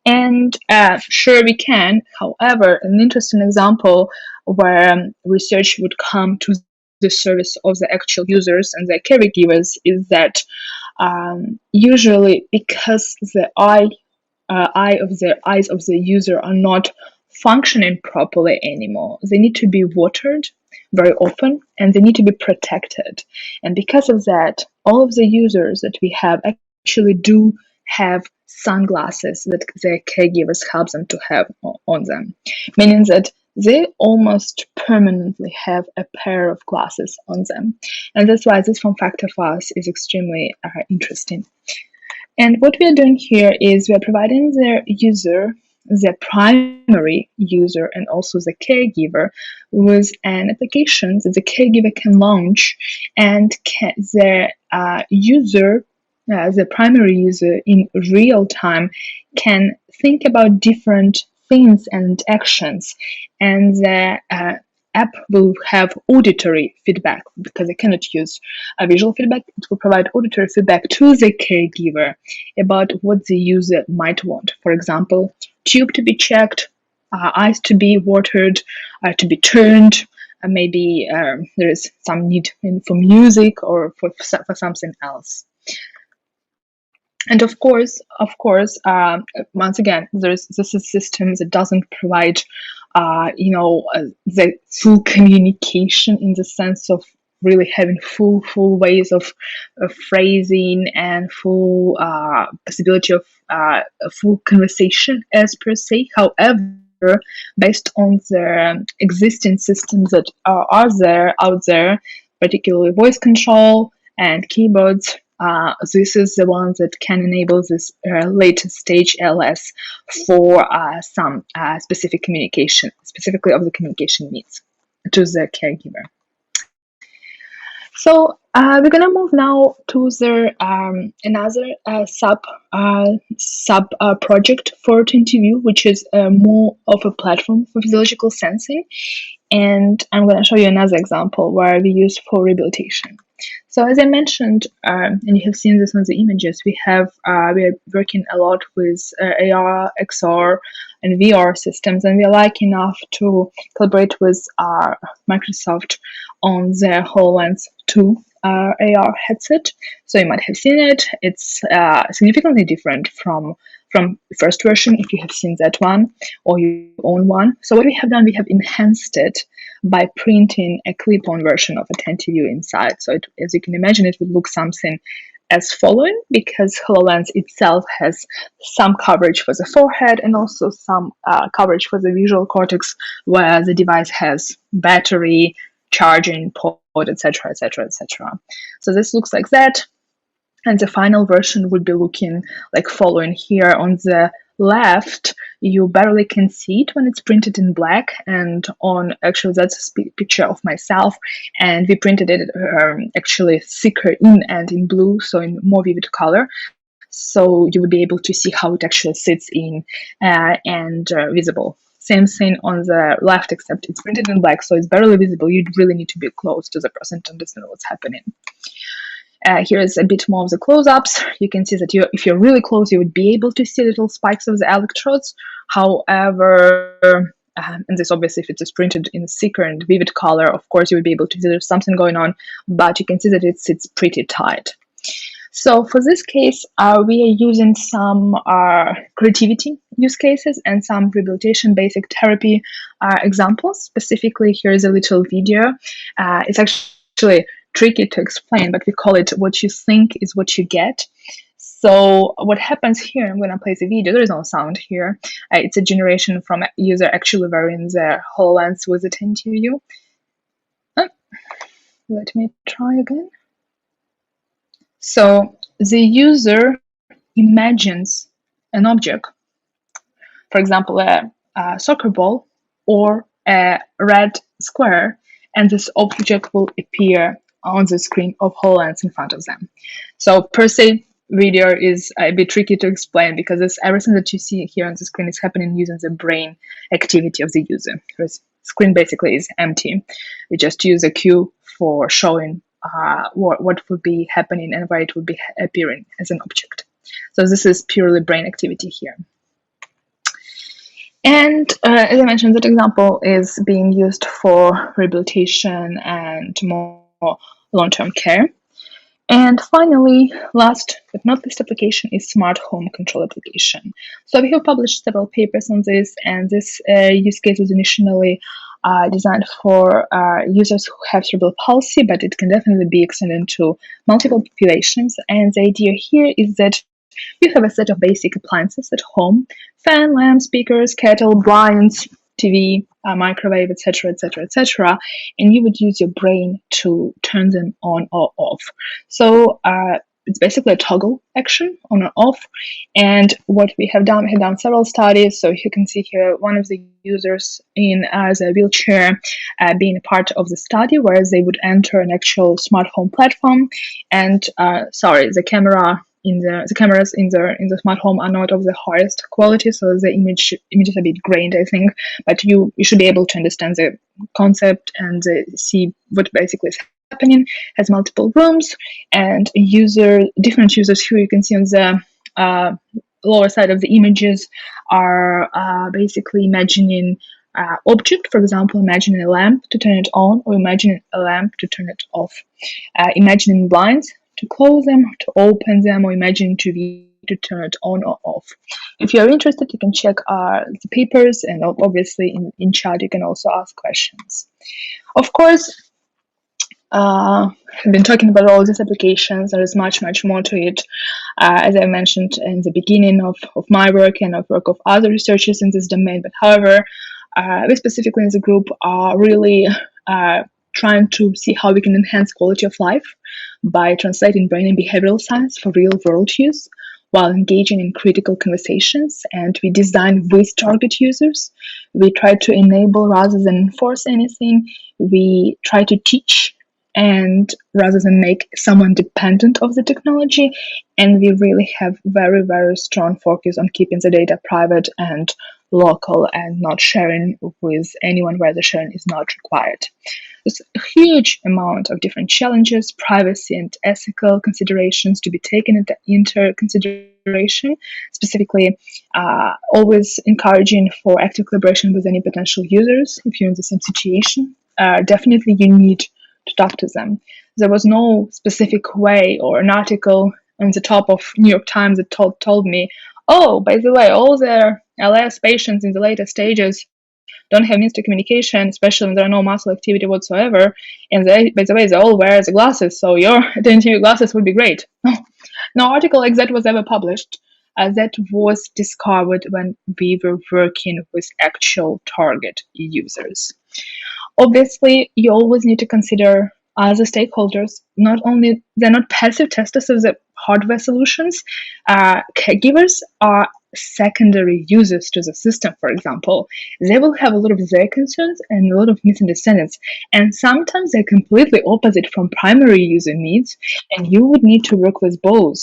And sure, we can. However, an interesting example where research would come to the service of the actual users and their caregivers is that usually, because the eyes of the user are not functioning properly anymore, they need to be watered very often, and they need to be protected. And because of that, all of the users that we have actually do have sunglasses that their caregivers help them to have on them, meaning that they almost permanently have a pair of glasses on them. And that's why this form factor for us is extremely interesting. And what we are doing here is we are providing the user, the primary user, and also the caregiver with an application that the caregiver can launch, and the user, the primary user in real time, can think about different things and actions, and the app will have auditory feedback because they cannot use a visual feedback. It will provide auditory feedback to the caregiver about what the user might want. For example, tube to be checked, eyes to be watered, to be turned. Maybe there is some need for music or for something else. And of course, once again, this is a system that doesn't provide, the full communication in the sense of really having full ways of phrasing and full possibility of full conversation as per se. However, based on the existing systems that are out there, particularly voice control and keyboards, this is the one that can enable this later stage LS for some specific communication, specifically of the communication needs to the caregiver. So we're gonna move now to the another sub project for TinterView, which is more of a platform for physiological sensing. And I'm going to show you another example where we use for rehabilitation. So as I mentioned, and you have seen this on the images, we are working a lot with AR, XR, and VR systems, and we are lucky enough to collaborate with Microsoft on their HoloLens 2 AR headset. So you might have seen it. It's significantly different from the first version, if you have seen that one or you own one. So what we have done, we have enhanced it by printing a clip-on version of a TinterView inside. So as you can imagine, it would look something as following, because HoloLens itself has some coverage for the forehead and also some coverage for the visual cortex, where the device has battery, charging port, etc., etc., etc. So this looks like that. And the final version would be looking like following. Here on the left, you barely can see it when it's printed in black, and actually that's a picture of myself, and we printed it actually thicker in and in blue, so in more vivid color, so you would be able to see how it actually sits in and visible. Same thing on the left, except it's printed in black, so it's barely visible. You'd really need to be close to the person to understand what's happening. Here is a bit more of the close-ups. You can see that if you're really close, you would be able to see little spikes of the electrodes. However, and this obviously if it is printed in a thicker and vivid color, of course you would be able to see there's something going on, but you can see that it sits pretty tight. So for this case, we are using some creativity use cases and some rehabilitation basic therapy examples. Specifically, here is a little video. It's actually tricky to explain, but we call it "What you think is what you get." So what happens here, I'm going to play the video. There is no sound here. It's a generation from a user actually wearing their HoloLens with a 10T view. Let me try again. So the user imagines an object, for example, a soccer ball or a red square, and this object will appear on the screen of HoloLens in front of them. So per se, video is a bit tricky to explain because everything that you see here on the screen is happening using the brain activity of the user. The screen basically is empty. We just use a cue for showing what would be happening and where it would be appearing as an object. So this is purely brain activity here. And as I mentioned, that example is being used for rehabilitation and more long-term care. And finally, last but not least application is smart home control application. So we have published several papers on this, and this use case was initially designed for users who have cerebral palsy, but it can definitely be extended to multiple populations. And the idea here is that you have a set of basic appliances at home: fan, lamp, speakers, kettle, blinds, TV, microwave, etc., etc., etc., and you would use your brain to turn them on or off. So it's basically a toggle action on or off. And what we have done several studies. So you can see here one of the users in as a wheelchair being a part of the study, where they would enter an actual smart home platform. And the cameras in the smart home are not of the highest quality, so the image is a bit grained, I think. But you should be able to understand the concept and see what basically is happening. Has multiple rooms, and different users here you can see on the lower side of the images are basically imagining object. For example, imagining a lamp to turn it on, or imagining a lamp to turn it off. Imagining blinds to close them, to open them, or imagining TV to turn it on or off. If you're interested, you can check the papers, and obviously in chat you can also ask questions. Of course, I've been talking about all these applications. There is much, much more to it. As I mentioned in the beginning of my work and of work of other researchers in this domain. But however, we specifically in the group are really trying to see how we can enhance quality of life by translating brain and behavioral science for real-world use while engaging in critical conversations. And we design with target users. We try to enable rather than enforce anything. We try to teach, and rather than make someone dependent of the technology. And we really have very, very strong focus on keeping the data private and local and not sharing with anyone where the sharing is not required. There's a huge amount of different challenges, privacy and ethical considerations to be taken into consideration, specifically always encouraging for active collaboration with any potential users. If you're in the same situation, definitely you need to talk to them. There was no specific way or an article on the top of New York Times that told me, oh, by the way, all the LS patients in the later stages don't have means to communication, especially when there are no muscle activity whatsoever. And by the way, they all wear the glasses, so your attention glasses would be great. No article like that was ever published. That was discovered when we were working with actual target users. Obviously, you always need to consider other stakeholders. Not only they're not passive testers of the hardware solutions, caregivers are secondary users to the system, for example. They will have a lot of their concerns and a lot of misunderstandings. And sometimes they're completely opposite from primary user needs, and you would need to work with both.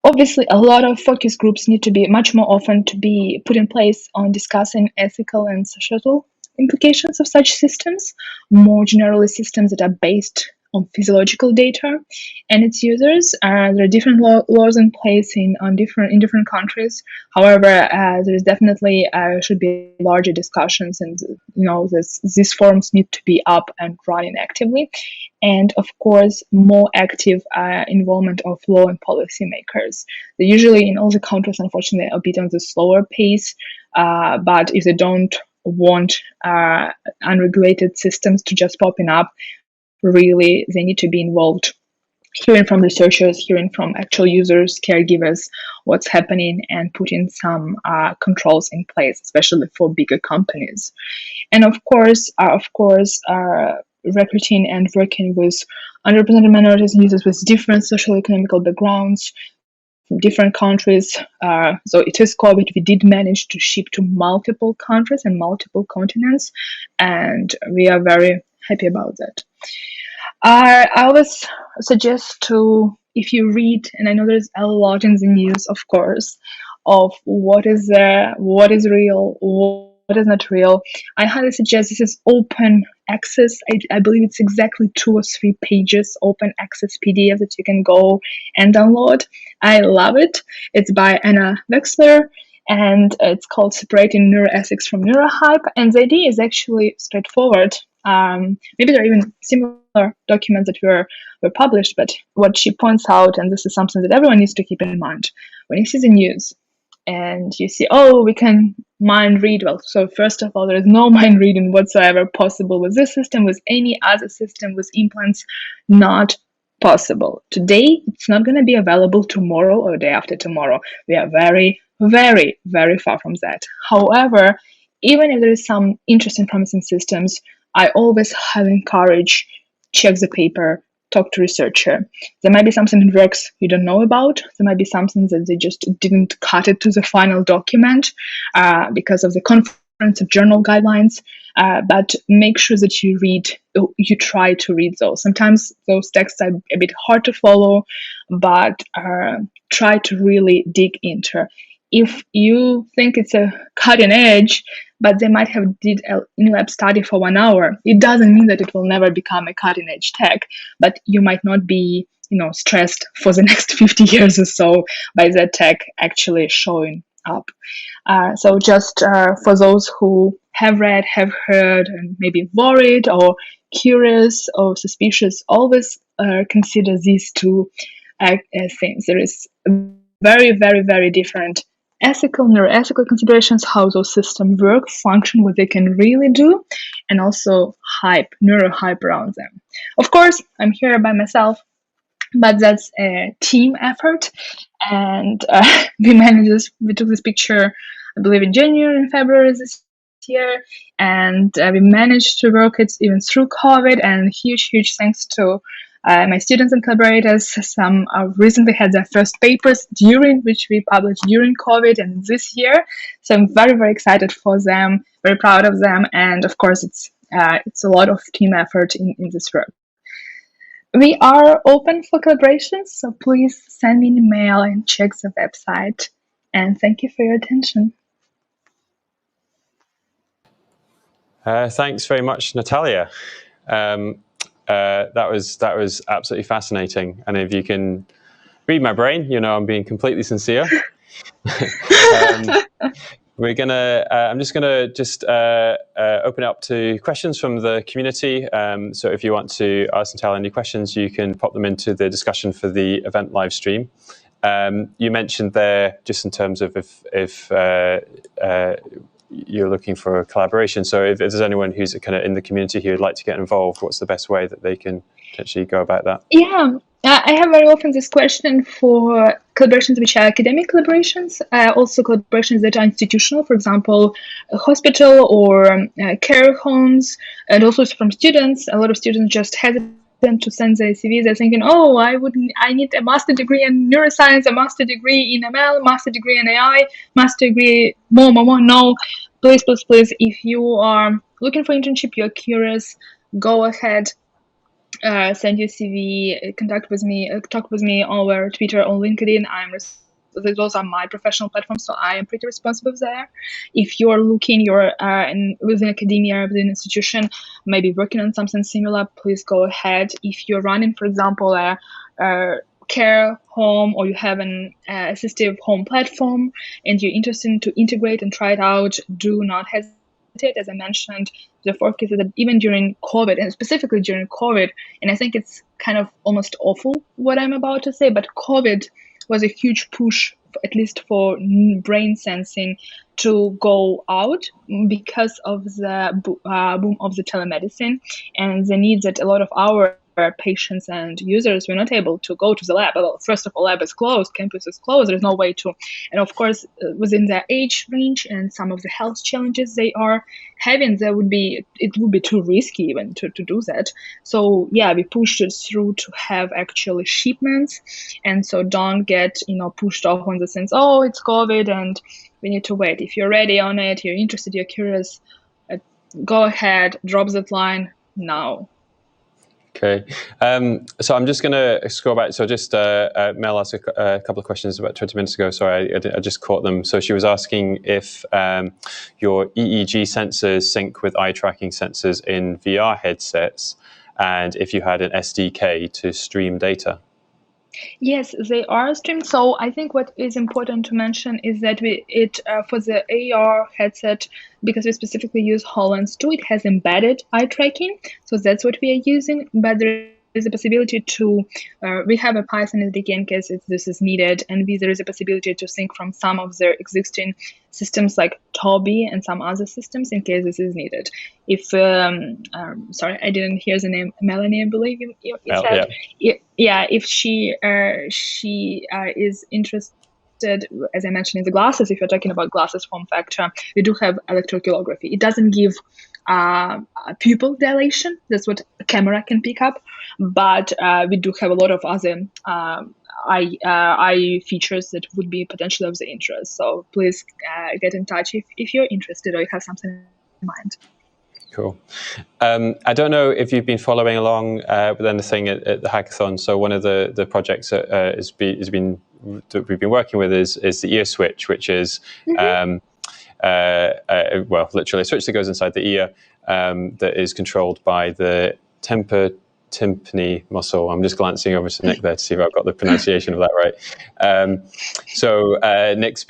Obviously, a lot of focus groups need to be much more often to be put in place on discussing ethical and societal implications of such systems. More generally, systems that are based on physiological data and its users. There are different laws in place in different countries. However, there is definitely should be larger discussions, and these forums need to be up and running actively, and of course more active involvement of law and policy makers. They usually in all the countries, unfortunately, a bit on the slower pace, but if they don't want unregulated systems to just popping up, really they need to be involved, hearing from researchers, hearing from actual users, caregivers, what's happening, and putting some controls in place, especially for bigger companies. And of course, recruiting and working with underrepresented minorities and users with different social economical backgrounds from different countries. So it is COVID. We did manage to ship to multiple countries and multiple continents, and we are very happy about that. I always suggest to, if you read, and I know there's a lot in the news, of course, of what is real, what is not real. I highly suggest this is open access. I believe it's exactly 2 or 3 pages open access PDF that you can go and download. I love it. It's by Anna Wexler, and it's called Separating Neuroethics from Neurohype. And the idea is actually straightforward. Maybe there are even similar documents that were published, but what she points out, and this is something that everyone needs to keep in mind, when you see the news and you see, oh, we can mind read. Well, so first of all, there is no mind reading whatsoever possible with this system, with any other system, with implants, not possible. Today, it's not going to be available tomorrow or day after tomorrow. We are very, very, very far from that. However, even if there is some interesting, promising systems, I always highly encourage check the paper, talk to researcher. There might be something that works you don't know about. There might be something that they just didn't cut it to the final document because of the conference of journal guidelines. But make sure that you try to read those. Sometimes those texts are a bit hard to follow, but try to really dig into. If you think it's a cutting edge, but they might have did an in-lab study for 1 hour, it doesn't mean that it will never become a cutting edge tech, but you might not be stressed for the next 50 years or so by that tech actually showing up. So just for those who have read, have heard, and maybe worried or curious or suspicious, always consider these 2 things. There is very, very, very different ethical, neuroethical considerations, how those systems work, function, what they can really do, and also neurohype around them. Of course, I'm here by myself, but that's a team effort, and we took this picture, I believe, in January and February this year, and we managed to work it even through COVID, and huge thanks to my students and collaborators. Some recently had their first papers which we published during COVID and this year. So I'm very, very excited for them, very proud of them. And of course, it's a lot of team effort in this work. We are open for collaborations, so please send me an email and check the website. And thank you for your attention. Thanks very much, Natalia. That was absolutely fascinating. And if you can read my brain, I'm being completely sincere. I'm just gonna open it up to questions from the community. So if you want to ask Natalia any questions, you can pop them into the discussion for the event live stream. You mentioned there, just in terms of if you're looking for a collaboration. So if there's anyone who's kind of in the community who would like to get involved, what's the best way that they can potentially go about that? Yeah, I have very often this question for collaborations which are academic collaborations, also collaborations that are institutional, for example, a hospital or care homes, and also from students. A lot of students just hesitate to send their CVs. They're thinking, oh, I need a master degree in neuroscience, a master degree in ML, master degree in AI, master degree, more. No, please, if you are looking for internship, you're curious, go ahead, send your CV, talk with me over Twitter or LinkedIn. I'm those are my professional platforms, so I am pretty responsible there. If you're looking, within academia, within an institution, maybe working on something similar, please go ahead. If you're running, for example, a care home, or you have an assistive home platform and you're interested to integrate and try it out, do not hesitate. As I mentioned, the forecast is that even during COVID, and specifically during COVID, and I think it's kind of almost awful what I'm about to say, but COVID was a huge push, at least for brain sensing, to go out because of the boom of the telemedicine and the need that a lot of our patients and users were not able to go to the lab. Well, first of all, lab is closed, campus is closed, there's no way to, and of course, within their age range and some of the health challenges they are having, it would be too risky even to do that. So yeah, we pushed it through to have actually shipments, and so don't get pushed off on the sense, oh, it's COVID and we need to wait. If you're ready on it, you're interested, you're curious, go ahead, drop that line now. Okay, so I'm just going to scroll back. So just Mel asked a couple of questions about 20 minutes ago. Sorry, I just caught them. So she was asking if your EEG sensors sync with eye tracking sensors in VR headsets, and if you had an SDK to stream data. Yes, they are streamed. So I think what is important to mention is that for the AR headset, because we specifically use HoloLens 2, it has embedded eye tracking. So that's what we are using. But there is a possibility to, we have a Python SDK in case this is needed, and there is a possibility to sync from some of their existing systems like Toby and some other systems in case this is needed. If sorry, I didn't hear the name, Melanie, I believe you said. Yeah, if she is interested, as I mentioned, in the glasses, if you're talking about glasses form factor, we do have electroculography. It doesn't give pupil dilation. That's what a camera can pick up. But we do have a lot of other eye features that would be potentially of the interest. So please get in touch if you're interested or you have something in mind. Cool. I don't know if you've been following along with anything at the hackathon. So one of the projects that we've been working with is the ear switch, which is literally a switch that goes inside the ear that is controlled by the tympani muscle. I'm just glancing over to Nick there to see if I've got the pronunciation of that right. So Nick's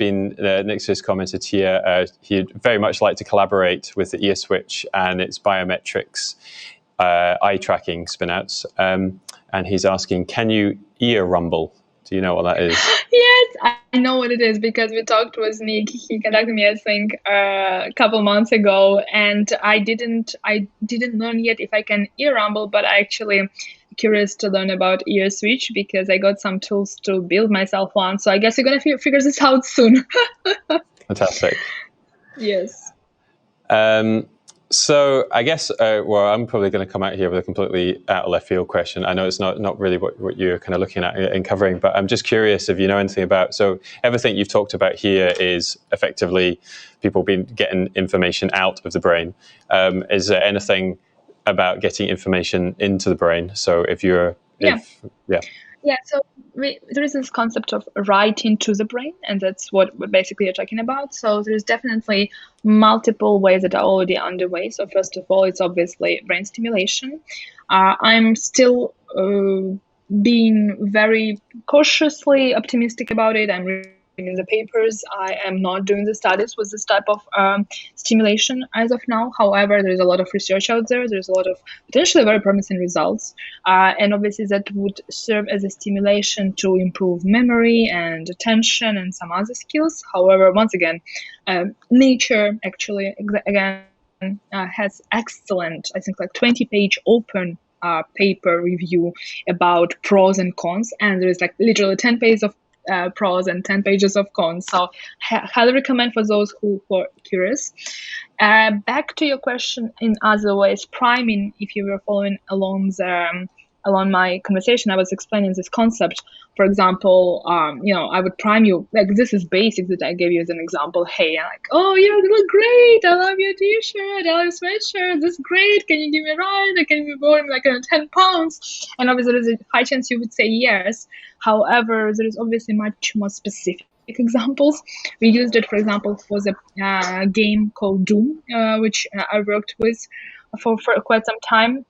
just commented here, he'd very much like to collaborate with the ear switch and its biometrics eye tracking spinouts. And he's asking, can you ear rumble? Do you know what that is? Yes, I know what it is because we talked with Nick. He contacted me, I think, a couple months ago, and I didn't learn yet if I can ear rumble, but I actually curious to learn about ear switch because I got some tools to build myself one. So I guess you're gonna figure this out soon. Fantastic. Yes. So I guess, I'm probably going to come out here with a completely out of left field question. I know it's not really what you're kind of looking at and covering, but I'm just curious if you know anything about, so everything you've talked about here is effectively people being getting information out of the brain. Is there anything about getting information into the brain? So Yeah, so there is this concept of writing to the brain, and that's what basically you're talking about. So there's definitely multiple ways that are already underway. So first of all, it's obviously brain stimulation. I'm still being very cautiously optimistic about it. I'm reading the papers. I am not doing the studies with this type of stimulation as of now. However, there's a lot of research out there. There's a lot of potentially very promising results. And obviously that would serve as a stimulation to improve memory and attention and some other skills. However, once again, Nature actually, again, has excellent, I think like 20-page open paper review about pros and cons. And there is like literally 10 pages of pros and 10 pages of cons. So highly recommend for those who are curious. Back to your question in other ways, priming, if you were following along my conversation, I was explaining this concept. For example, I would prime you, like this is basic that I gave you as an example. Hey, I'm like, oh, you look great. I love your t-shirt. I love your sweatshirt. This is great. Can you give me a ride? Can you go in like 10 pounds? And obviously there's a high chance you would say yes. However, there is obviously much more specific examples. We used it, for example, for the game called Doom, which I worked with for quite some time,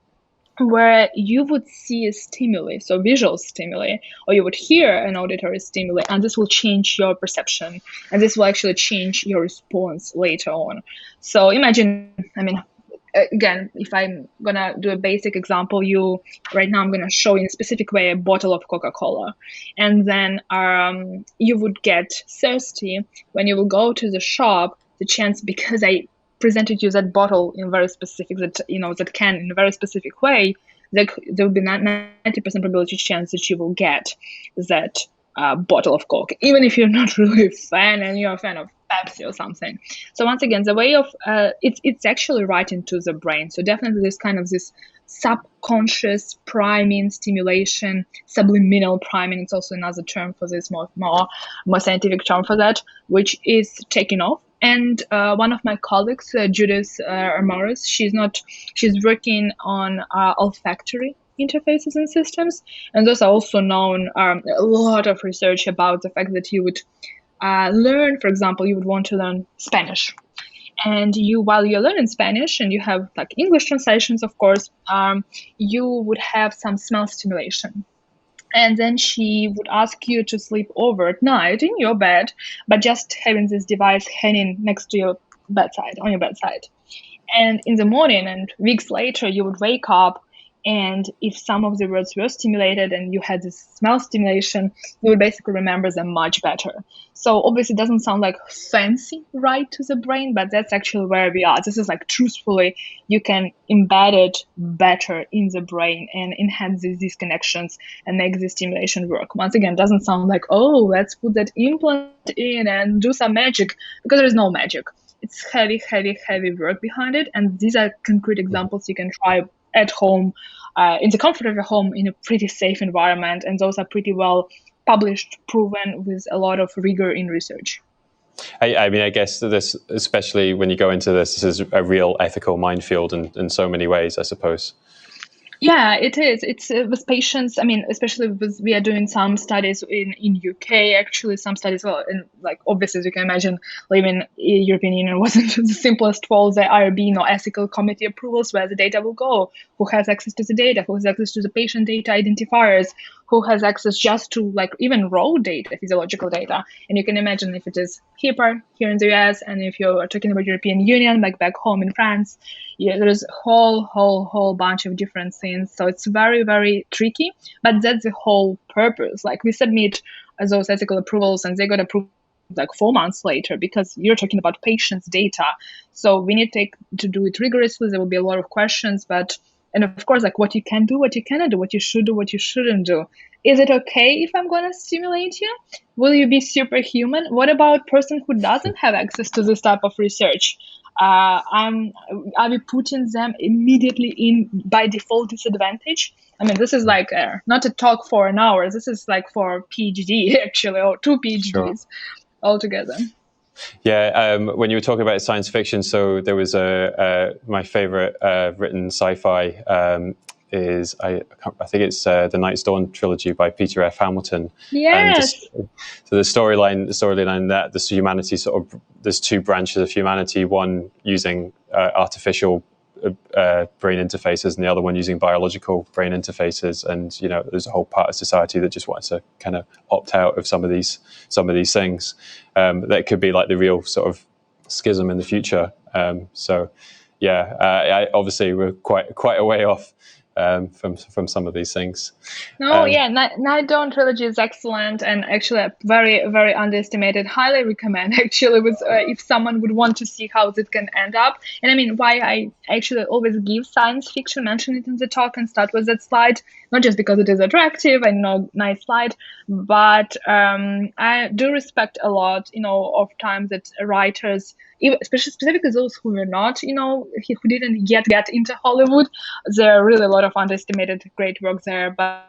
where you would see a stimuli, so visual stimuli, or you would hear an auditory stimuli, and this will change your perception, and this will actually change your response later on. So imagine, again, if I'm gonna do a basic example, right now I'm gonna show in a specific way a bottle of Coca-Cola, and then you would get thirsty when you will go to the shop. The chance, because I presented you that bottle in very specific, that can in a very specific way, there will be 90% probability chance that you will get that bottle of Coke, even if you're not really a fan and you're a fan of Pepsi or something. So once again, the way of it's actually right into the brain. So definitely there's kind of this subconscious priming stimulation, subliminal priming. It's also another term for this, more scientific term for that, which is taking off. And one of my colleagues, Judith Armoris, she's working on olfactory interfaces and systems. And those are also known, a lot of research about the fact that you would learn, for example, you would want to learn Spanish. And while you're learning Spanish, and you have like English translations, of course, you would have some smell stimulation. And then she would ask you to sleep over at night in your bed, but just having this device hanging next to your bedside, on your bedside. And in the morning and weeks later, you would wake up, and if some of the words were stimulated and you had this smell stimulation, you would basically remember them much better. So obviously it doesn't sound like fancy right to the brain, but that's actually where we are. This is like, truthfully, you can embed it better in the brain and enhance these connections and make the stimulation work. Once again, it doesn't sound like, oh, let's put that implant in and do some magic, because there is no magic. It's heavy, heavy, heavy work behind it. And these are concrete examples you can try at home, in the comfort of your home, in a pretty safe environment. And those are pretty well published, proven, with a lot of rigor in research. I mean, I guess this, especially when you go into this is a real ethical minefield in so many ways, I suppose. Yeah, it is. It's with patients. I mean, especially with, we are doing some studies in UK, actually, some studies, well, and like, obviously, as you can imagine, living in European Union wasn't the simplest for all the IRB, ethical committee approvals where the data will go, who has access to the data, who has access to the patient data identifiers, who has access just to like even raw data, physiological data. And you can imagine if it is HIPAA here in the US, and if you're talking about European Union, like back home in France, there's a whole bunch of different things. So it's very, very tricky, but that's the whole purpose. Like, we submit those ethical approvals and they got approved like 4 months later, because you're talking about patients' data. So we need to do it rigorously. There will be a lot of questions, and of course, like, what you can do, what you cannot do, what you should do, what you shouldn't do. Is it okay if I'm going to stimulate you? Will you be superhuman? What about person who doesn't have access to this type of research? Are we putting them immediately in by default disadvantage? I mean, this is like not a talk for an hour. This is like for PhD, actually, or 2 PhDs sure. altogether. Yeah, when you were talking about science fiction, so there was my favorite written sci-fi is I think it's the Night's Dawn trilogy by Peter F. Hamilton. Yes. And so the storyline that this humanity there's 2 branches of humanity, one using artificial brain interfaces and the other one using biological brain interfaces, and there's a whole part of society that just wants to kind of opt out of some of these things. That could be like the real sort of schism in the future. So yeah, obviously we're quite a way off from some of these things. No, Night Dawn trilogy is excellent, and actually very, very underestimated. Highly recommend, actually, with if someone would want to see how it can end up. And I mean, why I actually always give science fiction, mention it in the talk and start with that slide, not just because it is attractive and nice slide, but I do respect a lot, of times that writers, especially specifically those who are not, who didn't yet get into Hollywood, there are really a lot of underestimated great work there, but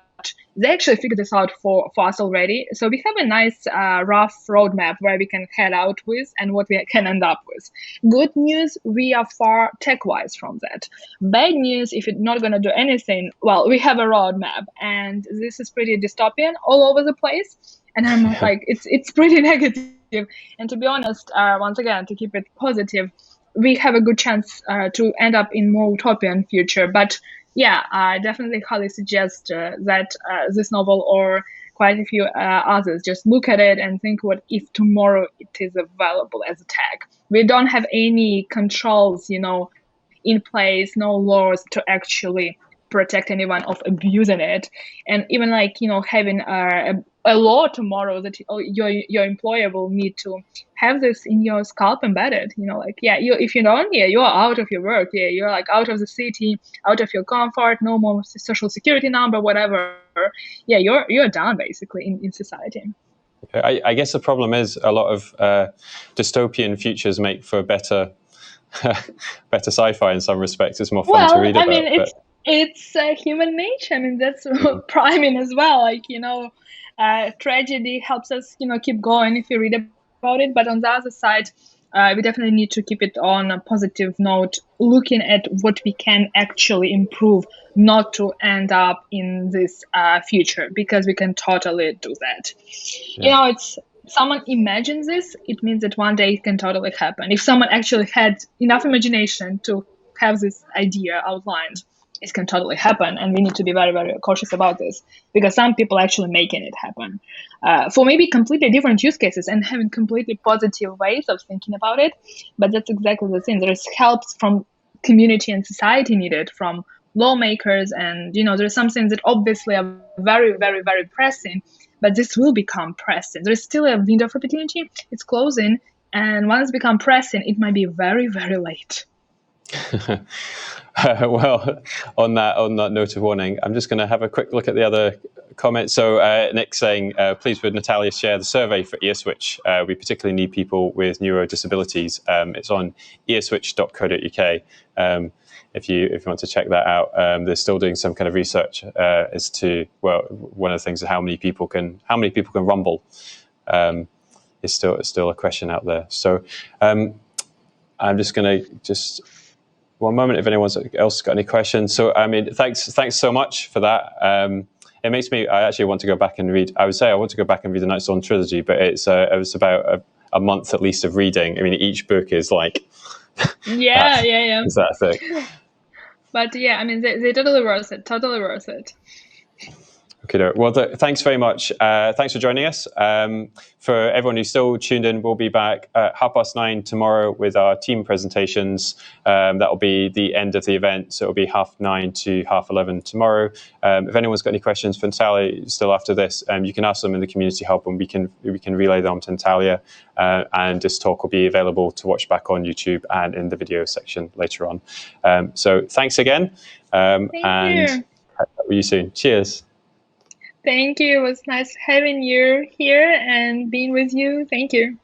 they actually figured this out for us already. So we have a nice rough roadmap where we can head out with and what we can end up with. Good news, we are far tech-wise from that. Bad news, if you're not going to do anything, well, we have a roadmap, and this is pretty dystopian all over the place. And I'm like, it's pretty negative. And to be honest, once again, to keep it positive, we have a good chance to end up in more utopian future. But yeah, I definitely highly suggest that this novel or quite a few others just look at it and think, what if tomorrow it is available as a tag? We don't have any controls, in place, no laws to actually protect anyone of abusing it. And even like, having a law tomorrow that your employer will need to have this in your scalp embedded, like, yeah, if you don't, yeah, you're out of your work, yeah, you're like out of the city, out of your comfort, no more social security number, whatever. Yeah, you're done basically in society. I guess the problem is a lot of dystopian futures make for better better sci-fi in some respects. It's more fun to read about. I mean, it's human nature. I mean, that's priming as well. Like, tragedy helps us, keep going if you read about it. But on the other side, we definitely need to keep it on a positive note, looking at what we can actually improve, not to end up in this future, because we can totally do that. Yeah. It's someone imagines this, it means that one day it can totally happen. If someone actually had enough imagination to have this idea outlined, it can totally happen. And we need to be very, very cautious about this, because some people actually making it happen for maybe completely different use cases and having completely positive ways of thinking about it. But that's exactly the thing. There's help from community and society needed, from lawmakers, and there's some things that obviously are very, very, very pressing, but this will become pressing. There's still a window of opportunity. It's closing, and once it's become pressing, it might be very, very late. Well, on that note of warning, I'm just going to have a quick look at the other comments. So Nick's saying, please would Natalia share the survey for EarSwitch? We particularly need people with neurodisabilities. It's on earswitch.co.uk. If you want to check that out, they're still doing some kind of research as to, well, one of the things is how many people can rumble. Is still a question out there. So I'm just going to one moment if anyone else got any questions. So I mean, thanks so much for that. It makes me, I actually want to go back and read. I would say I want to go back and read the Nightstone trilogy, but it was about a month at least of reading. I mean, each book is like yeah. Is that thick? But yeah, I mean, they totally worth it. Totally worth it. Okay, well, thanks very much. Thanks for joining us. For everyone who's still tuned in, we'll be back at 9:30 tomorrow with our team presentations. That'll be the end of the event, so it'll be 9:30 to 11:30 tomorrow. If anyone's got any questions for Natalia still after this, you can ask them in the community hub, and we can relay them to Natalia. And this talk will be available to watch back on YouTube and in the video section later on. So thanks again, Thank and you. catch up with you soon. Cheers. Thank you. It was nice having you here and being with you. Thank you.